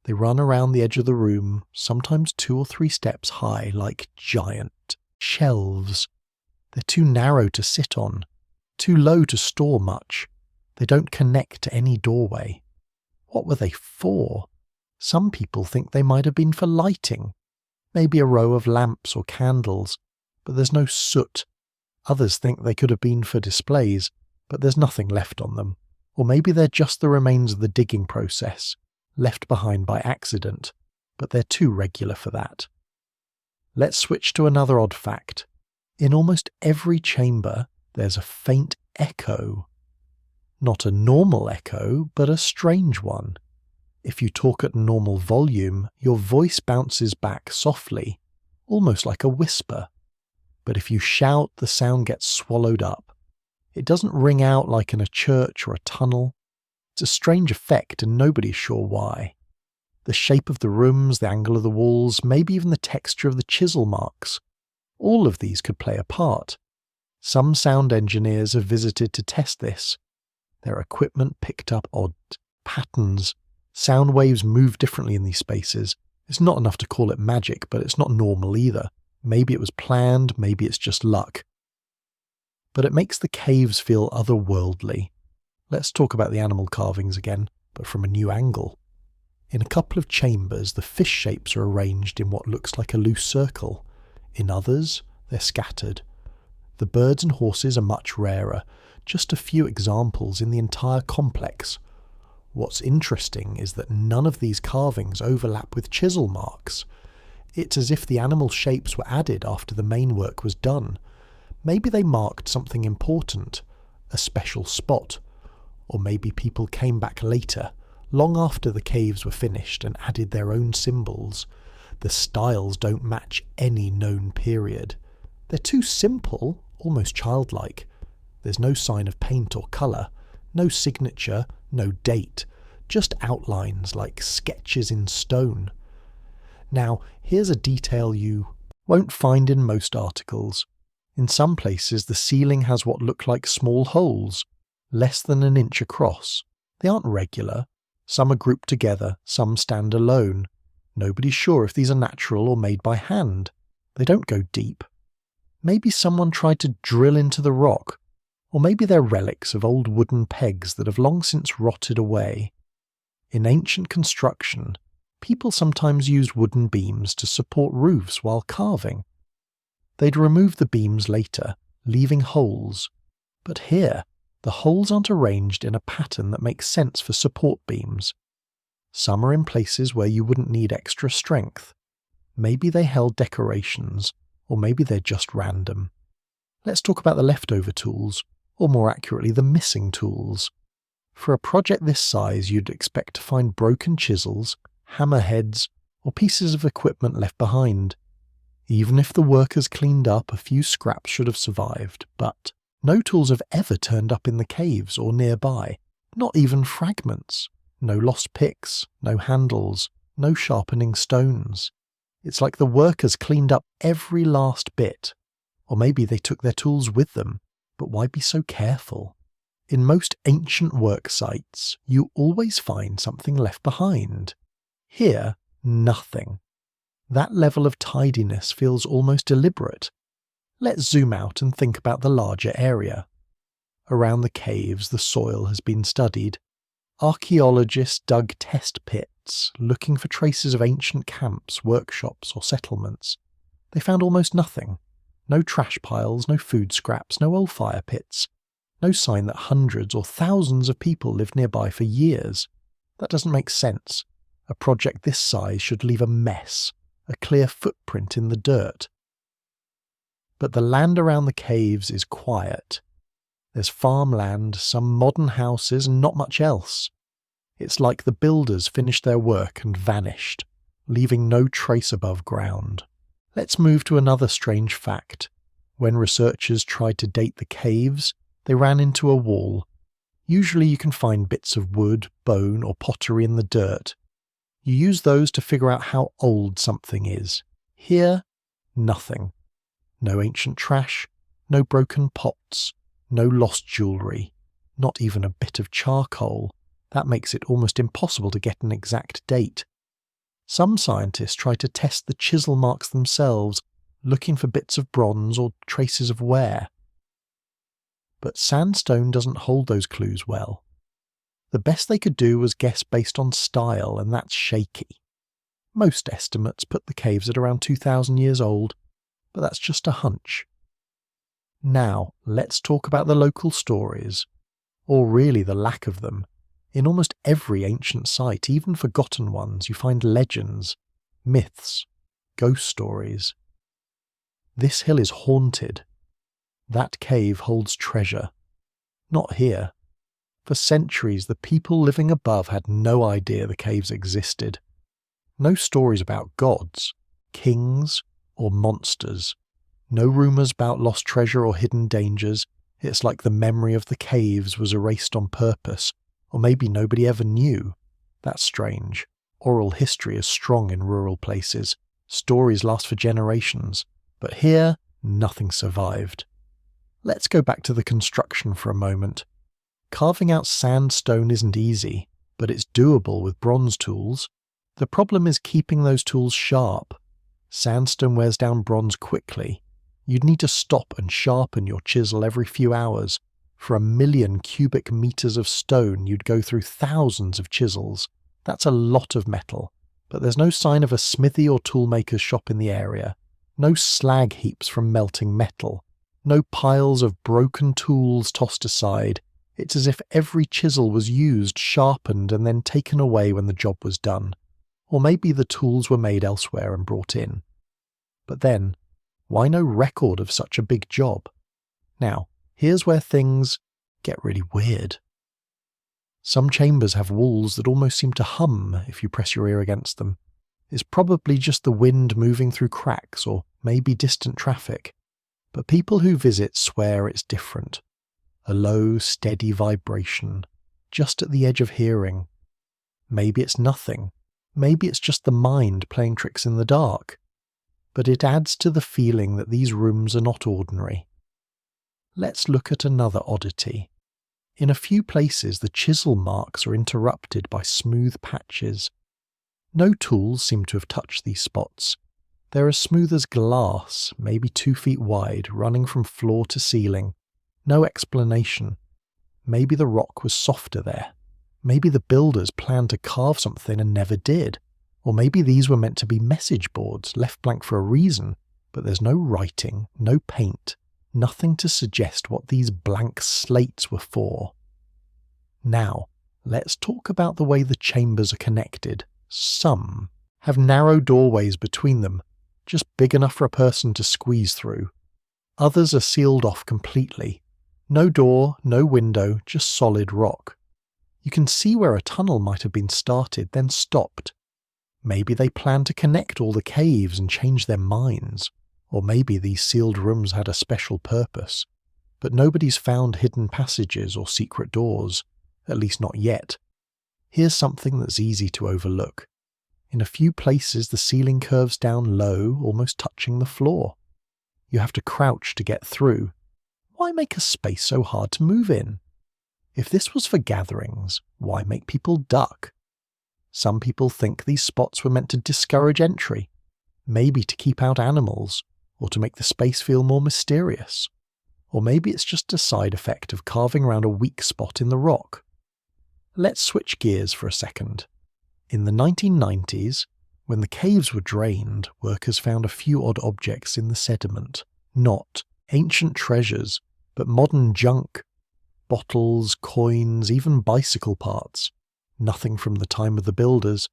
[SPEAKER 1] They run around the edge of the room, sometimes 2 or 3 steps high, like giant shelves. They're too narrow to sit on, too low to store much. They don't connect to any doorway. What were they for? Some people think they might have been for lighting. Maybe a row of lamps or candles, but there's no soot. Others think they could have been for displays, but there's nothing left on them. Or maybe they're just the remains of the digging process, left behind by accident, but they're too regular for that. Let's switch to another odd fact. In almost every chamber, there's a faint echo. Not a normal echo, but a strange one. If you talk at normal volume, your voice bounces back softly, almost like a whisper. But if you shout, the sound gets swallowed up. It doesn't ring out like in a church or a tunnel. It's a strange effect and nobody's sure why. The shape of the rooms, the angle of the walls, maybe even the texture of the chisel marks. All of these could play a part. Some sound engineers have visited to test this. Their equipment picked up odd patterns. Sound waves move differently in these spaces. It's not enough to call it magic, but it's not normal either. Maybe it was planned, maybe it's just luck. But it makes the caves feel otherworldly. Let's talk about the animal carvings again, but from a new angle. In a couple of chambers, the fish shapes are arranged in what looks like a loose circle. In others, they're scattered. The birds and horses are much rarer, just a few examples in the entire complex. What's interesting is that none of these carvings overlap with chisel marks. It's as if the animal shapes were added after the main work was done. Maybe they marked something important, a special spot, or maybe people came back later, long after the caves were finished, and added their own symbols. The styles don't match any known period. They're too simple, almost childlike. There's no sign of paint or colour, no signature, no date, just outlines like sketches in stone. Now, here's a detail you won't find in most articles. In some places, the ceiling has what look like small holes, less than an inch across. They aren't regular. Some are grouped together, some stand alone. Nobody's sure if these are natural or made by hand. They don't go deep. Maybe someone tried to drill into the rock, or maybe they're relics of old wooden pegs that have long since rotted away. In ancient construction, people sometimes used wooden beams to support roofs while carving. They'd remove the beams later, leaving holes. But here, the holes aren't arranged in a pattern that makes sense for support beams. Some are in places where you wouldn't need extra strength. Maybe they held decorations, or maybe they're just random. Let's talk about the leftover tools, or more accurately, the missing tools. For a project this size, you'd expect to find broken chisels, hammerheads, or pieces of equipment left behind. Even if the workers cleaned up, a few scraps should have survived, but no tools have ever turned up in the caves or nearby, not even fragments. No lost picks, no handles, no sharpening stones. It's like the workers cleaned up every last bit. Or maybe they took their tools with them, but why be so careful? In most ancient work sites, you always find something left behind. Here, nothing. That level of tidiness feels almost deliberate. Let's zoom out and think about the larger area. Around the caves, the soil has been studied. Archaeologists dug test pits, looking for traces of ancient camps, workshops, or settlements. They found almost nothing. No trash piles, no food scraps, no old fire pits. No sign that hundreds or thousands of people lived nearby for years. That doesn't make sense. A project this size should leave a mess, a clear footprint in the dirt. But the land around the caves is quiet. There's farmland, some modern houses, and not much else. It's like the builders finished their work and vanished, leaving no trace above ground. Let's move to another strange fact. When researchers tried to date the caves, they ran into a wall. Usually you can find bits of wood, bone, or pottery in the dirt. You use those to figure out how old something is. Here, nothing. No ancient trash, no broken pots, no lost jewellery, Not even a bit of charcoal. That makes it almost impossible to get an exact date. Some scientists try to test the chisel marks themselves, looking for bits of bronze or traces of wear. But sandstone doesn't hold those clues well. The best they could do was guess based on style, and that's shaky. Most estimates put the caves at around 2,000 years old, but that's just a hunch. Now, let's talk about the local stories, or really the lack of them. In almost every ancient site, even forgotten ones, you find legends, myths, ghost stories. This hill is haunted. That cave holds treasure. Not here. For centuries, the people living above had no idea the caves existed. No stories about gods, kings, or monsters. No rumours about lost treasure or hidden dangers. It's like the memory of the caves was erased on purpose, or maybe nobody ever knew. That's strange. Oral history is strong in rural places. Stories last for generations. But here, nothing survived. Let's go back to the construction for a moment. Carving out sandstone isn't easy, but it's doable with bronze tools. The problem is keeping those tools sharp. Sandstone wears down bronze quickly. You'd need to stop and sharpen your chisel every few hours. For 1,000,000 cubic meters of stone, you'd go through thousands of chisels. That's a lot of metal, but there's no sign of a smithy or toolmaker's shop in the area. No slag heaps from melting metal. No piles of broken tools tossed aside. It's as if every chisel was used, sharpened, and then taken away when the job was done. Or maybe the tools were made elsewhere and brought in. But then, why no record of such a big job? Now, here's where things get really weird. Some chambers have walls that almost seem to hum if you press your ear against them. It's probably just the wind moving through cracks, or maybe distant traffic. But people who visit swear it's different. A low, steady vibration, just at the edge of hearing. Maybe it's nothing. Maybe it's just the mind playing tricks in the dark. But it adds to the feeling that these rooms are not ordinary. Let's look at another oddity. In a few places, the chisel marks are interrupted by smooth patches. No tools seem to have touched these spots. They're as smooth as glass, maybe 2 feet wide, running from floor to ceiling. No explanation. Maybe the rock was softer there. Maybe the builders planned to carve something and never did. Or maybe these were meant to be message boards, left blank for a reason, but there's no writing, no paint, nothing to suggest what these blank slates were for. Now, let's talk about the way the chambers are connected. Some have narrow doorways between them, just big enough for a person to squeeze through. Others are sealed off completely. No door, no window, just solid rock. You can see where a tunnel might have been started, then stopped. Maybe they planned to connect all the caves and change their minds. Or maybe these sealed rooms had a special purpose. But nobody's found hidden passages or secret doors, at least not yet. Here's something that's easy to overlook. In a few places the ceiling curves down low, almost touching the floor. You have to crouch to get through. Why make a space so hard to move in? If this was for gatherings, why make people duck? Some people think these spots were meant to discourage entry, maybe to keep out animals, or to make the space feel more mysterious. Or maybe it's just a side effect of carving around a weak spot in the rock. Let's switch gears for a second. In the 1990s, when the caves were drained, workers found a few odd objects in the sediment. Not ancient treasures, but modern junk. Bottles, coins, even bicycle parts. Nothing from the time of the builders.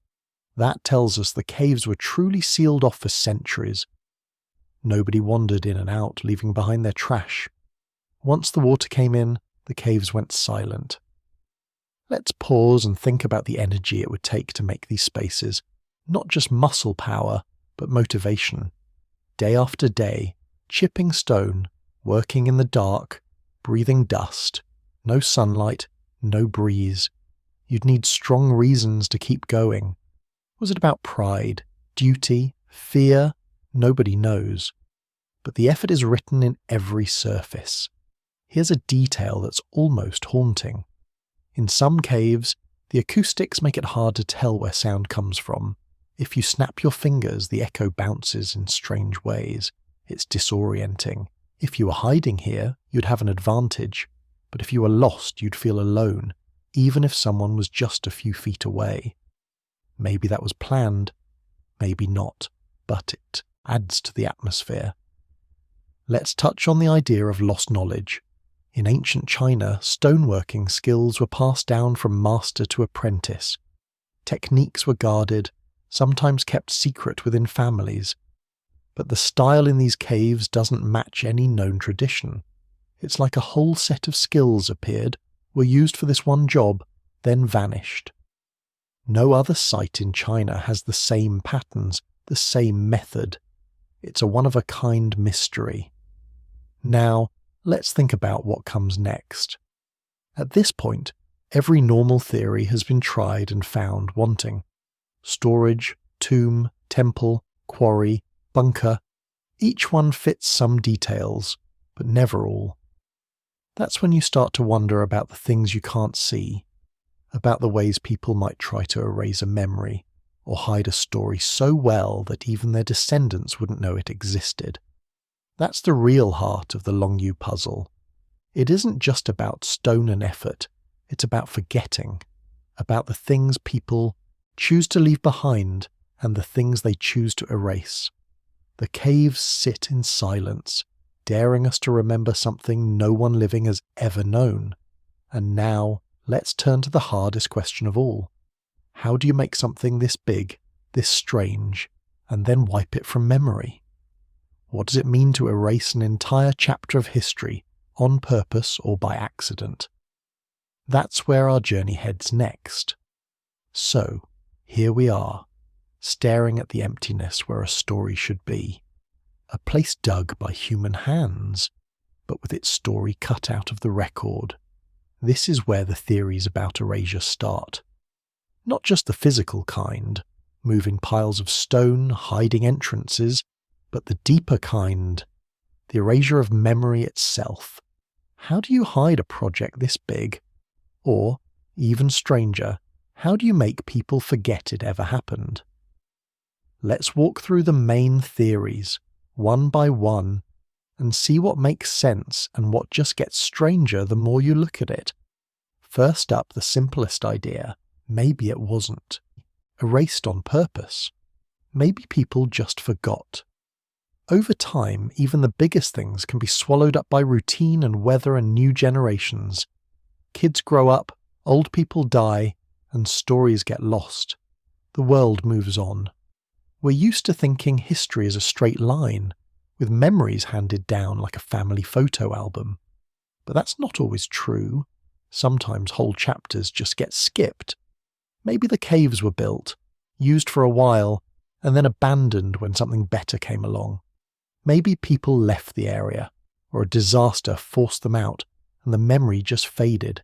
[SPEAKER 1] That tells us the caves were truly sealed off for centuries. Nobody wandered in and out, leaving behind their trash. Once the water came in, the caves went silent. Let's pause and think about the energy it would take to make these spaces. Not just muscle power, but motivation. Day after day, chipping stone, working in the dark, breathing dust. No sunlight, no breeze. You'd need strong reasons to keep going. Was it about pride, duty, fear? Nobody knows. But the effort is written in every surface. Here's a detail that's almost haunting. In some caves, the acoustics make it hard to tell where sound comes from. If you snap your fingers, the echo bounces in strange ways. It's disorienting. If you were hiding here, you'd have an advantage. But if you were lost, you'd feel alone, even if someone was just a few feet away. Maybe that was planned, maybe not, but it adds to the atmosphere. Let's touch on the idea of lost knowledge. In ancient China, stoneworking skills were passed down from master to apprentice. Techniques were guarded, sometimes kept secret within families. But the style in these caves doesn't match any known tradition. It's like a whole set of skills appeared, were used for this one job, then vanished. No other site in China has the same patterns, the same method. It's a one-of-a-kind mystery. Now, let's think about what comes next. At this point, every normal theory has been tried and found wanting. Storage, tomb, temple, quarry, bunker, each one fits some details, but never all. That's when you start to wonder about the things you can't see, about the ways people might try to erase a memory, or hide a story so well that even their descendants wouldn't know it existed. That's the real heart of the Longyou puzzle. It isn't just about stone and effort, it's about forgetting, about the things people choose to leave behind and the things they choose to erase. The caves sit in silence, daring us to remember something no one living has ever known. And now, let's turn to the hardest question of all. How do you make something this big, this strange, and then wipe it from memory? What does it mean to erase an entire chapter of history, on purpose or by accident? That's where our journey heads next. So, here we are, staring at the emptiness where a story should be. A place dug by human hands, but with its story cut out of the record. This is where the theories about erasure start. Not just the physical kind, moving piles of stone, hiding entrances, but the deeper kind, the erasure of memory itself. How do you hide a project this big? Or, even stranger, how do you make people forget it ever happened? Let's walk through the main theories, one by one, and see what makes sense and what just gets stranger the more you look at it. First up, the simplest idea. Maybe it wasn't. Erased on purpose. Maybe people just forgot. Over time, even the biggest things can be swallowed up by routine and weather and new generations. Kids grow up, old people die, and stories get lost. The world moves on. We're used to thinking history is a straight line, with memories handed down like a family photo album. But that's not always true. Sometimes whole chapters just get skipped. Maybe the caves were built, used for a while, and then abandoned when something better came along. Maybe people left the area, or a disaster forced them out, and the memory just faded.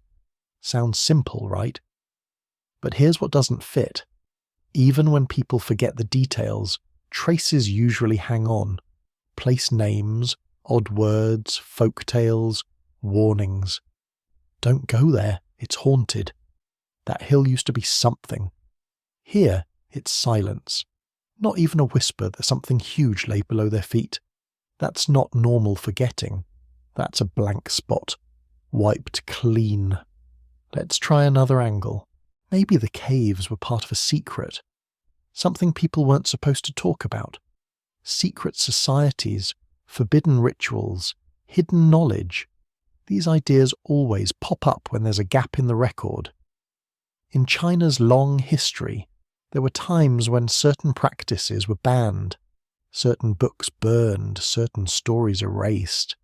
[SPEAKER 1] Sounds simple, right? But here's what doesn't fit. Even when people forget the details, traces usually hang on. Place names, odd words, folk tales, warnings. Don't go there, it's haunted. That hill used to be something. Here, it's silence. Not even a whisper that something huge lay below their feet. That's not normal forgetting. That's a blank spot. Wiped clean. Let's try another angle. Maybe the caves were part of a secret. Something people weren't supposed to talk about. Secret societies, forbidden rituals, hidden knowledge. These ideas always pop up when there's a gap in the record. In China's long history, there were times when certain practices were banned, certain books burned, certain stories erased.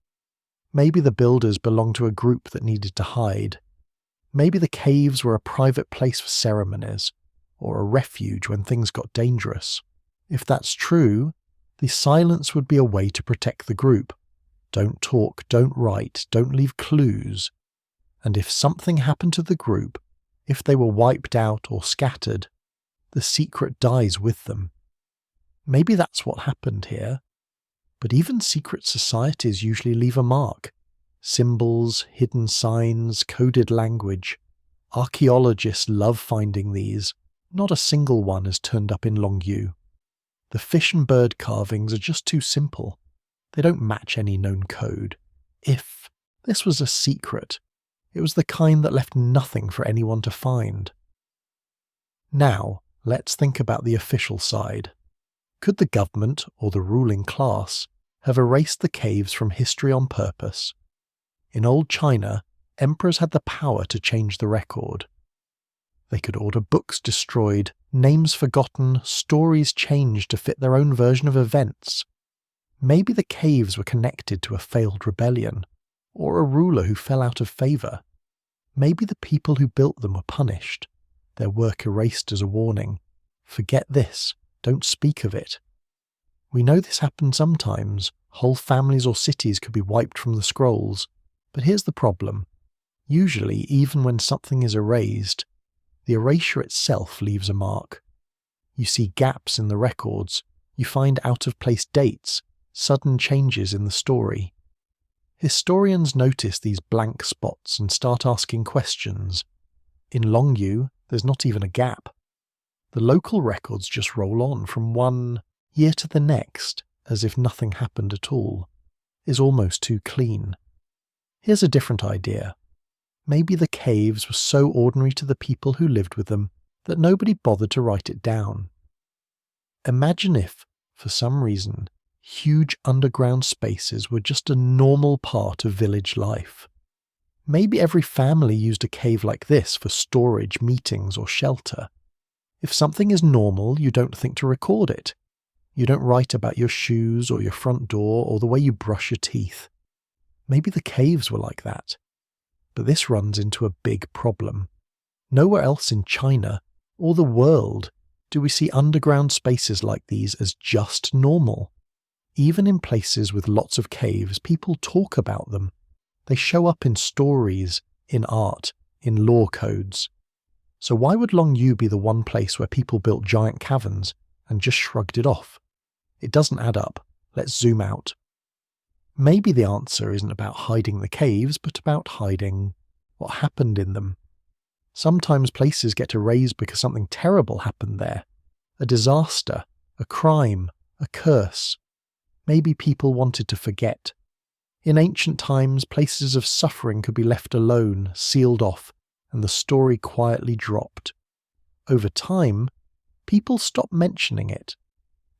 [SPEAKER 1] Maybe the builders belonged to a group that needed to hide. Maybe the caves were a private place for ceremonies, or a refuge when things got dangerous. If that's true, the silence would be a way to protect the group. Don't talk, don't write, don't leave clues. And if something happened to the group, if they were wiped out or scattered, the secret dies with them. Maybe that's what happened here. But even secret societies usually leave a mark. Symbols, hidden signs, coded language. Archaeologists love finding these. Not a single one has turned up in Longyou. The fish and bird carvings are just too simple. They don't match any known code. If this was a secret, it was the kind that left nothing for anyone to find. Now, let's think about the official side. Could the government, or the ruling class, have erased the caves from history on purpose? In old China, emperors had the power to change the record. They could order books destroyed, names forgotten, stories changed to fit their own version of events. Maybe the caves were connected to a failed rebellion, or a ruler who fell out of favour. Maybe the people who built them were punished, their work erased as a warning. Forget this, don't speak of it. We know this happened sometimes. Whole families or cities could be wiped from the scrolls. But here's the problem. Usually, even when something is erased, the erasure itself leaves a mark. You see gaps in the records, you find out-of-place dates, sudden changes in the story. Historians notice these blank spots and start asking questions. In Longyou, there's not even a gap. The local records just roll on from one year to the next, as if nothing happened at all. Is almost too clean. Here's a different idea. Maybe the caves were so ordinary to the people who lived with them that nobody bothered to write it down. Imagine if, for some reason, huge underground spaces were just a normal part of village life. Maybe every family used a cave like this for storage, meetings, or shelter. If something is normal, you don't think to record it. You don't write about your shoes or your front door or the way you brush your teeth. Maybe the caves were like that. But this runs into a big problem. Nowhere else in China, or the world, do we see underground spaces like these as just normal. Even in places with lots of caves, people talk about them. They show up in stories, in art, in law codes. So why would Longyou be the one place where people built giant caverns and just shrugged it off? It doesn't add up. Let's zoom out. Maybe the answer isn't about hiding the caves, but about hiding what happened in them. Sometimes places get erased because something terrible happened there. A disaster, a crime, a curse. Maybe people wanted to forget. In ancient times, places of suffering could be left alone, sealed off, and the story quietly dropped. Over time, people stopped mentioning it.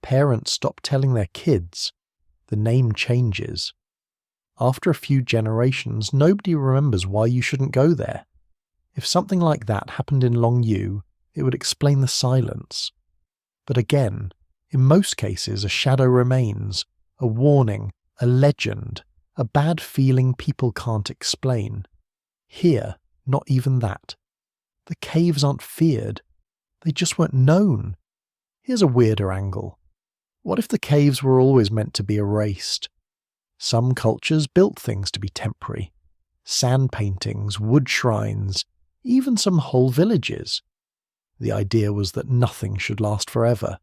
[SPEAKER 1] Parents stopped telling their kids. The name changes. After a few generations, nobody remembers why you shouldn't go there. If something like that happened in Longyou, it would explain the silence. But again, in most cases a shadow remains, a warning, a legend, a bad feeling people can't explain. Here, not even that. The caves aren't feared. They just weren't known. Here's a weirder angle. What if the caves were always meant to be erased? Some cultures built things to be temporary. Sand paintings, wood shrines, even some whole villages. The idea was that nothing should last forever.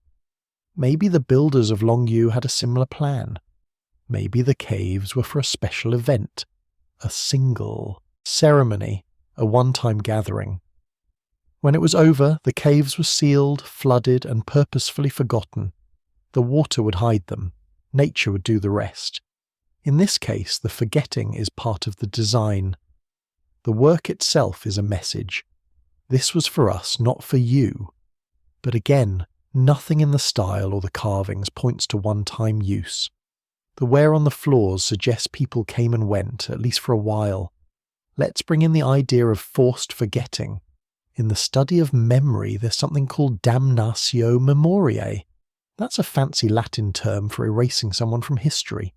[SPEAKER 1] Maybe the builders of Longyou had a similar plan. Maybe the caves were for a special event, a single ceremony, a one-time gathering. When it was over, the caves were sealed, flooded, and purposefully forgotten. The water would hide them. Nature would do the rest. In this case, the forgetting is part of the design. The work itself is a message. This was for us, not for you. But again, nothing in the style or the carvings points to one-time use. The wear on the floors suggests people came and went, at least for a while. Let's bring in the idea of forced forgetting. In the study of memory, there's something called damnatio memoriae. That's a fancy Latin term for erasing someone from history.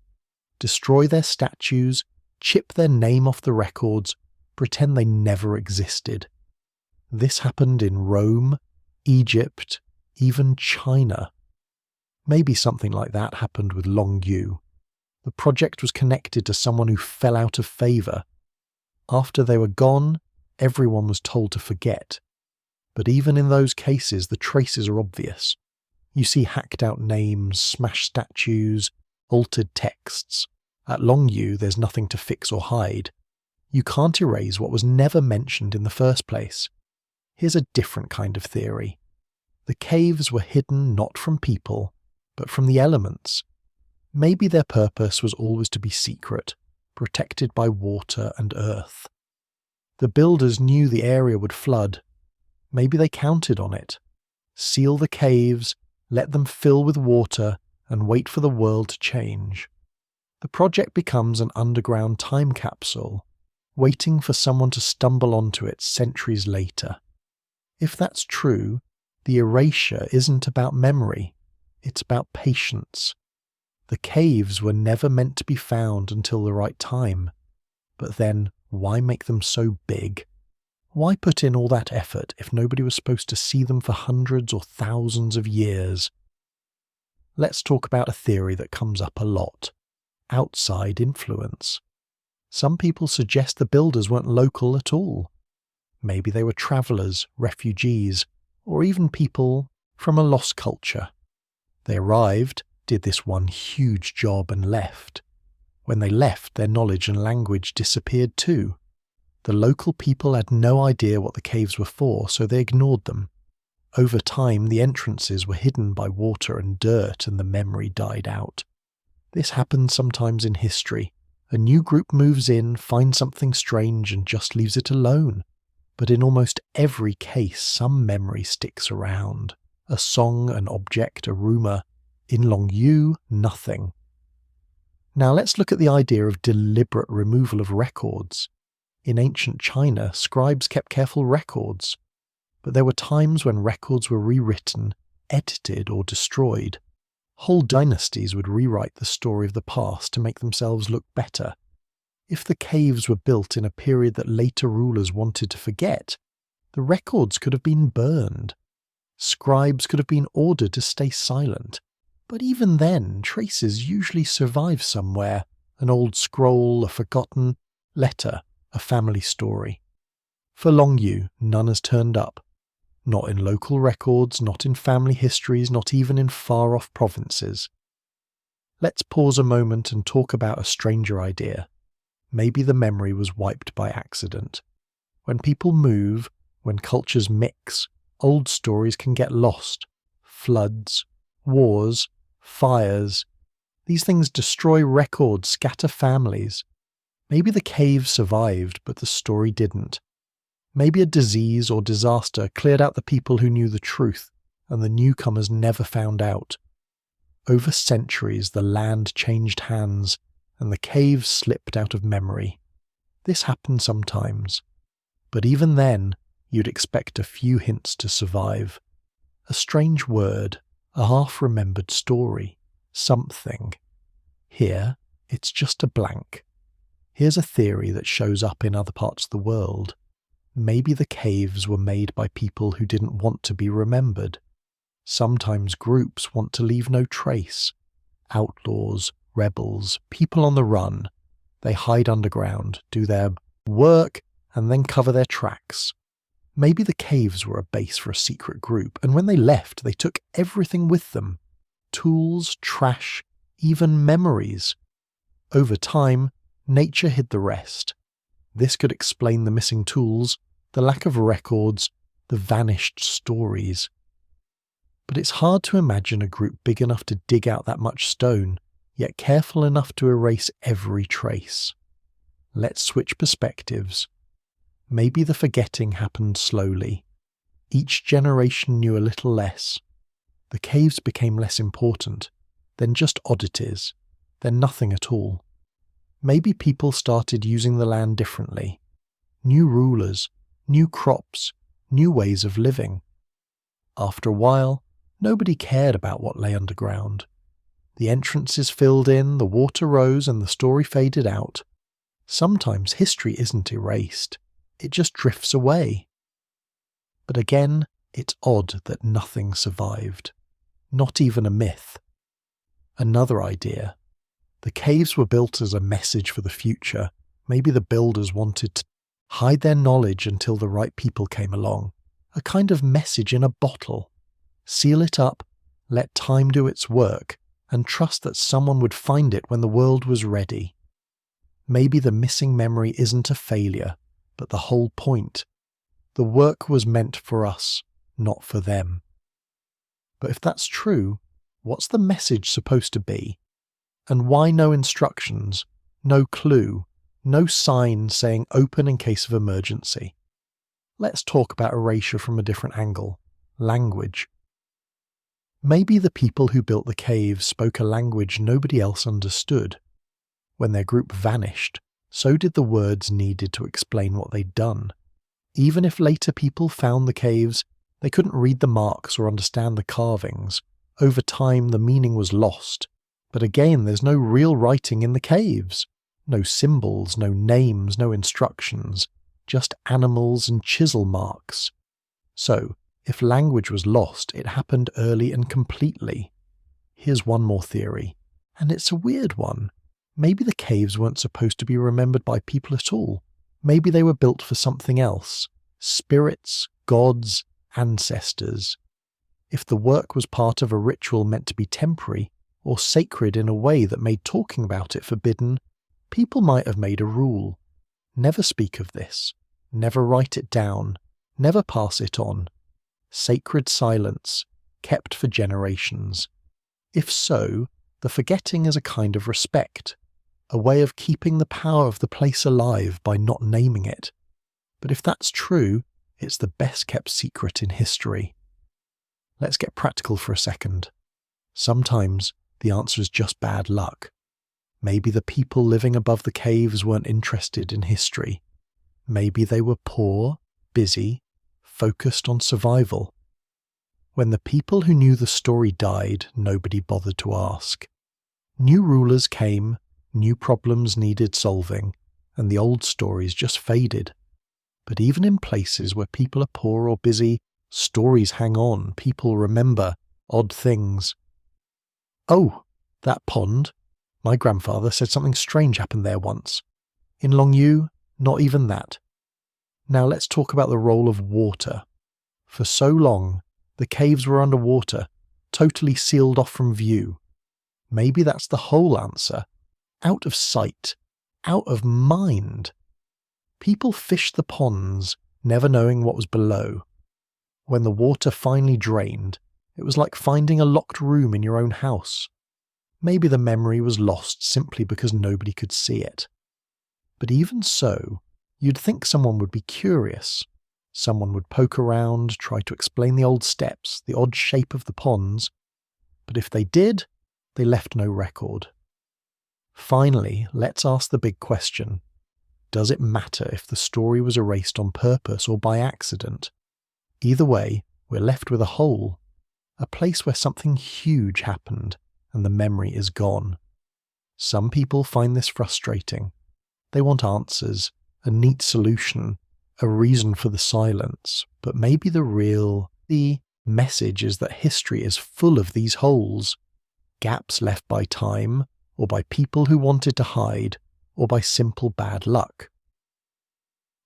[SPEAKER 1] Destroy their statues, chip their name off the records, pretend they never existed. This happened in Rome, Egypt, even China. Maybe something like that happened with Longyou. The project was connected to someone who fell out of favour. After they were gone, everyone was told to forget. But even in those cases, the traces are obvious. You see hacked out names, smashed statues, altered texts. At Longyou, there's nothing to fix or hide. You can't erase what was never mentioned in the first place. Here's a different kind of theory. The caves were hidden not from people, but from the elements. Maybe their purpose was always to be secret, protected by water and earth. The builders knew the area would flood. Maybe they counted on it. Seal the caves, let them fill with water, and wait for the world to change. The project becomes an underground time capsule, waiting for someone to stumble onto it centuries later. If that's true, the erasure isn't about memory, it's about patience. The caves were never meant to be found until the right time. But then, why make them so big? Why put in all that effort if nobody was supposed to see them for hundreds or thousands of years? Let's talk about a theory that comes up a lot: outside influence. Some people suggest the builders weren't local at all. Maybe they were travellers, refugees, or even people from a lost culture. They arrived, did this one huge job and left. When they left, their knowledge and language disappeared too. The local people had no idea what the caves were for, so they ignored them. Over time, the entrances were hidden by water and dirt, and the memory died out. This happens sometimes in history. A new group moves in, finds something strange, and just leaves it alone. But in almost every case, some memory sticks around. A song, an object, a rumour. In Longyou, nothing. Now let's look at the idea of deliberate removal of records. In ancient China, scribes kept careful records. But there were times when records were rewritten, edited, or destroyed. Whole dynasties would rewrite the story of the past to make themselves look better. If the caves were built in a period that later rulers wanted to forget, the records could have been burned. Scribes could have been ordered to stay silent. But even then, traces usually survive somewhere: an old scroll, a forgotten letter, a family story. For Longyou, none has turned up. Not in local records, not in family histories, not even in far-off provinces. Let's pause a moment and talk about a stranger idea. Maybe the memory was wiped by accident. When people move, when cultures mix, old stories can get lost. Floods, wars, fires. These things destroy records, scatter families. Maybe the cave survived, but the story didn't. Maybe a disease or disaster cleared out the people who knew the truth, and the newcomers never found out. Over centuries, the land changed hands, and the caves slipped out of memory. This happened sometimes. But even then, you'd expect a few hints to survive. A strange word, a half-remembered story, something. Here, it's just a blank. Here's a theory that shows up in other parts of the world. Maybe the caves were made by people who didn't want to be remembered. Sometimes groups want to leave no trace. Outlaws, rebels, people on the run. They hide underground, do their work, and then cover their tracks. Maybe the caves were a base for a secret group, and when they left, they took everything with them. Tools, trash, even memories. Over time, nature hid the rest. This could explain the missing tools, the lack of records, the vanished stories. But it's hard to imagine a group big enough to dig out that much stone, yet careful enough to erase every trace. Let's switch perspectives. Maybe the forgetting happened slowly. Each generation knew a little less. The caves became less important, then just oddities, then nothing at all. Maybe people started using the land differently. New rulers, new crops, new ways of living. After a while, nobody cared about what lay underground. The entrances filled in, the water rose, and the story faded out. Sometimes history isn't erased. It just drifts away. But again, it's odd that nothing survived. Not even a myth. Another idea. The caves were built as a message for the future. Maybe the builders wanted to hide their knowledge until the right people came along. A kind of message in a bottle. Seal it up, let time do its work, and trust that someone would find it when the world was ready. Maybe the missing memory isn't a failure, but the whole point. The work was meant for us, not for them. But if that's true, what's the message supposed to be? And why no instructions, no clue, no sign saying open in case of emergency? Let's talk about erasure from a different angle. Language. Maybe the people who built the caves spoke a language nobody else understood. When their group vanished, so did the words needed to explain what they'd done. Even if later people found the caves, they couldn't read the marks or understand the carvings. Over time, the meaning was lost. But again, there's no real writing in the caves. No symbols, no names, no instructions. Just animals and chisel marks. So, if language was lost, it happened early and completely. Here's one more theory, and it's a weird one. Maybe the caves weren't supposed to be remembered by people at all. Maybe they were built for something else. Spirits, gods, ancestors. If the work was part of a ritual meant to be temporary, or sacred in a way that made talking about it forbidden, people might have made a rule. Never speak of this. Never write it down. Never pass it on. Sacred silence, kept for generations. If so, the forgetting is a kind of respect, a way of keeping the power of the place alive by not naming it. But if that's true, it's the best kept secret in history. Let's get practical for a second. Sometimes the answer is just bad luck. Maybe the people living above the caves weren't interested in history. Maybe they were poor, busy, focused on survival. When the people who knew the story died, nobody bothered to ask. New rulers came, new problems needed solving, and the old stories just faded. But even in places where people are poor or busy, stories hang on, people remember odd things. Oh, that pond. My grandfather said something strange happened there once. In Longyou, not even that. Now let's talk about the role of water. For so long, the caves were underwater, totally sealed off from view. Maybe that's the whole answer. Out of sight, out of mind. People fished the ponds, never knowing what was below. When the water finally drained, it was like finding a locked room in your own house. Maybe the memory was lost simply because nobody could see it. But even so, you'd think someone would be curious. Someone would poke around, try to explain the old steps, the odd shape of the ponds. But if they did, they left no record. Finally, let's ask the big question. Does it matter if the story was erased on purpose or by accident? Either way, we're left with a hole. A place where something huge happened, and the memory is gone. Some people find this frustrating. They want answers, a neat solution, a reason for the silence, but maybe the message is that history is full of these holes, gaps left by time, or by people who wanted to hide, or by simple bad luck.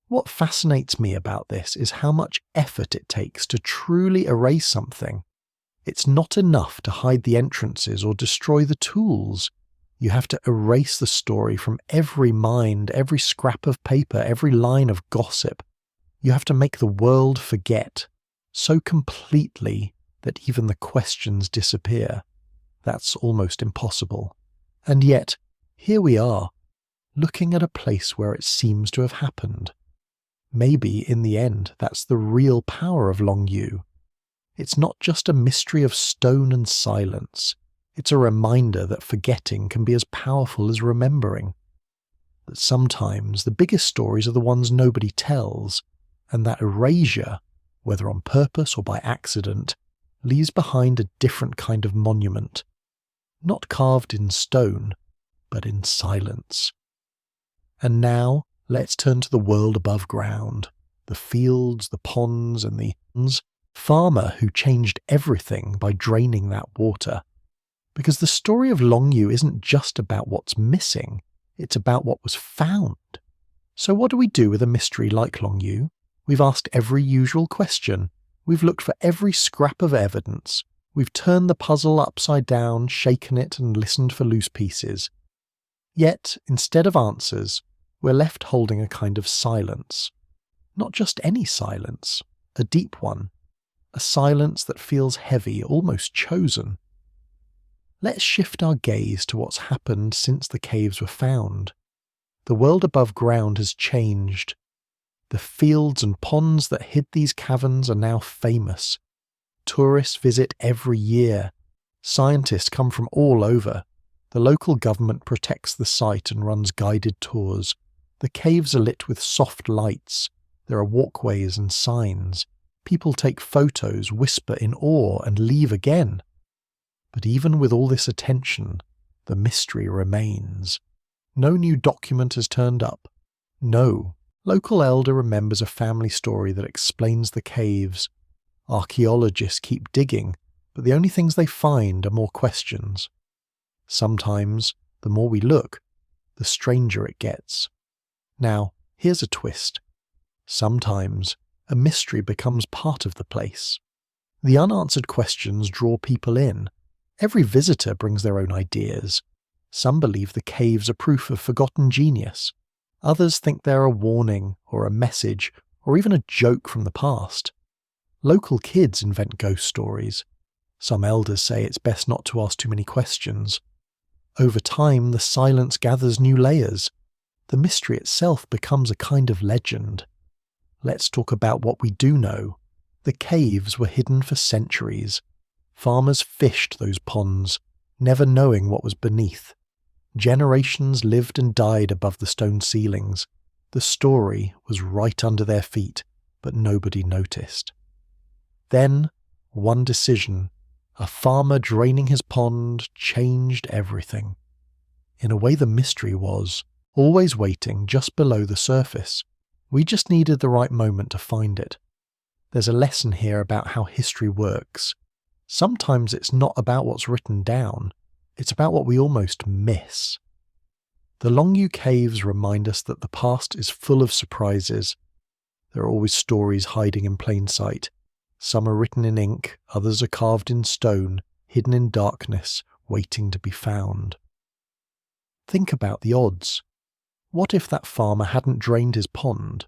[SPEAKER 1] What fascinates me about this is how much effort it takes to truly erase something. It's not enough to hide the entrances or destroy the tools. You have to erase the story from every mind, every scrap of paper, every line of gossip. You have to make the world forget, so completely that even the questions disappear. That's almost impossible. And yet, here we are, looking at a place where it seems to have happened. Maybe, in the end, that's the real power of Longyou. It's not just a mystery of stone and silence. It's a reminder that forgetting can be as powerful as remembering. That sometimes the biggest stories are the ones nobody tells, and that erasure, whether on purpose or by accident, leaves behind a different kind of monument. Not carved in stone, but in silence. And now, let's turn to the world above ground. The fields, the ponds, and the farmer who changed everything by draining that water. Because the story of Longyou isn't just about what's missing, it's about what was found. So what do we do with a mystery like Longyou? We've asked every usual question. We've looked for every scrap of evidence. We've turned the puzzle upside down, shaken it, and listened for loose pieces. Yet, instead of answers, we're left holding a kind of silence. Not just any silence, a deep one. A silence that feels heavy, almost chosen. Let's shift our gaze to what's happened since the caves were found. The world above ground has changed. The fields and ponds that hid these caverns are now famous. Tourists visit every year. Scientists come from all over. The local government protects the site and runs guided tours. The caves are lit with soft lights. There are walkways and signs. People take photos, whisper in awe, and leave again. But even with all this attention, the mystery remains. No new document has turned up. No local elder remembers a family story that explains the caves. Archaeologists keep digging, but the only things they find are more questions. Sometimes, the more we look, the stranger it gets. Now, here's a twist. Sometimes, a mystery becomes part of the place. The unanswered questions draw people in. Every visitor brings their own ideas. Some believe the caves are proof of forgotten genius. Others think they're a warning, or a message, or even a joke from the past. Local kids invent ghost stories. Some elders say it's best not to ask too many questions. Over time, the silence gathers new layers. The mystery itself becomes a kind of legend. Let's talk about what we do know. The caves were hidden for centuries. Farmers fished those ponds, never knowing what was beneath. Generations lived and died above the stone ceilings. The story was right under their feet, but nobody noticed. Then, one decision, a farmer draining his pond, changed everything. In a way, the mystery was always waiting just below the surface. We just needed the right moment to find it. There's a lesson here about how history works. Sometimes it's not about what's written down, it's about what we almost miss. The Longyou caves remind us that the past is full of surprises. There are always stories hiding in plain sight. Some are written in ink, others are carved in stone, hidden in darkness, waiting to be found. Think about the odds. What if that farmer hadn't drained his pond?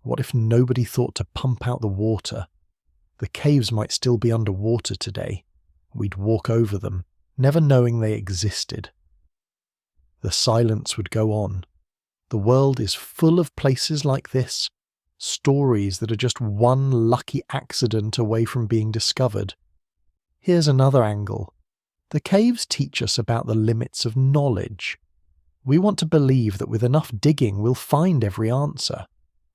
[SPEAKER 1] What if nobody thought to pump out the water? The caves might still be underwater today. We'd walk over them, never knowing they existed. The silence would go on. The world is full of places like this, stories that are just one lucky accident away from being discovered. Here's another angle. The caves teach us about the limits of knowledge. We want to believe that with enough digging we'll find every answer,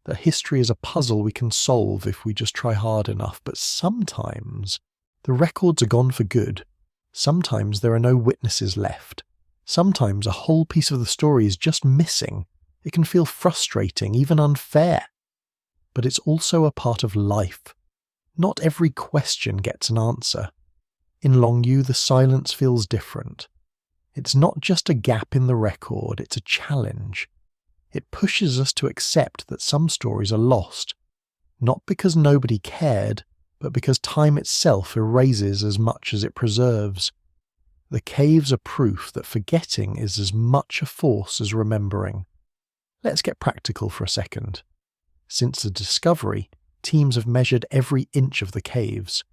[SPEAKER 1] that history is a puzzle we can solve if we just try hard enough, but sometimes the records are gone for good. Sometimes there are no witnesses left. Sometimes a whole piece of the story is just missing. It can feel frustrating, even unfair. But it's also a part of life. Not every question gets an answer. In Longyou, the silence feels different. It's not just a gap in the record, it's a challenge. It pushes us to accept that some stories are lost, not because nobody cared, but because time itself erases as much as it preserves. The caves are proof that forgetting is as much a force as remembering. Let's get practical for a second. Since the discovery, teams have measured every inch of the caves.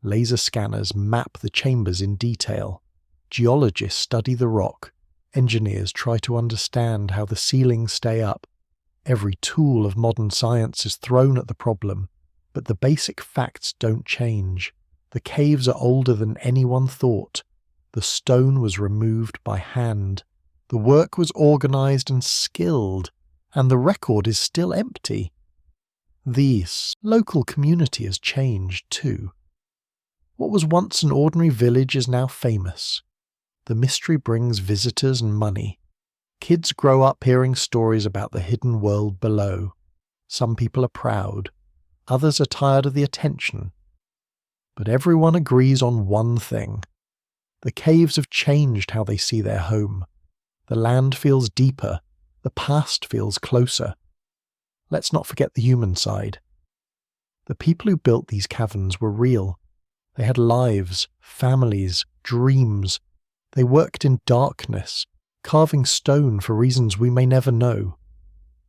[SPEAKER 1] Laser scanners map the chambers in detail. Geologists study the rock. Engineers try to understand how the ceilings stay up. Every tool of modern science is thrown at the problem, but the basic facts don't change. The caves are older than anyone thought. The stone was removed by hand. The work was organized and skilled, and the record is still empty. This local community has changed too. What was once an ordinary village is now famous. The mystery brings visitors and money. Kids grow up hearing stories about the hidden world below. Some people are proud. Others are tired of the attention. But everyone agrees on one thing. The caves have changed how they see their home. The land feels deeper. The past feels closer. Let's not forget the human side. The people who built these caverns were real. They had lives, families, dreams. They worked in darkness, carving stone for reasons we may never know.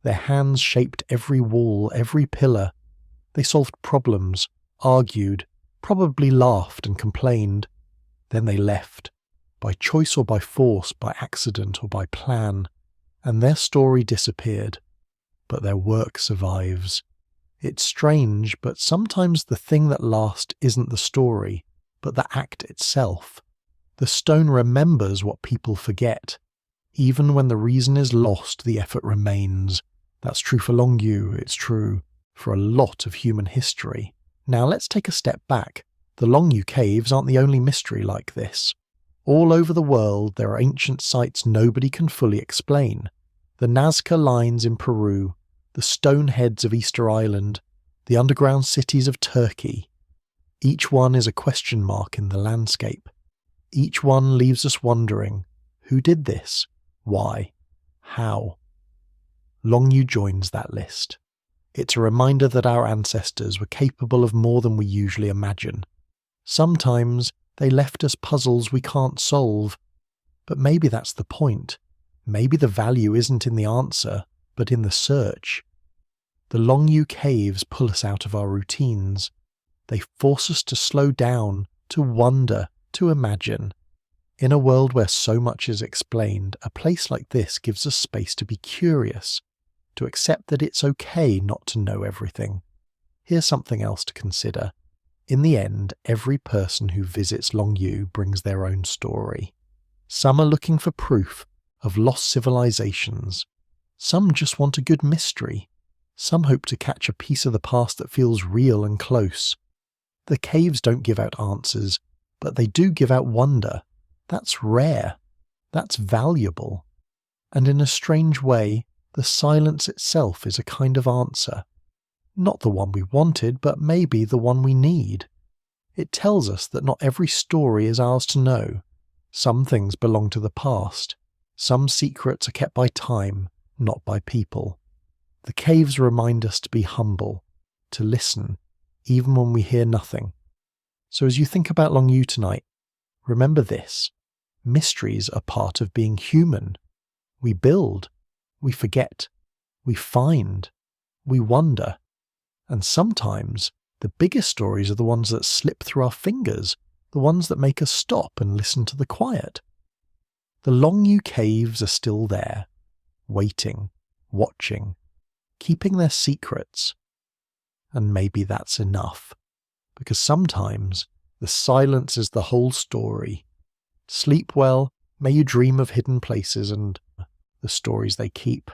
[SPEAKER 1] Their hands shaped every wall, every pillar. They solved problems, argued, probably laughed and complained. Then they left, by choice or by force, by accident or by plan, and their story disappeared. But their work survives. It's strange, but sometimes the thing that lasts isn't the story, but the act itself. The stone remembers what people forget. Even when the reason is lost, the effort remains. That's true for Longyou, it's true for a lot of human history. Now let's take a step back. The Longyou caves aren't the only mystery like this. All over the world there are ancient sites nobody can fully explain. The Nazca lines in Peru, the stone heads of Easter Island, the underground cities of Turkey. Each one is a question mark in the landscape. Each one leaves us wondering, who did this? Why? How? Longyou joins that list. It's a reminder that our ancestors were capable of more than we usually imagine. Sometimes they left us puzzles we can't solve, but maybe that's the point. Maybe the value isn't in the answer, but in the search. The Longyou caves pull us out of our routines. They force us to slow down, to wonder, to imagine. In a world where so much is explained, a place like this gives us space to be curious, to accept that it's okay not to know everything. Here's something else to consider. In the end, every person who visits Longyou brings their own story. Some are looking for proof of lost civilizations. Some just want a good mystery. Some hope to catch a piece of the past that feels real and close. The caves don't give out answers, but they do give out wonder. That's rare. That's valuable. And in a strange way, the silence itself is a kind of answer. Not the one we wanted, but maybe the one we need. It tells us that not every story is ours to know. Some things belong to the past. Some secrets are kept by time, not by people. The caves remind us to be humble, to listen, even when we hear nothing. So as you think about Longyou tonight, remember this. Mysteries are part of being human. We build, we forget, we find, we wonder. And sometimes the biggest stories are the ones that slip through our fingers, the ones that make us stop and listen to the quiet. The Longyou caves are still there, waiting, watching, keeping their secrets. And maybe that's enough, because sometimes the silence is the whole story. Sleep well, may you dream of hidden places and the stories they keep.